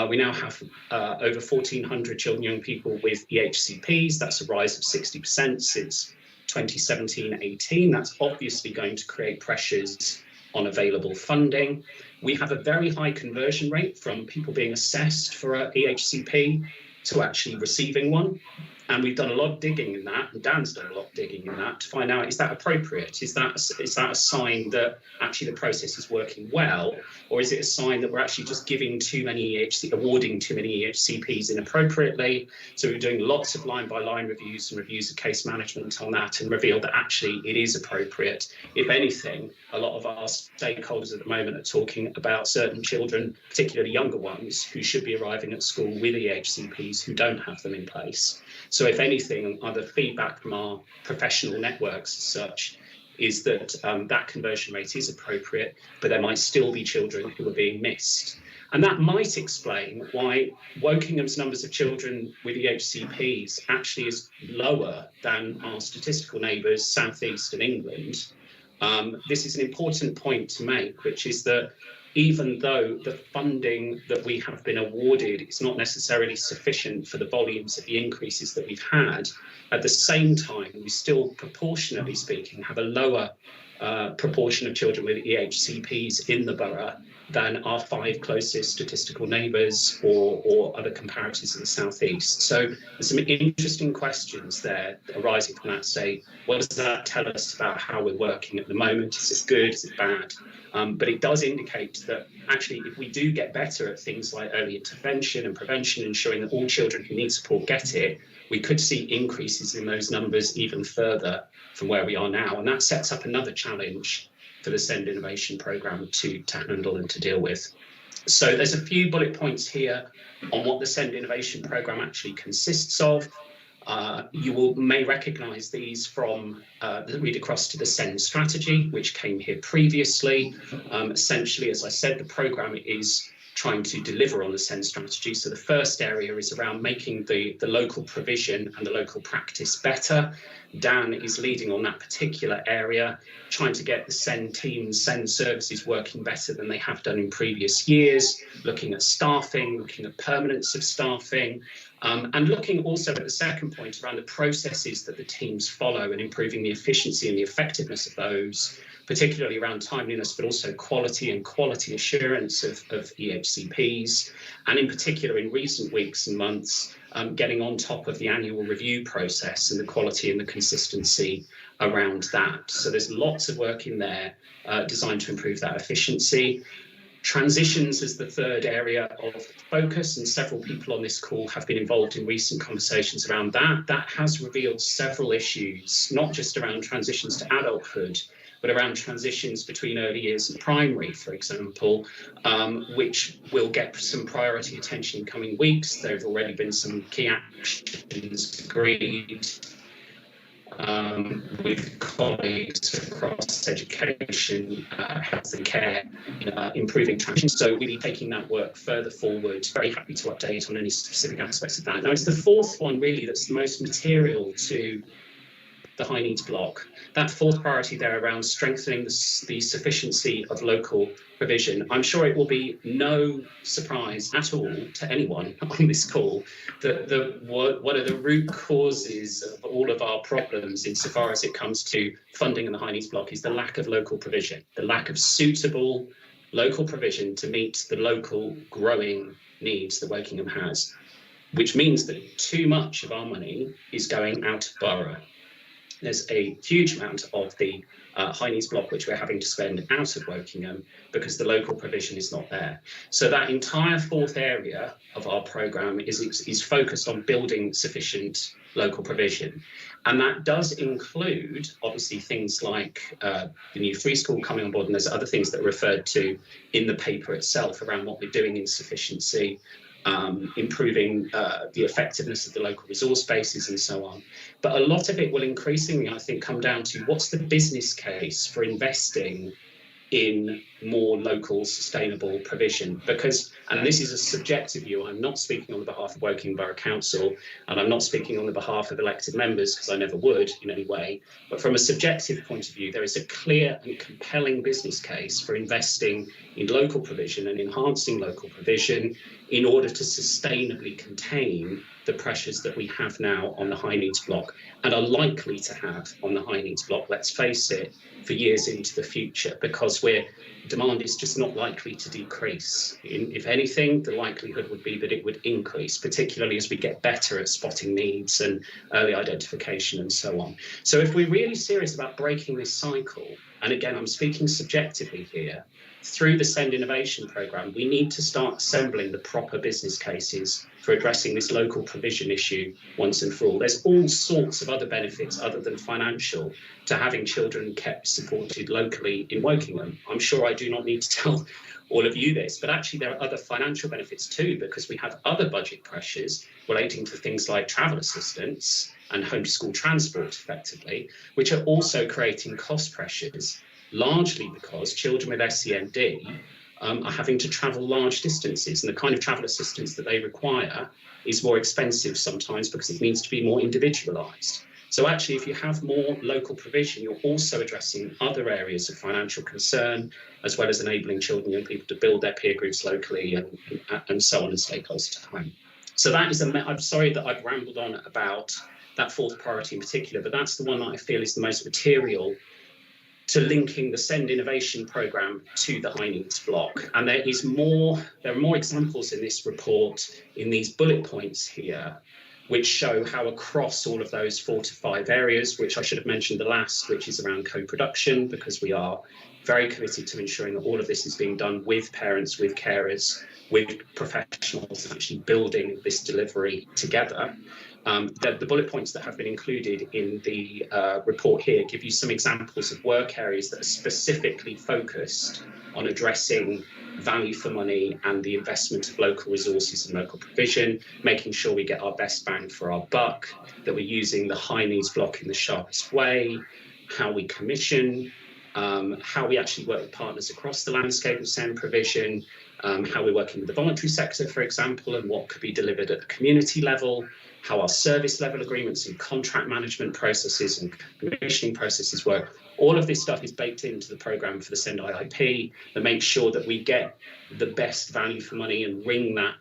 We now have over 1,400 children and young people with EHCPs. That's a rise of 60% since 2017-18. That's obviously going to create pressures on available funding. We have a very high conversion rate from people being assessed for an EHCP to actually receiving one. And we've done a lot of digging in that, and Dan's done a lot of digging in that to find out, is that appropriate? Is that a sign that actually the process is working well? Or is it a sign that we're actually just giving too many awarding too many EHCPs inappropriately? So we're doing lots of line-by-line reviews and reviews of case management on that, and revealed that actually it is appropriate. If anything, a lot of our stakeholders at the moment are talking about certain children, particularly younger ones, who should be arriving at school with EHCPs who don't have them in place. So if anything, other feedback from our professional networks as such is that that conversion rate is appropriate, but there might still be children who are being missed. And that might explain why Wokingham's numbers of children with EHCPs actually is lower than our statistical neighbours, South East and England. This is an important point to make, which is that even though the funding that we have been awarded is not necessarily sufficient for the volumes of the increases that we've had, at the same time, we still, proportionately speaking, have a lower proportion of children with EHCPs in the borough than our 5 closest statistical neighbours or other comparators in the South East. So there's some interesting questions there arising from that. Say, what does that tell us about how we're working at the moment? Is it good? Is it bad? But it does indicate that actually, if we do get better at things like early intervention and prevention, ensuring that all children who need support get it, we could see increases in those numbers even further from where we are now. And that sets up another challenge for the SEND Innovation Programme to handle and to deal with. So there's a few bullet points here on what the SEND Innovation Programme actually consists of. You may recognise these from the read across to the SEND strategy, which came here previously. Essentially, as I said, the programme is trying to deliver on the SEND strategy. So the first area is around making the local provision and the local practice better. Dan is leading on that particular area, trying to get the SEND teams, SEND services working better than they have done in previous years, looking at staffing, looking at permanence of staffing, and looking also at the second point around the processes that the teams follow and improving the efficiency and the effectiveness of those, particularly around timeliness, but also quality and quality assurance of EHCPs, and in particular in recent weeks and months, getting on top of the annual review process and the quality and the consistency around that. So there's lots of work in there designed to improve that efficiency. Transitions is the third area of focus, and several people on this call have been involved in recent conversations around that. That has revealed several issues, not just around transitions to adulthood, but around transitions between early years and primary, for example, which will get some priority attention in coming weeks. There have already been some key actions agreed with colleagues across education, health and care, improving transitions. So really taking that work further forward. Very happy to update on any specific aspects of that. Now, it's the fourth one really that's the most material to the high needs block. That fourth priority there around strengthening the sufficiency of local provision. I'm sure it will be no surprise at all to anyone on this call that one of the root causes of all of our problems insofar as it comes to funding in the high needs block is the lack of local provision, the lack of suitable local provision to meet the local growing needs that Wokingham has, which means that too much of our money is going out of borough. There's a huge amount of the high needs block which we're having to spend out of Wokingham because the local provision is not there. So that entire fourth area of our programme is focused on building sufficient local provision. And that does include, obviously, things like the new free school coming on board, and there's other things that are referred to in the paper itself around what we're doing in sufficiency, improving the effectiveness of the local resource bases and so on. But a lot of it will increasingly, I think, come down to what's the business case for investing in more local sustainable provision, because, and this is a subjective view, I'm not speaking on the behalf of Woking Borough Council, and I'm not speaking on the behalf of elected members, because I never would in any way, but from a subjective point of view, there is a clear and compelling business case for investing in local provision and enhancing local provision in order to sustainably contain the pressures that we have now on the high needs block and are likely to have on the high needs block, let's face it, for years into the future, because demand is just not likely to decrease. If anything, the likelihood would be that it would increase, particularly as we get better at spotting needs and early identification and so on. So if we're really serious about breaking this cycle, and again, I'm speaking subjectively here, through the SEND Innovation Programme, we need to start assembling the proper business cases for addressing this local provision issue once and for all. There's all sorts of other benefits other than financial to having children kept supported locally in Wokingham. I'm sure I do not need to tell all of you this, but actually there are other financial benefits too, because we have other budget pressures relating to things like travel assistance and home to school transport effectively, which are also creating cost pressures, largely because children with SEND are having to travel large distances, and the kind of travel assistance that they require is more expensive sometimes because it needs to be more individualised. So actually, if you have more local provision, you're also addressing other areas of financial concern, as well as enabling children and young people to build their peer groups locally and so on and stay closer to home. So that is I'm sorry that I've rambled on about that fourth priority in particular, but that's the one that I feel is the most material to linking the SEND Innovation Programme to the high needs block. And there are more examples in this report, in these bullet points here, which show how across all of those 4 to 5 areas, which I should have mentioned the last, which is around co-production, because we are very committed to ensuring that all of this is being done with parents, with carers, with professionals, actually building this delivery together. The bullet points that have been included in the report here give you some examples of work areas that are specifically focused on addressing value for money and the investment of local resources and local provision, making sure we get our best bang for our buck, that we're using the high needs block in the sharpest way, how we commission, how we actually work with partners across the landscape of SEND provision, how we're working with the voluntary sector, for example, and what could be delivered at the community level, how our service level agreements and contract management processes and commissioning processes work. All of this stuff is baked into the programme for the SEND IIP that makes sure that we get the best value for money and wring that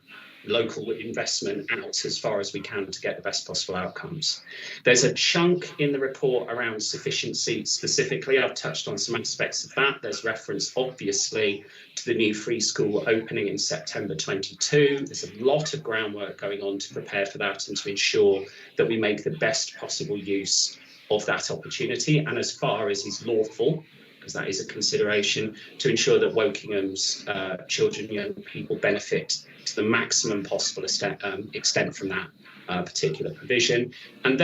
local investment out as far as we can to get the best possible outcomes. There's a chunk in the report around sufficient seats specifically. I've touched on some aspects of that. There's reference, obviously, to the new free school opening in September 22. There's a lot of groundwork going on to prepare for that and to ensure that we make the best possible use of that opportunity, and as far as is lawful, because that is a consideration, to ensure that Wokingham's children, young people benefit to the maximum possible extent from that particular provision. And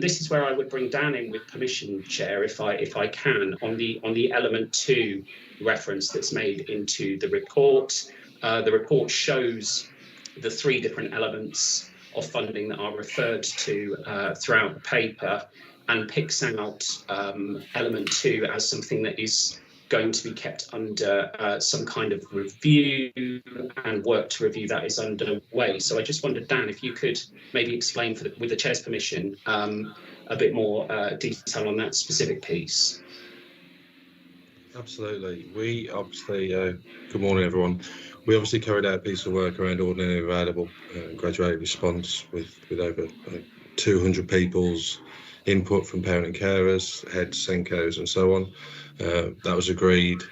this is where I would bring Dan in with permission, Chair, if I can, on the element 2 reference that's made into the report. The report shows the 3 different elements of funding that are referred to throughout the paper, and picks out element 2 as something that is going to be kept under some kind of review, and work to review that is underway. So I just wondered, Dan, if you could maybe explain, with the Chair's permission, a bit more detail on that specific piece. Absolutely. We obviously, good morning everyone. We obviously carried out a piece of work around ordinary available graduate response with over 200 people's input from parent and carers, heads, SENCOs and so on. That was agreed.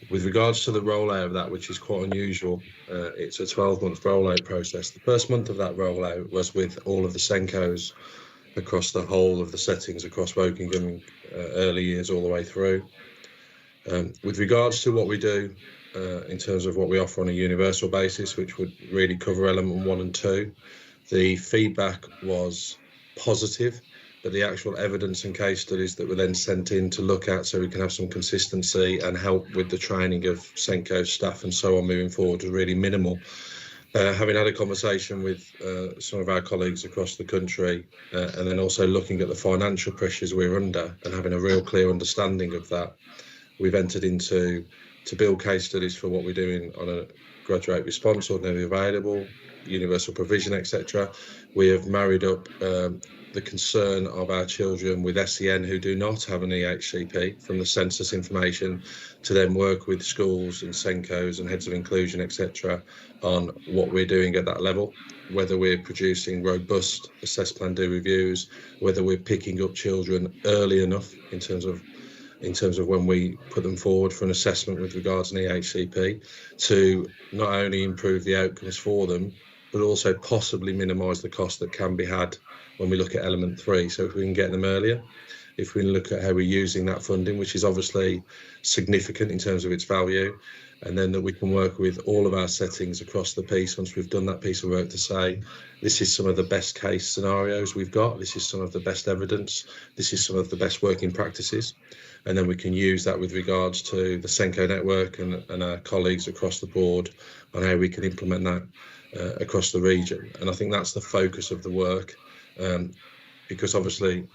With regards to the rollout of that, which is quite unusual, it's a 12-month rollout process. The first month of that rollout was with all of the SENCOs across the whole of the settings across Wokingham, early years all the way through. With regards to what we do in terms of what we offer on a universal basis, which would really cover element 1 and 2, the feedback was positive, but the actual evidence and case studies that were then sent in to look at so we can have some consistency and help with the training of SENCO staff and so on moving forward was really minimal. Having had a conversation with some of our colleagues across the country and then also looking at the financial pressures we're under and having a real clear understanding of that, we've entered into to build case studies for what we're doing on a graduate response, ordinary available, universal provision, etc. We have married up the concern of our children with SEN who do not have an EHCP from the census information to then work with schools and SENCOs and heads of inclusion, etc. on what we're doing at that level, whether we're producing robust assess plan do reviews, whether we're picking up children early enough in terms of when we put them forward for an assessment with regards to an EHCP to not only improve the outcomes for them, but also possibly minimise the cost that can be had when we look at element 3. So if we can get them earlier, if we can look at how we're using that funding, which is obviously significant in terms of its value, and then that we can work with all of our settings across the piece once we've done that piece of work to say, this is some of the best case scenarios we've got, this is some of the best evidence, this is some of the best working practices. And then we can use that with regards to the SENCO network and our colleagues across the board on how we can implement that across the region. And I think that's the focus of the work, because obviously,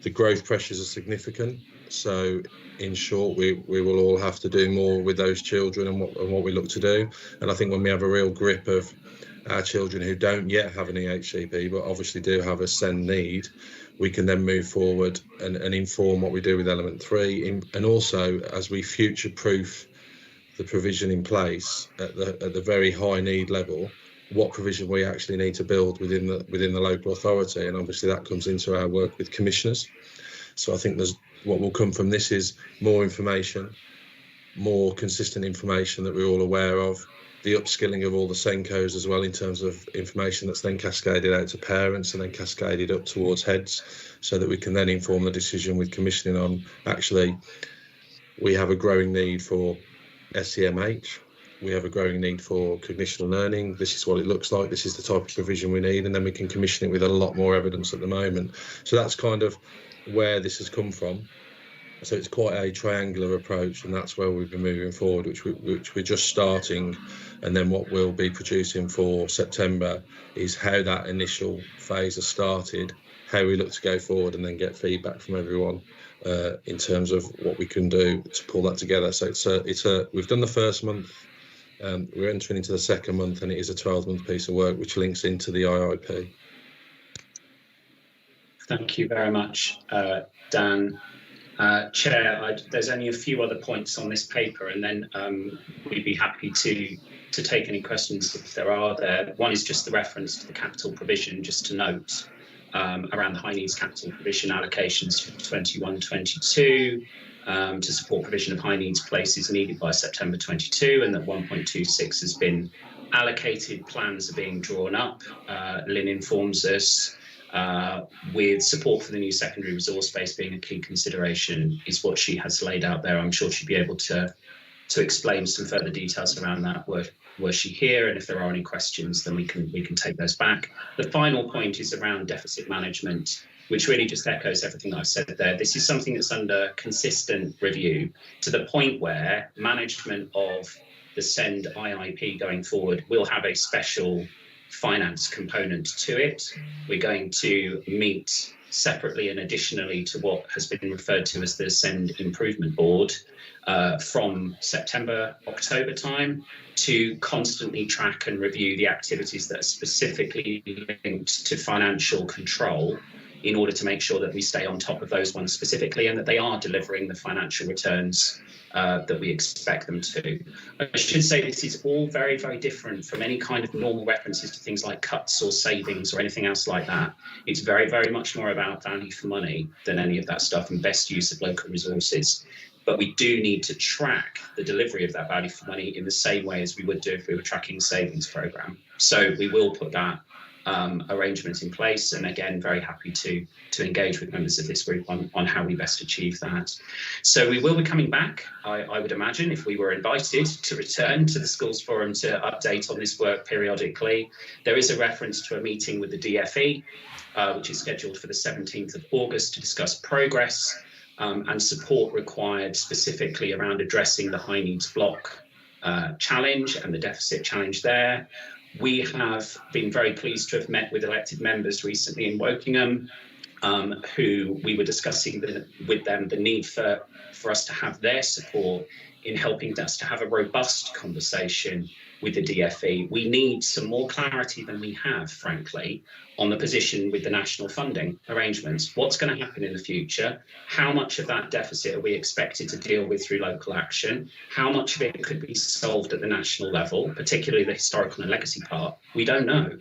the growth pressures are significant. So in short, we will all have to do more with those children and what we look to do. And I think when we have a real grip of our children who don't yet have an EHCP, but obviously do have a SEN need, we can then move forward and inform what we do with element 3. And also, as we future-proof the provision in place at the very high need level, what provision we actually need to build within the local authority. And obviously that comes into our work with commissioners. So I think what will come from this is more information, more consistent information that we're all aware of, the upskilling of all the SENCOs as well in terms of information that's then cascaded out to parents and then cascaded up towards heads, so that we can then inform the decision with commissioning on, actually, we have a growing need for SEMH, we have a growing need for cognition and learning. This is what it looks like. This is the type of provision we need, and then we can commission it with a lot more evidence at the moment. So that's kind of where this has come from. So it's quite a triangular approach, and that's where we've been moving forward, which we're just starting. And then what we'll be producing for September is how that initial phase has started, how we look to go forward, and then get feedback from everyone in terms of what we can do to pull that together. So we've done the first month, we're entering into the second month, and it is a 12-month piece of work which links into the IIP. Thank you very much, Dan. Chair, there's only a few other points on this paper, and then we'd be happy to take any questions if there are there. One is just the reference to the capital provision, just to note around the high needs capital provision allocations for 21-22 to support provision of high needs places needed by September 22, and that 1.26 has been allocated. Plans are being drawn up. Lynn informs us. With support for the new secondary resource base being a key consideration, is what she has laid out there. I'm sure she'd be able to explain some further details around that were she here, and if there are any questions, then we can take those back. The final point is around deficit management, which really just echoes everything I've said there. This is something that's under consistent review, to the point where management of the SEND IIP going forward will have a special finance component to it. We're going to meet separately and additionally to what has been referred to as the SEND Improvement Board from September, October time, to constantly track and review the activities that are specifically linked to financial control, in order to make sure that we stay on top of those ones specifically, and that they are delivering the financial returns that we expect them to. I should say this is all very, very different from any kind of normal references to things like cuts or savings or anything else like that. It's very, very much more about value for money than any of that stuff, and best use of local resources. But we do need to track the delivery of that value for money in the same way as we would do if we were tracking a savings programme. So we will put that arrangements in place, and again, very happy to engage with members of this group on how we best achieve that. So we will be coming back, I would imagine, if we were invited to return to the Schools Forum to update on this work periodically. There is a reference to a meeting with the DFE, which is scheduled for the 17th of August, to discuss progress and support required specifically around addressing the high needs block challenge and the deficit challenge there. We have been very pleased to have met with elected members recently in Wokingham, who we were discussing with them the need for us to have their support in helping us to have a robust conversation with the DFE. We need some more clarity than we have, frankly, on the position with the national funding arrangements. What's going to happen in the future? How much of that deficit are we expected to deal with through local action? How much of it could be solved at the national level, particularly the historical and legacy part? We don't know.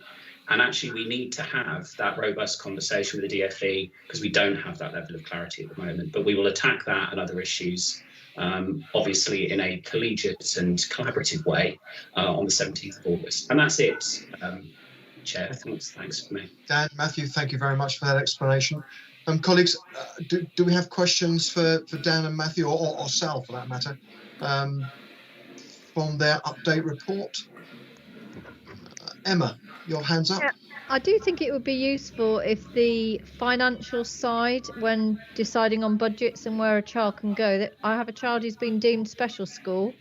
And actually, we need to have that robust conversation with the DFE, because we don't have that level of clarity at the moment. But we will attack that and other issues, obviously in a collegiate and collaborative way on the 17th of August. And that's it, Chair. Thanks for me. Dan, Matthew, thank you very much for that explanation. Colleagues, do we have questions for Dan and Matthew, or Sal for that matter, from their update report? Emma, your hand's up. Yeah, I do think it would be useful if the financial side, when deciding on budgets and where a child can go, that I have a child who's been deemed special school.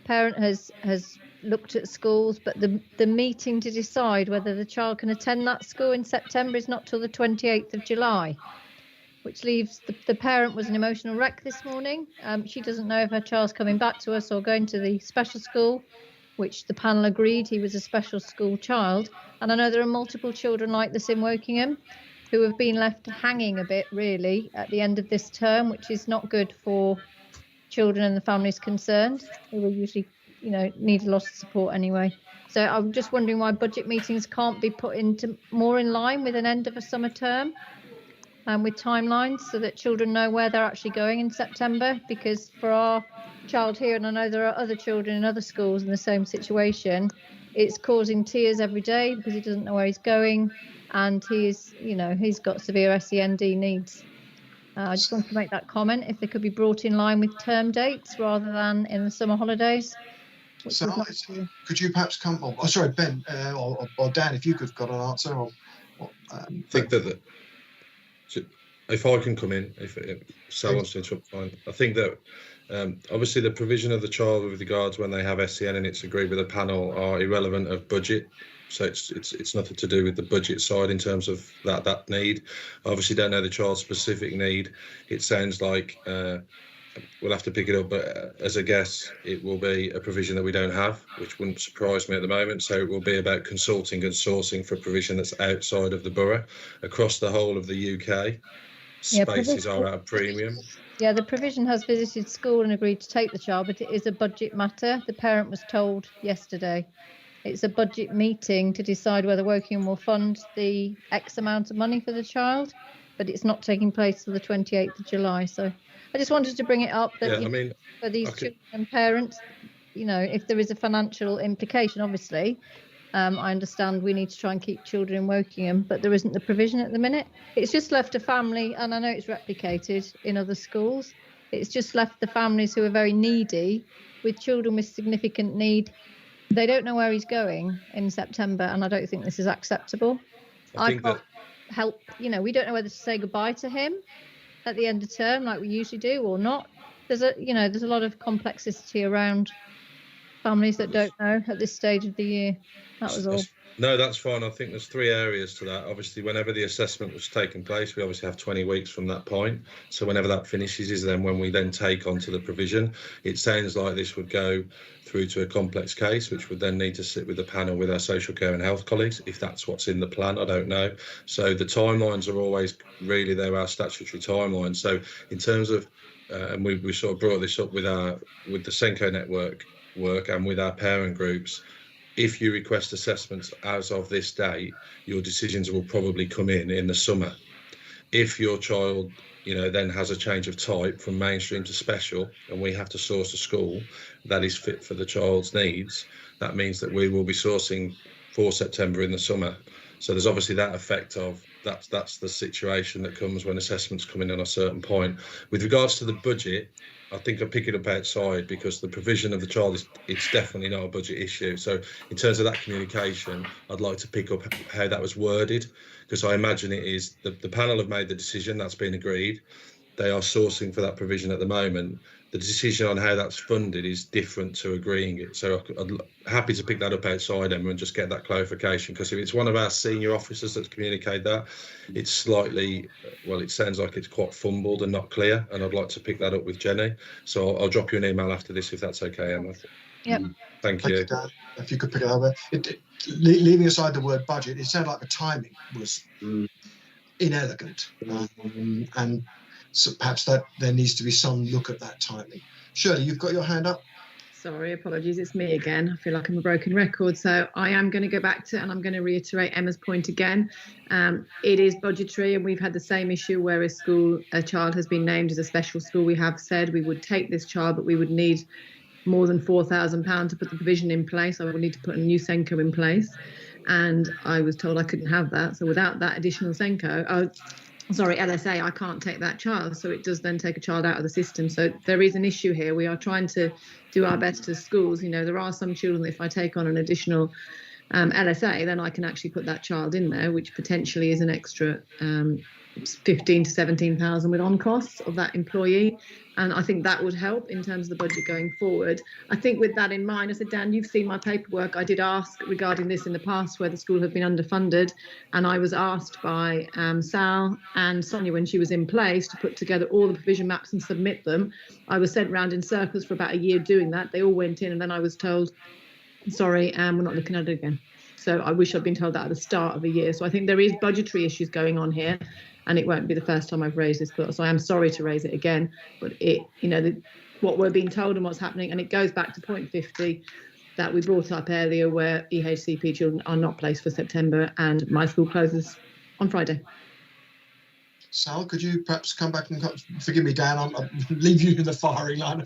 Parent has looked at schools, but the meeting to decide whether the child can attend that school in September is not till the 28th of July, which leaves the parent was an emotional wreck this morning. She doesn't know if her child's coming back to us or going to the special school, which the panel agreed he was a special school child. And I know there are multiple children like this in Wokingham who have been left hanging a bit, really, at the end of this term, which is not good for children and the families concerned, who will usually, need a lot of support anyway. So I'm just wondering why budget meetings can't be put into more in line with an end of a summer term, and with timelines, so that children know where they're actually going in September. Because for our child here, and I know there are other children in other schools in the same situation, it's causing tears every day because he doesn't know where he's going, and he's got severe SEND needs. I just want to make that comment, if they could be brought in line with term dates rather than in the summer holidays. which So, was last year. could you perhaps come? Oh, sorry, Ben or Dan, if you could have got an answer. I think that if I can come in, if Sal wants to interrupt, fine. I think that obviously the provision of the child with regards when they have SEN and it's agreed with a panel are irrelevant of budget. So it's nothing to do with the budget side in terms of that need. I obviously don't know the child's specific need. It sounds like we'll have to pick it up, but as a guess, it will be a provision that we don't have, which wouldn't surprise me at the moment. So it will be about consulting and sourcing for provision that's outside of the borough across the whole of the UK. Spaces are at a premium. Yeah, the provision has visited school and agreed to take the child, but it is a budget matter. The parent was told yesterday. It's a budget meeting to decide whether Wokingham will fund the X amount of money for the child, but it's not taking place till the 28th of July. So I just wanted to bring it up that for these children and parents, if there is a financial implication, obviously, I understand we need to try and keep children in Wokingham, but there isn't the provision at the minute. It's just left a family, and I know it's replicated in other schools. It's just left the families who are very needy with children with significant need. They don't know where he's going in September, and I don't think this is acceptable. I can't help, we don't know whether to say goodbye to him at the end of term like we usually do or not. There's a lot of complexity around families that don't know at this stage of the year. That was all. No, that's fine. I think there's 3 areas to that. Obviously, whenever the assessment was taking place, we obviously have 20 weeks from that point. So whenever that finishes is then when we then take on to the provision. It sounds like this would go through to a complex case, which would then need to sit with the panel with our social care and health colleagues. If that's what's in the plan, I don't know. So the timelines are always really, they're our statutory timelines. So in terms of, and we sort of brought this up with the Senko network work and with our parent groups, if you request assessments as of this date, your decisions will probably come in the summer. If your child, then has a change of type from mainstream to special, and we have to source a school that is fit for the child's needs, that means that we will be sourcing for September in the summer. So there's obviously that effect of that's the situation that comes when assessments come in on a certain point. With regards to the budget, I think I pick it up outside because the provision of the child it's definitely not a budget issue. So in terms of that communication, I'd like to pick up how that was worded, because I imagine it is the panel have made the decision, that's been agreed. They are sourcing for that provision at the moment. The decision on how that's funded is different to agreeing it. So I'm happy to pick that up outside, Emma, and just get that clarification, because if it's one of our senior officers that's communicated that, it's slightly, it sounds like it's quite fumbled and not clear, and I'd like to pick that up with Jenny. So I'll drop you an email after this if that's okay, Emma. Yep. Thank you. Dan, if you could pick it up. Leaving aside the word budget, it sounded like the timing was inelegant, and so perhaps that there needs to be some look at that timing. Shirley, you've got your hand up. Sorry, apologies, it's me again. I feel like I'm a broken record. So I am going to go back to, and I'm going to reiterate Emma's point again. It is budgetary, and we've had the same issue where a child has been named as a special school. We have said we would take this child, but we would need more than £4,000 to put the provision in place. I would need to put a new Senko in place. And I was told I couldn't have that. So without that additional Senko, LSA, I can't take that child. So it does then take a child out of the system. So there is an issue here. We are trying to do our best as schools. There are some children that if I take on an additional LSA, then I can actually put that child in there, which potentially is an extra 15 to 17,000 with on costs of that employee. And I think that would help in terms of the budget going forward. I think with that in mind, I said, Dan, you've seen my paperwork. I did ask regarding this in the past where the school had been underfunded. And I was asked by Sal and Sonia when she was in place to put together all the provision maps and submit them. I was sent round in circles for about a year doing that. They all went in and then I was told, sorry, we're not looking at it again. So I wish I'd been told that at the start of the year. So I think there is budgetary issues going on here. And it won't be the first time I've raised this, but so I am sorry to raise it again. But what we're being told and what's happening, and it goes back to point 50 that we brought up earlier, where EHCP children are not placed for September, and my school closes on Friday. Sal, could you perhaps come back and forgive me, Dan? I'll leave you in the firing line.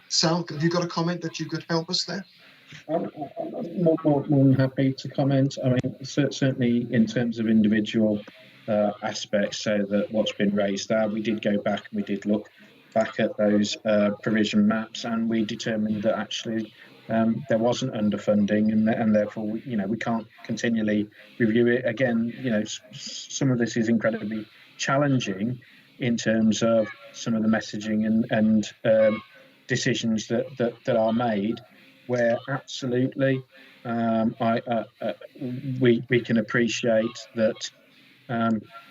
Sal, have you got a comment that you could help us there? I'm more than happy to comment. I mean, certainly in terms of individual aspects, so that what's been raised there, we did go back and we did look back at those provision maps, and we determined that actually there wasn't underfunding, and therefore we can't continually review it again. Some of this is incredibly challenging in terms of some of the messaging and decisions that are made, where absolutely we can appreciate that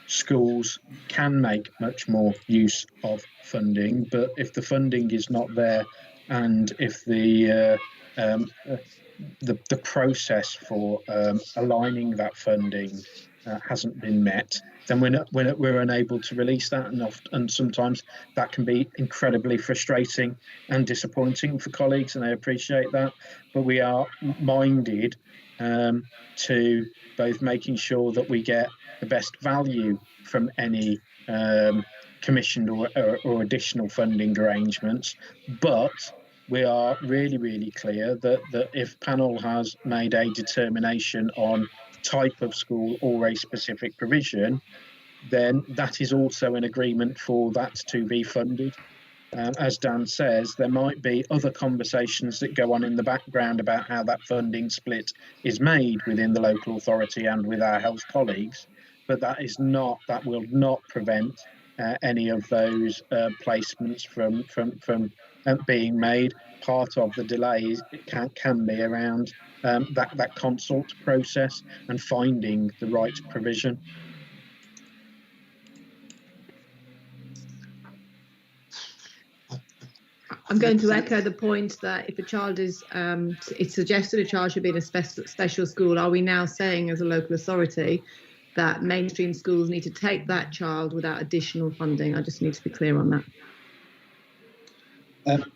schools can make much more use of funding, but if the funding is not there, and if the process for aligning that funding hasn't been met, then we're unable to release that, and sometimes that can be incredibly frustrating and disappointing for colleagues, and I appreciate that. But we are minded to both making sure that we get the best value from any commissioned or additional funding arrangements, but we are really, really clear that if panel has made a determination on type of school or a specific provision, then that is also an agreement for that to be funded. As Dan says, there might be other conversations that go on in the background about how that funding split is made within the local authority and with our health colleagues, but that will not prevent any of those placements from being made. Part of the delays can be around that consult process and finding the right provision. I'm going to echo the point that if a child is, it's suggested a child should be in a special school, are we now saying as a local authority that mainstream schools need to take that child without additional funding? I just need to be clear on that.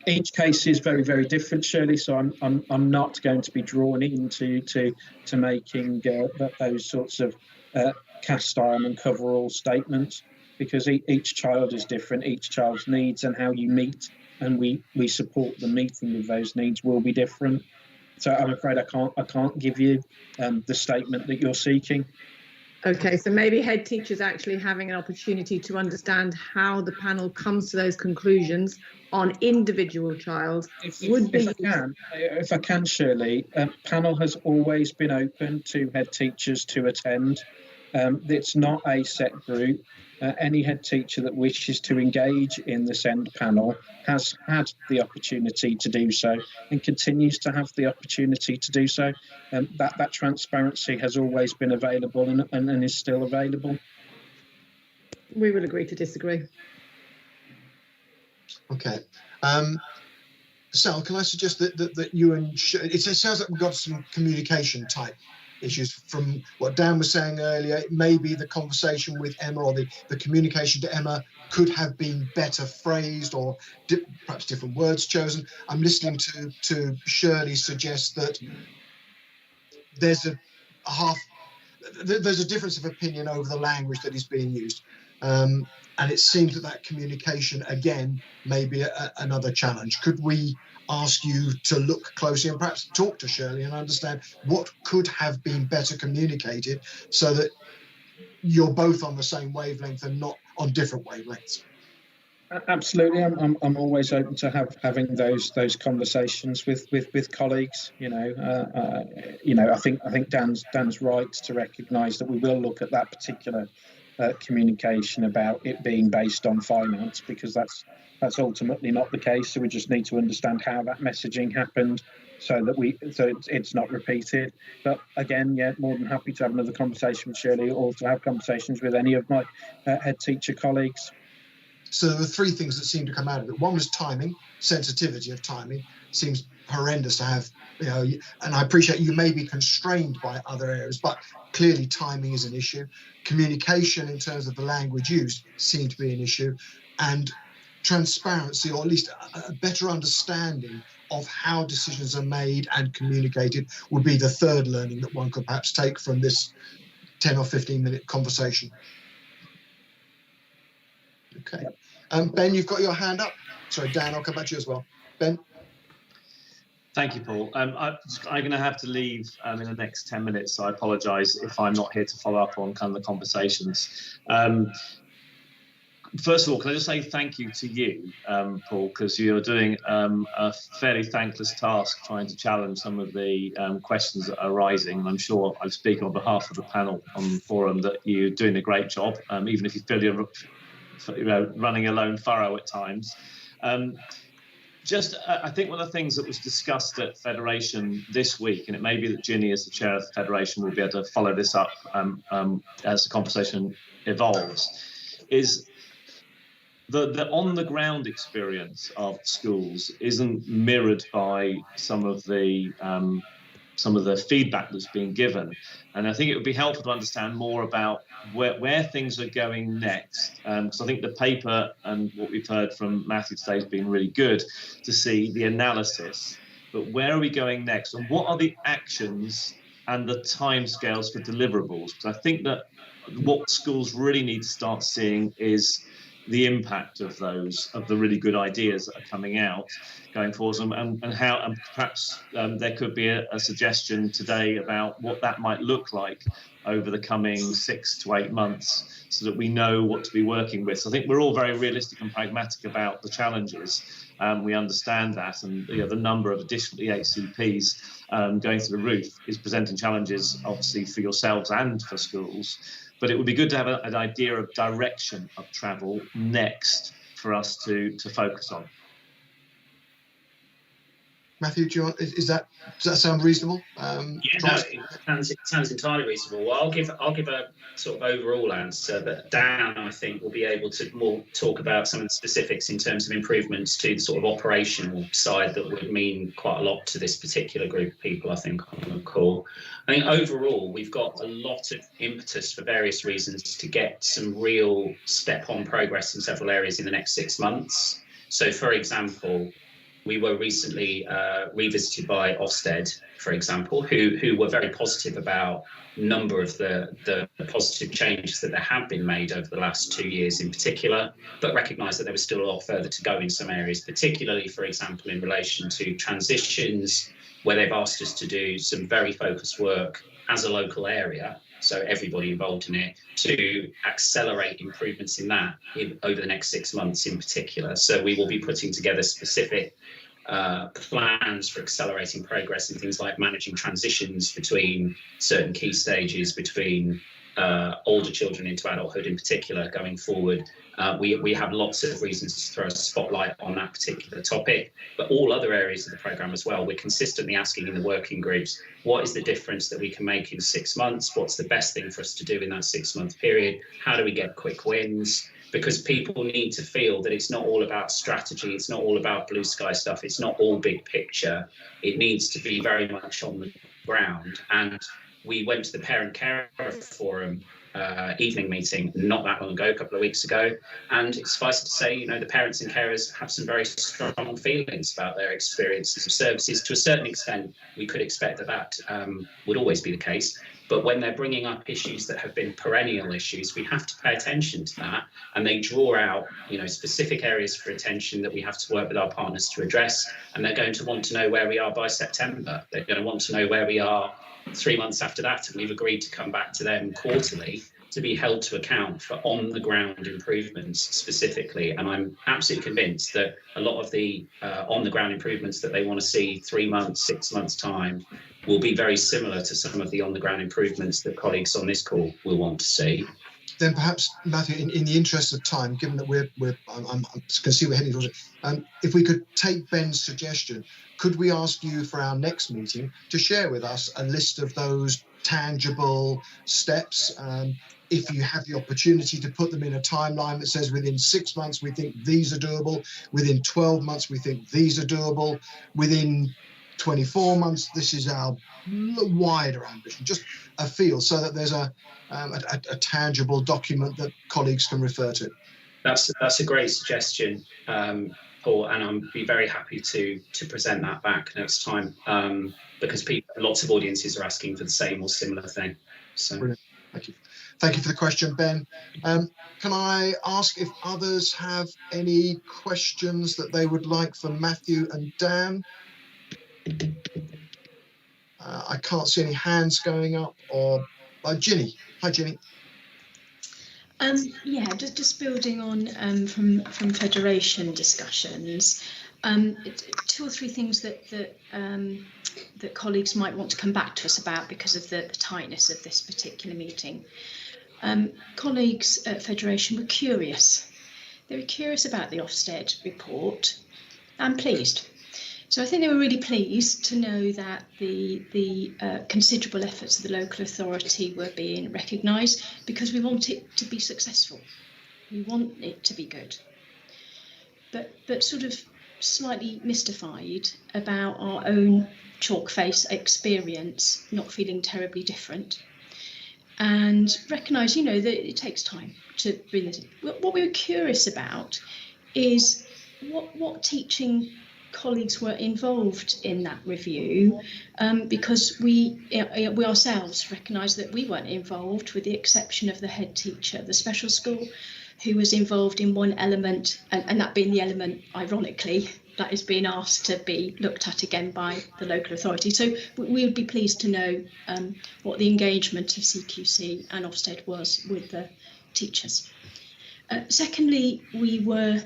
Each case is very, very different, Shirley. So I'm not going to be drawn into making those sorts of cast iron and coverall statements, because each child is different. Each child's needs and how you meet and we support the meeting of those needs will be different. So I'm afraid I can't give you the statement that you're seeking. Okay, so maybe head teachers actually having an opportunity to understand how the panel comes to those conclusions on individual child would be. If I can, Shirley, panel has always been open to head teachers to attend. It's not a set group. Any head teacher that wishes to engage in the SEND panel has had the opportunity to do so and continues to have the opportunity to do so. That transparency has always been available and is still available. We will agree to disagree. Okay. Sal, can I suggest that you and it sounds like we've got some communication type issues from what Dan was saying earlier. Maybe the conversation with Emma or the communication to Emma could have been better phrased, or perhaps different words chosen. I'm listening to Shirley suggest that there's a difference of opinion over the language that is being used. And it seems that communication, again, may be another challenge. Could we ask you to look closely and perhaps talk to Shirley and understand what could have been better communicated so that you're both on the same wavelength and not on different wavelengths? Absolutely, I'm always open to having those conversations with colleagues. I think Dan's right to recognise that we will look at that particular communication about it being based on finance, because that's ultimately not the case. So we just need to understand how that messaging happened so it's not repeated. But again, more than happy to have another conversation with Shirley, or to have conversations with any of my head teacher colleagues. So there were three things that seemed to come out of it. One was timing, sensitivity of timing. Seems horrendous to have, and I appreciate you may be constrained by other areas, but clearly timing is an issue. Communication in terms of the language used seemed to be an issue, and transparency, or at least a better understanding of how decisions are made and communicated, would be the third learning that one could perhaps take from this 10 or 15-minute conversation. Okay. Ben, you've got your hand up. Sorry, Dan, I'll come back to you as well. Ben? Thank you, Paul. I'm going to have to leave in the next 10 minutes, so I apologise if I'm not here to follow up on kind of the conversations. First of all, can I just say thank you to you, Paul, because you're doing a fairly thankless task trying to challenge some of the questions that are arising. I'm sure I speak on behalf of the panel on the forum that you're doing a great job, even if you feel you're running a lone furrow at times. I think one of the things that was discussed at Federation this week, and it may be that Ginny, as the chair of the Federation, will be able to follow this up as the conversation evolves, is the on-the-ground experience of schools isn't mirrored by some of the feedback that's being given. And I think it would be helpful to understand more about where things are going next. Because I think the paper and what we've heard from Matthew today has been really good to see the analysis. But where are we going next? And what are the actions and the timescales for deliverables? Because I think that what schools really need to start seeing is the impact of the really good ideas that are coming out going forward, and perhaps there could be a suggestion today about what that might look like over the coming 6 to 8 months, so that we know what to be working with. So I think we're all very realistic and pragmatic about the challenges. We understand that, and the number of additional EHCPs going through the roof is presenting challenges, obviously, for yourselves and for schools. But it would be good to have an idea of direction of travel next for us to focus on. Matthew, does that sound reasonable? It sounds entirely reasonable. Well, I'll give a sort of overall answer, but Dan, I think, will be able to more talk about some of the specifics in terms of improvements to the sort of operational side that would mean quite a lot to this particular group of people, I think, on the call. I think overall, we've got a lot of impetus for various reasons to get some real step-on progress in several areas in the next 6 months. So, for example, we were recently revisited by Ofsted, for example, who were very positive about a number of the positive changes that there have been made over the last 2 years in particular, but recognised that there was still a lot further to go in some areas, particularly, for example, in relation to transitions, where they've asked us to do some very focused work as a local area, so everybody involved in it, to accelerate improvements in that over the next 6 months in particular. So we will be putting together specific plans for accelerating progress in things like managing transitions between certain key stages, between older children into adulthood in particular going forward. We have lots of reasons to throw a spotlight on that particular topic, but all other areas of the programme as well. We're consistently asking in the working groups, what is the difference that we can make in 6 months? What's the best thing for us to do in that 6-month period? How do we get quick wins? Because people need to feel that it's not all about strategy, it's not all about blue sky stuff, it's not all big picture. It needs to be very much on the ground. And we went to the Parent Carer Forum evening meeting not that long ago, a couple of weeks ago, and it's suffice to say, the parents and carers have some very strong feelings about their experiences of services. To a certain extent, we could expect that would always be the case. But when they're bringing up issues that have been perennial issues, we have to pay attention to that. And they draw out, specific areas for attention that we have to work with our partners to address. And they're going to want to know where we are by September. They're going to want to know where we are 3 months after that. And we've agreed to come back to them quarterly to be held to account for on-the-ground improvements specifically. And I'm absolutely convinced that a lot of the on-the-ground improvements that they want to see 3 months, 6 months' time will be very similar to some of the on-the-ground improvements that colleagues on this call will want to see. Then perhaps, Matthew, in the interest of time, given that I can see we're heading towards it, if we could take Ben's suggestion, could we ask you for our next meeting to share with us a list of those tangible steps? If you have the opportunity to put them in a timeline that says within 6 months we think these are doable, within 12 months we think these are doable, within 24 months this is our wider ambition, just a feel, so that there's a tangible document that colleagues can refer to. That's a great suggestion, Paul, and I'll be very happy to present that back next time, because lots of audiences are asking for the same or similar thing. So, brilliant. Thank you. Thank you for the question, Ben. Can I ask if others have any questions that they would like for Matthew and Dan? I can't see any hands going up. Or Ginny. Hi, Ginny. Yeah, just building on from Federation discussions, 2 or 3 things that colleagues might want to come back to us about because of the tightness of this particular meeting. Colleagues at Federation were curious. They were curious about the Ofsted report and pleased. So I think they were really pleased to know that the considerable efforts of the local authority were being recognised, because we want it to be successful. We want it to be good. But sort of slightly mystified about our own chalk face experience not feeling terribly different, and recognise, that it takes time to bring this in. What we were curious about is what teaching colleagues were involved in that review, because we ourselves recognised that we weren't involved, with the exception of the head teacher of the special school, who was involved in one element, and that being the element, ironically, that is being asked to be looked at again by the local authority. So we would be pleased to know what the engagement of CQC and Ofsted was with the teachers. Secondly, we were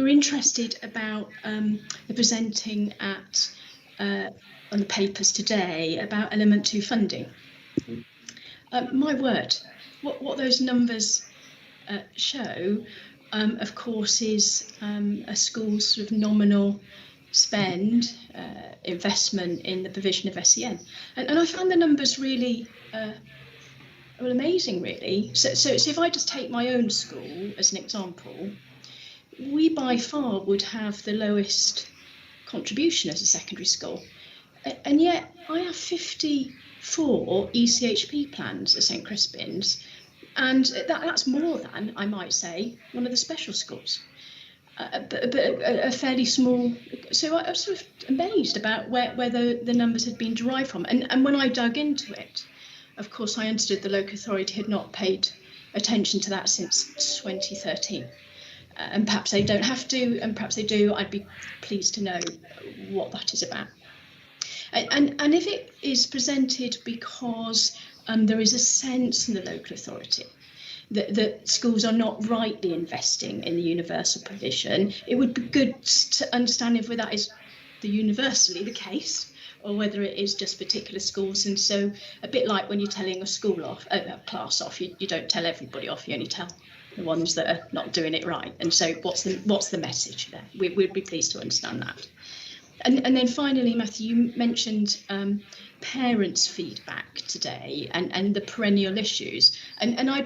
interested about the presenting at on the papers today about Element 2 funding. My word, what those numbers show, of course, is a school's sort of nominal spend, investment in the provision of SEN. And I found the numbers really amazing, really. So if I just take my own school as an example, we by far would have the lowest contribution as a secondary school. And yet I have 54 ECHP plans at St Crispin's, and that's more than, I might say, one of the special schools. But a fairly small, so I was sort of amazed about where the numbers had been derived from. And when I dug into it, of course, I understood the local authority had not paid attention to that since 2013. And perhaps they don't have to, and perhaps they do. I'd be pleased to know what that is about. And if it is presented because there is a sense in the local authority that schools are not rightly investing in the universal provision, it would be good to understand if that is universally the case, or whether it is just particular schools. And so, a bit like when you're telling a school off, a class off, you don't tell everybody off, you only tell the ones that are not doing it right. And so what's the message there? We'd be pleased to understand that. And then finally, Matthew, you mentioned parents' feedback today and the perennial issues. And I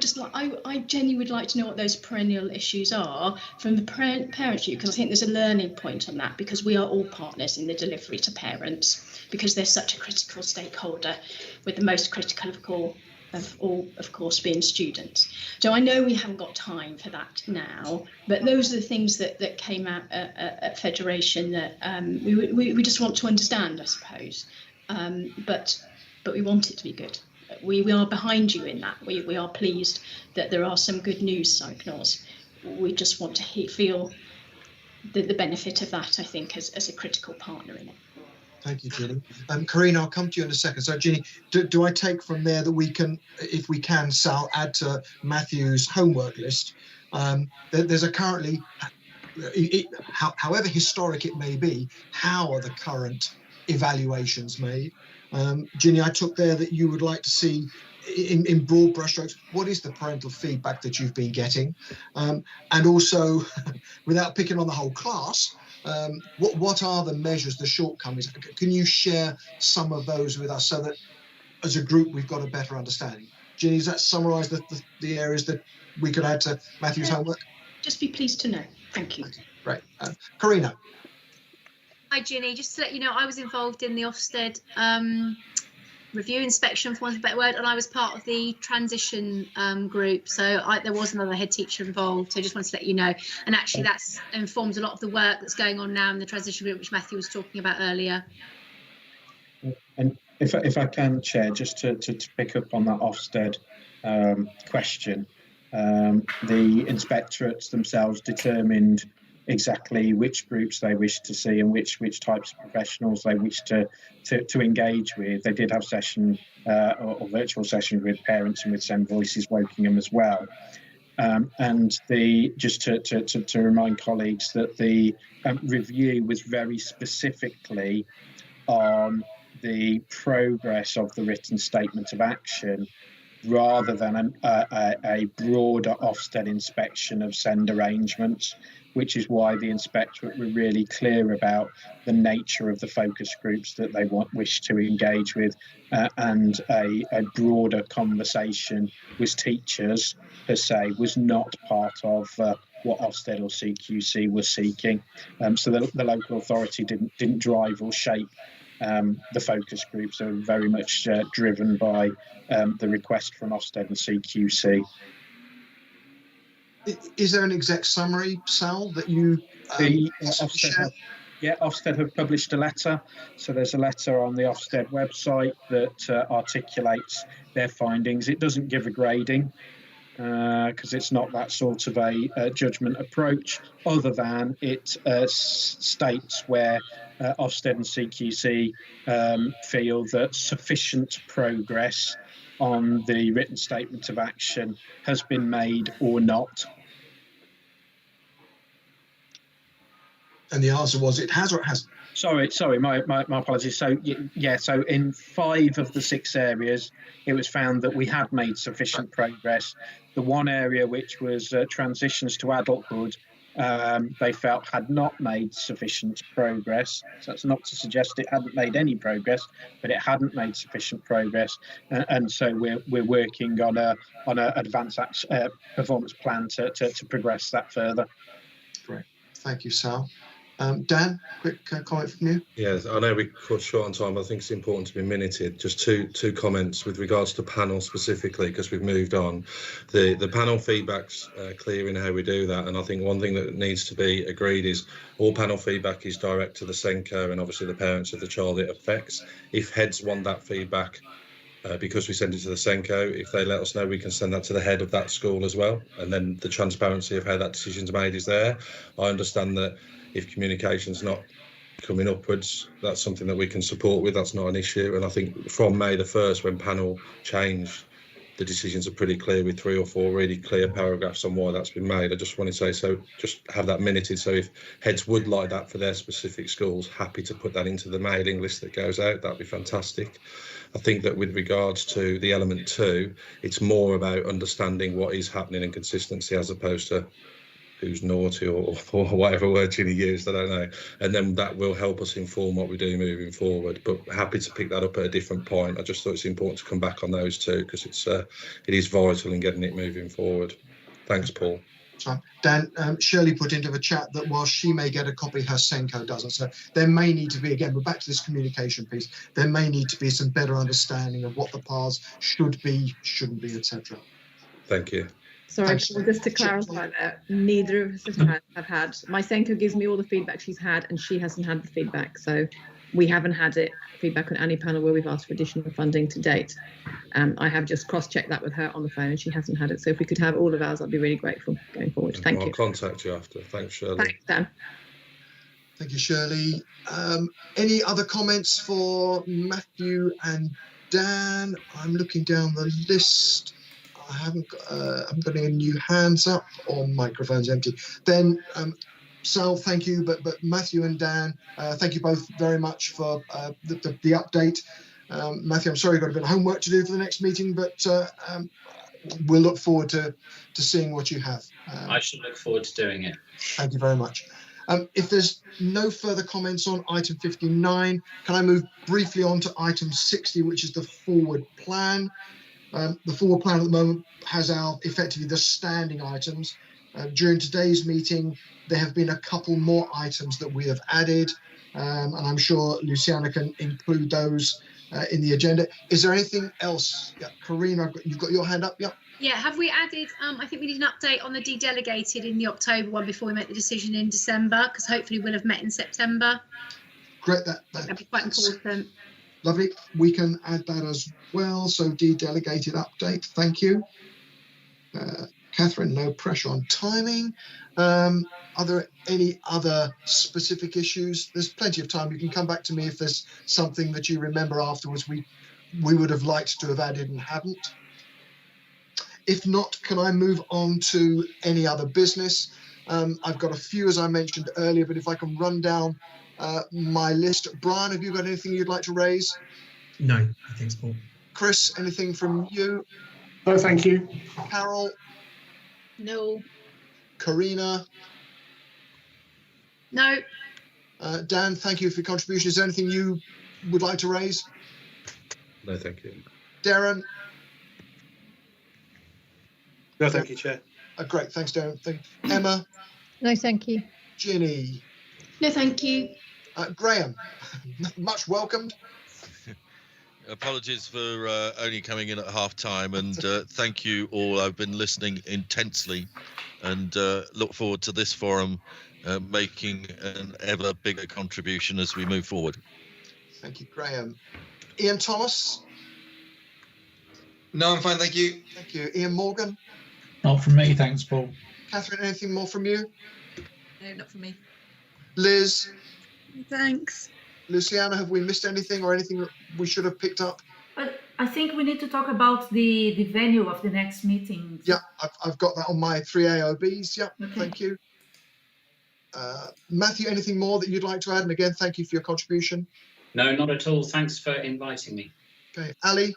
genuinely would like to know what those perennial issues are from the parents' view, because I think there's a learning point on that, because we are all partners in the delivery to parents, because they're such a critical stakeholder, with the most critical of all, of course, being students. So I know we haven't got time for that now, but those are the things that came out at Federation that we just want to understand, I suppose. But we want it to be good. We are behind you in that. We are pleased that there are some good news signals. We just want to feel the benefit of that, I think, as a critical partner in it. Thank you, Ginny. Karina, I'll come to you in a second. So, Ginny, do I take from there that we can, if we can, Sal, add to Matthew's homework list? There's a currently, however historic it may be, how are the current evaluations made? Ginny, I took there that you would like to see, in broad brushstrokes, what is the parental feedback that you've been getting? And also, without picking on the whole class, what are the measures, the shortcomings? Can you share some of those with us so that as a group we've got a better understanding? Ginny, does that summarise the areas that we could add to Matthew's homework? Just be pleased to know. Thank you. Great. Karina. Hi, Ginny. Just to let you know, I was involved in the Ofsted review inspection, for want of a better word, and I was part of the transition group, so there was another head teacher involved, so I just wanted to let you know. And actually that informs a lot of the work that's going on now in the transition group, which Matthew was talking about earlier. And if I can, Chair, just to pick up on that Ofsted question, the inspectorates themselves determined exactly which groups they wish to see and which types of professionals they wish to engage with. They did have session or virtual sessions with parents and with Send Voices Wokingham as well. And just to remind colleagues that the review was very specifically on the progress of the written statement of action, rather than a broader Ofsted inspection of Send arrangements, which is why the inspectorate were really clear about the nature of the focus groups that they wish to engage with, and a broader conversation with teachers per se was not part of what Ofsted or CQC were seeking. So the local authority didn't drive or shape the focus groups. Are very much driven by the request from Ofsted and CQC. Is there an exec summary, Sal, that you Ofsted have published a letter. So there's a letter on the Ofsted website that articulates their findings. It doesn't give a grading, because it's not that sort of a judgment approach, other than it states where Ofsted and CQC feel that sufficient progress on the written statement of action has been made or not. And the answer was it has or it hasn't. Sorry, my apologies. So so in 5 of the 6 areas, it was found that we had made sufficient progress. The one area which was transitions to adulthood, they felt had not made sufficient progress. So that's not to suggest it hadn't made any progress, but it hadn't made sufficient progress. And so we're working on a advanced performance plan to progress that further. Great, thank you, Sal. Dan, quick comment from you. Yes, I know we cut short on time, but I think it's important to be minuted. Just two comments with regards to panel specifically, because we've moved on. The panel feedback's clear in how we do that, and I think one thing that needs to be agreed is all panel feedback is direct to the SENCO and obviously the parents of the child it affects. If heads want that feedback, because we send it to the SENCO, if they let us know, we can send that to the head of that school as well, and then the transparency of how that decision's made is there. I understand that if communication's not coming upwards, that's something that we can support with. That's not an issue. And I think from May the 1st, when panel changed, the decisions are pretty clear with 3 or 4 really clear paragraphs on why that's been made. I just want to say, so just have that minuted. So if heads would like that for their specific schools, happy to put that into the mailing list that goes out. That'd be fantastic. I think that with regards to the element 2, it's more about understanding what is happening and consistency, as opposed to who's naughty or whatever word Ginny used, I don't know. And then that will help us inform what we do moving forward. But happy to pick that up at a different point. I just thought it's important to come back on those 2, because it is vital in getting it moving forward. Thanks, Paul. Dan, Shirley put into the chat that while she may get a copy, her SENCO doesn't. So there may need to be, again, we're back to this communication piece, there may need to be some better understanding of what the paths should be, shouldn't be, etc. Thank you. Sorry, just to clarify that, neither of us have had. My SENCO gives me all the feedback she's had, and she hasn't had the feedback. So we haven't had feedback on any panel where we've asked for additional funding to date. I have just cross-checked that with her on the phone, and she hasn't had it. So if we could have all of ours, I'd be really grateful going forward. Thank you. I'll contact you after. Thanks, Shirley. Thanks, Dan. Thank you, Shirley. Any other comments for Matthew and Dan? I'm looking down the list. I haven't got any new hands up or microphones empty. Then Sal, thank you, but Matthew and Dan, thank you both very much for the update. Matthew, I'm sorry you've got a bit of homework to do for the next meeting, but we'll look forward to seeing what you have. I should look forward to doing it. Thank you very much. If there's no further comments on item 59, can I move briefly on to item 60, which is the forward plan? The forward plan at the moment has effectively the standing items. During today's meeting, there have been a couple more items that we have added, and I'm sure Luciana can include those in the agenda. Is there anything else? Yeah, Karina, you've got your hand up, yeah? Yeah, have we added, I think we need an update on the de-delegated in the October one before we make the decision in December, because hopefully we'll have met in September. Great, that'd be quite important. Lovely. We can add that as well. So de-delegated update. Thank you. Catherine, no pressure on timing. Are there any other specific issues? There's plenty of time. You can come back to me if there's something that you remember afterwards we would have liked to have added and hadn't. If not, can I move on to any other business? I've got a few, as I mentioned earlier, but if I can run down my list. Brian, have you got anything you'd like to raise? No, thanks, Paul. Chris, anything from you? No, thank you. Carol? No. Karina? No. Dan, thank you for your contribution. Is there anything you would like to raise? No, thank you. Darren? No, thank you, Chair. Great, thanks, Darren. Emma? No, thank you. Ginny? No, thank you. Graham? Much welcomed. Apologies for only coming in at half time, and thank you all. I've been listening intensely and look forward to this forum making an ever bigger contribution as we move forward. Thank you, Graham. Ian Thomas? No, I'm fine, thank you. Thank you. Ian Morgan? Not from me, thanks, Paul. Catherine, anything more from you? No, not from me. Liz? Thanks. Luciana, have we missed anything or anything that we should have picked up? I think we need to talk about the venue of the next meeting. Yeah, I've got that on my 3 AOBs. Yeah, Okay. Thank you. Matthew, anything more that you'd like to add? And again, thank you for your contribution. No, not at all. Thanks for inviting me. Okay, Ali,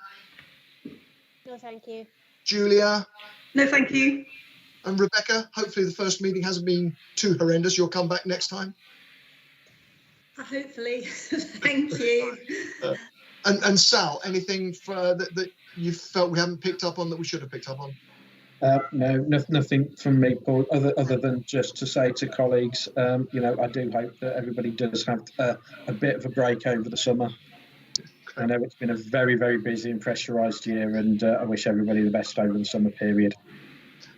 No, thank you. Julia, No, thank you. and Rebecca. Hopefully the first meeting hasn't been too horrendous. You'll come back next time. Hopefully. Thank you. And Sal, anything that you felt we haven't picked up on that we should have picked up on? No, nothing from me, Paul, other than just to say to colleagues, I do hope that everybody does have a bit of a break over the summer. I know it's been a very, very busy and pressurised year, and I wish everybody the best over the summer period.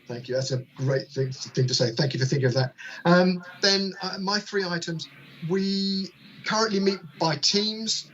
Thank you. That's a great thing to say. Thank you for thinking of that. Then my 3 items. We currently meet by teams.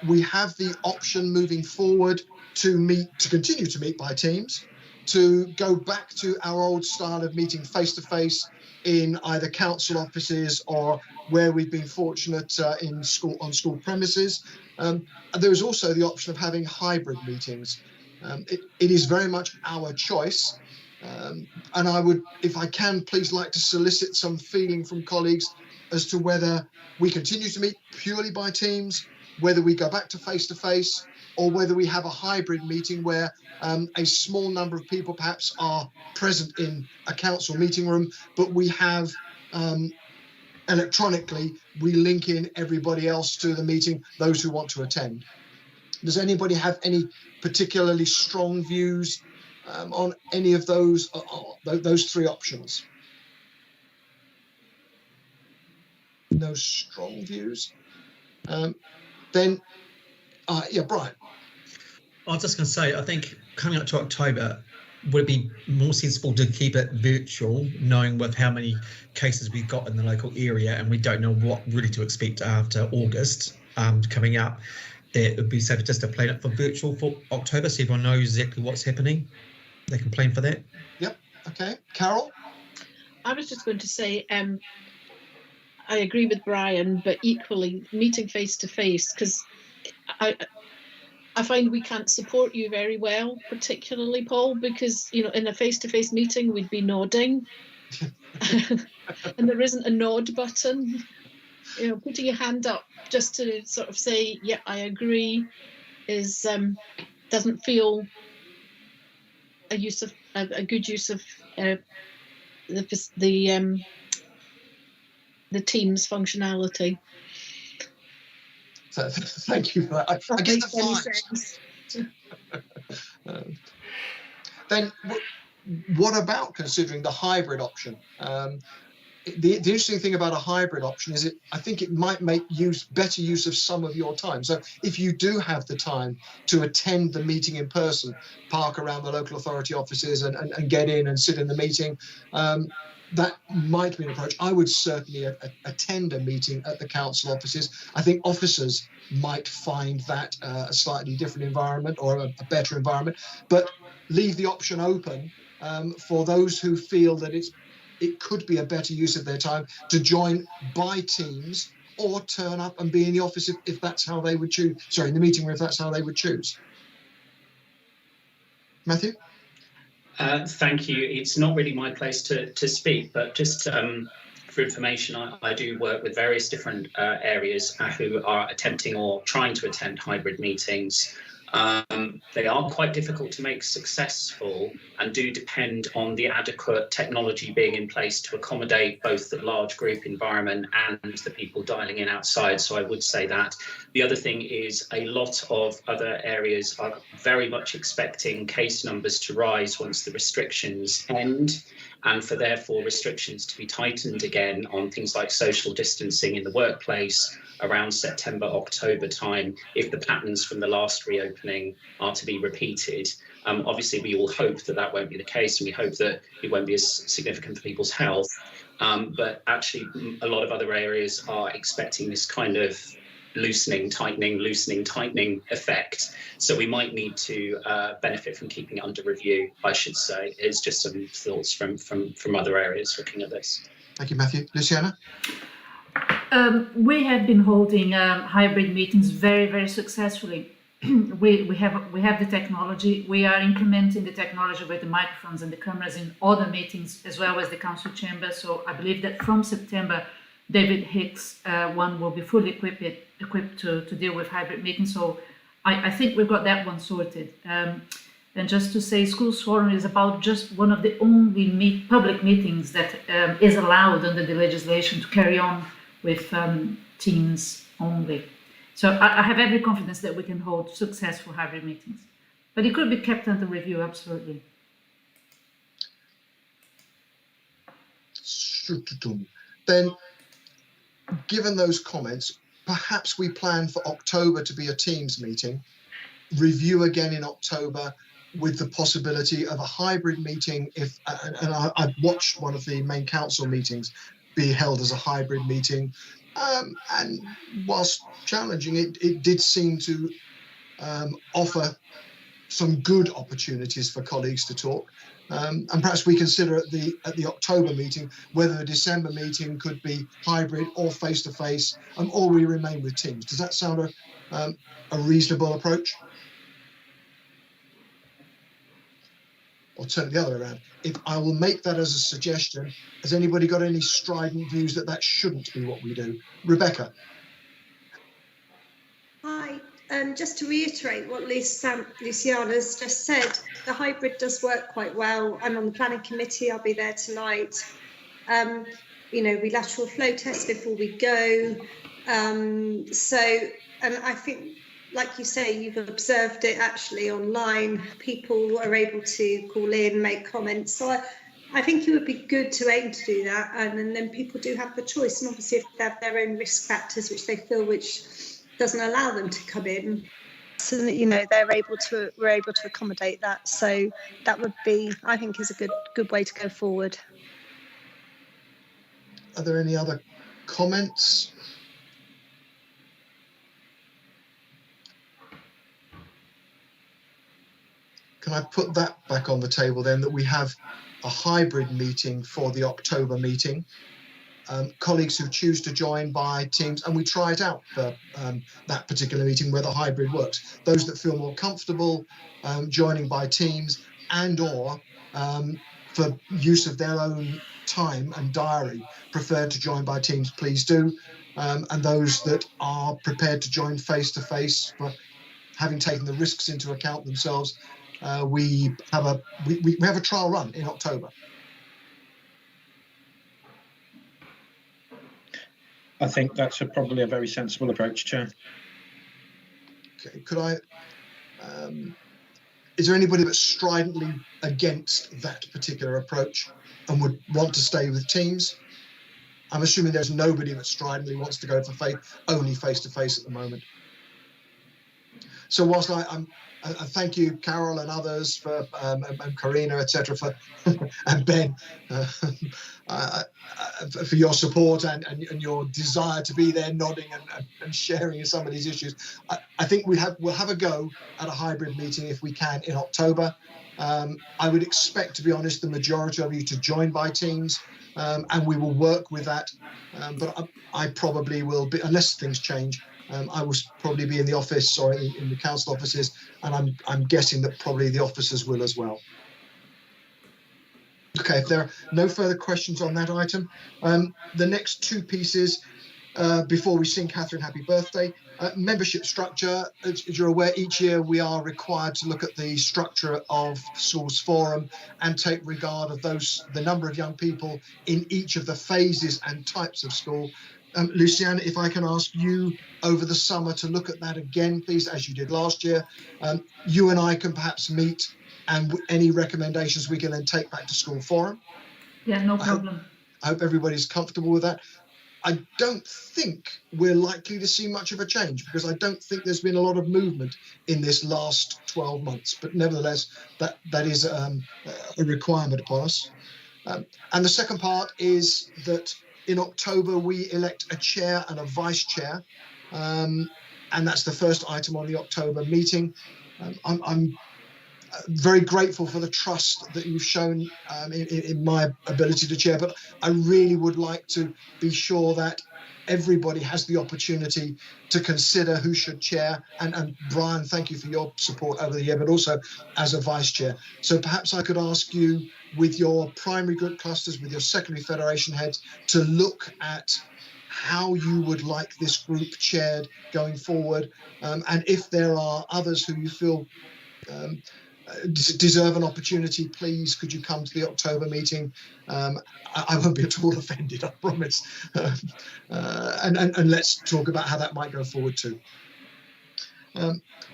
We have the option moving forward to continue to meet by teams, to go back to our old style of meeting face-to-face in either council offices or where we've been fortunate on school premises. There is also the option of having hybrid meetings. It is very much our choice. And I would, if I can, please like to solicit some feeling from colleagues as to whether we continue to meet purely by teams, whether we go back to face-to-face, or whether we have a hybrid meeting where a small number of people perhaps are present in a council meeting room, but we have electronically, we link in everybody else to the meeting, those who want to attend. Does anybody have any particularly strong views on any of those 3 options? No strong views. Then, Brian. I was just going to say, I think coming up to October, would it be more sensible to keep it virtual, knowing with how many cases we've got in the local area and we don't know what really to expect after August coming up? It would be safer just to plan it for virtual for October so everyone knows exactly what's happening. They can plan for that. Yep. Okay. Carol? I was just going to say, I agree with Brian, but equally meeting face to face, because I find we can't support you very well, particularly Paul, because in a face to face meeting we'd be nodding, and there isn't a nod button. Putting your hand up just to sort of say, yeah, I agree, is doesn't feel a good use of the Teams functionality. So, thank you for that. I get the vibes. Then, what about considering the hybrid option? The interesting thing about a hybrid option is I think it might make better use of some of your time. So if you do have the time to attend the meeting in person, park around the local authority offices and get in and sit in the meeting, that might be an approach. I would certainly attend a meeting at the council offices. I think officers might find that a slightly different environment or a better environment, but leave the option open for those who feel that it could be a better use of their time to join by Teams or turn up and be in the office if that's how they would choose. Sorry, in the meeting room if that's how they would choose. Matthew? Thank you. It's not really my place to speak, but just for information, I do work with various different areas who are attempting or trying to attend hybrid meetings. They are quite difficult to make successful and do depend on the adequate technology being in place to accommodate both the large group environment and the people dialing in outside. So I would say that. The other thing is a lot of other areas are very much expecting case numbers to rise once the restrictions end, and for therefore restrictions to be tightened again on things like social distancing in the workplace around September, October time, if the patterns from the last reopening are to be repeated. Obviously, we all hope that that won't be the case, and we hope that it won't be as significant for people's health. But actually, a lot of other areas are expecting this kind of loosening, tightening effect. So we might need to benefit from keeping it under review, I should say. It's just some thoughts from other areas looking at this. Thank you, Matthew. Luciana? We have been holding hybrid meetings very, very successfully. We have the technology. We are implementing the technology with the microphones and the cameras in other meetings as well as the council chamber. So I believe that from September, David Hicks one will be fully equipped to deal with hybrid meetings. So I think we've got that one sorted. And just to say, Schools Forum is about just one of the only public meetings that is allowed under the legislation to carry on with Teams only. So I have every confidence that we can hold successful hybrid meetings. But it could be kept under review, absolutely. Then, given those comments, perhaps we plan for October to be a Teams meeting, review again in October with the possibility of a hybrid meeting if, and I've watched one of the main council meetings be held as a hybrid meeting. And whilst challenging, it did seem to offer some good opportunities for colleagues to talk. And perhaps we consider at the October meeting whether the December meeting could be hybrid or face-to-face, or we remain with Teams. Does that sound a reasonable approach? Or turn it the other way around. If I will make that as a suggestion, has anybody got any strident views that shouldn't be what we do? Rebecca. Hi. Just to reiterate what Luciana's just said, the hybrid does work quite well. I'm on the planning committee. I'll be there tonight. We lateral flow test before we go. And I think, like you say, you've observed it actually online. People are able to call in, make comments. So I think it would be good to aim to do that. And then people do have the choice. And obviously, if they have their own risk factors, which they feel doesn't allow them to come in, so that we're able to accommodate that. So that would be, I think, is a good way to go forward. Are there any other comments? Can I put that back on the table then, that we have a hybrid meeting for the October meeting? Colleagues who choose to join by Teams, and we try it out for that particular meeting where the hybrid works. Those that feel more comfortable joining by Teams and/or for use of their own time and diary prefer to join by Teams, please do. And those that are prepared to join face-to-face, for having taken the risks into account themselves, we have a trial run in October. I think that's probably a very sensible approach, Chair. Okay, could I? Is there anybody that's stridently against that particular approach and would want to stay with Teams? I'm assuming there's nobody that stridently wants to go for only face-to-face at the moment. So whilst I thank you, Carol and others, for and Karina, etc., for and Ben, for your support and your desire to be there, nodding and sharing in some of these issues. I think we'll have a go at a hybrid meeting if we can in October. I would expect, to be honest, the majority of you to join by Teams, and we will work with that. But I probably will be, unless things change. I will probably be in the office or in the council offices, and I'm guessing that probably the officers will as well. Okay, if there are no further questions on that item, the next two pieces before we sing Catherine happy birthday. Membership structure. As you're aware, each year we are required to look at the structure of Schools Forum and take regard of the number of young people in each of the phases and types of school. Luciana, if I can ask you over the summer to look at that again, please, as you did last year. You and I can perhaps meet, and any recommendations we can then take back to School Forum. Yeah, no problem. I hope everybody's comfortable with that. I don't think we're likely to see much of a change, because I don't think there's been a lot of movement in this last 12 months. But nevertheless, that is a requirement upon us. And the second part is that in October, we elect a chair and a vice chair. And that's the first item on the October meeting. I'm very grateful for the trust that you've shown in my ability to chair, but I really would like to be sure that everybody has the opportunity to consider who should chair. And Brian, thank you for your support over the year, but also as a vice chair. So perhaps I could ask you, with your primary group clusters, with your secondary federation heads, to look at how you would like this group chaired going forward. And if there are others who you feel deserve an opportunity, please could you come to the October meeting? I won't be at all offended, I promise. And let's talk about how that might go forward too.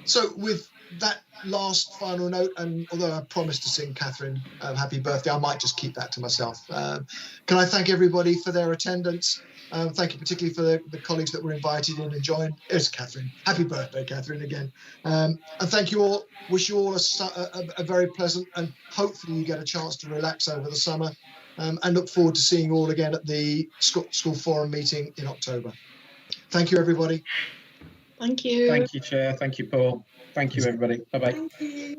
So with that last final note, and although I promised to sing Catherine happy birthday, I might just keep that to myself. Can I thank everybody for their attendance? Thank you particularly for the colleagues that were invited in and joined. It's Catherine. Happy birthday, Catherine, again. And thank you all. Wish you all a very pleasant, and hopefully you get a chance to relax over the summer. And look forward to seeing you all again at the School Forum meeting in October. Thank you, everybody. Thank you. Thank you, Chair. Thank you, Paul. Thank you, everybody. Bye-bye. Thank you.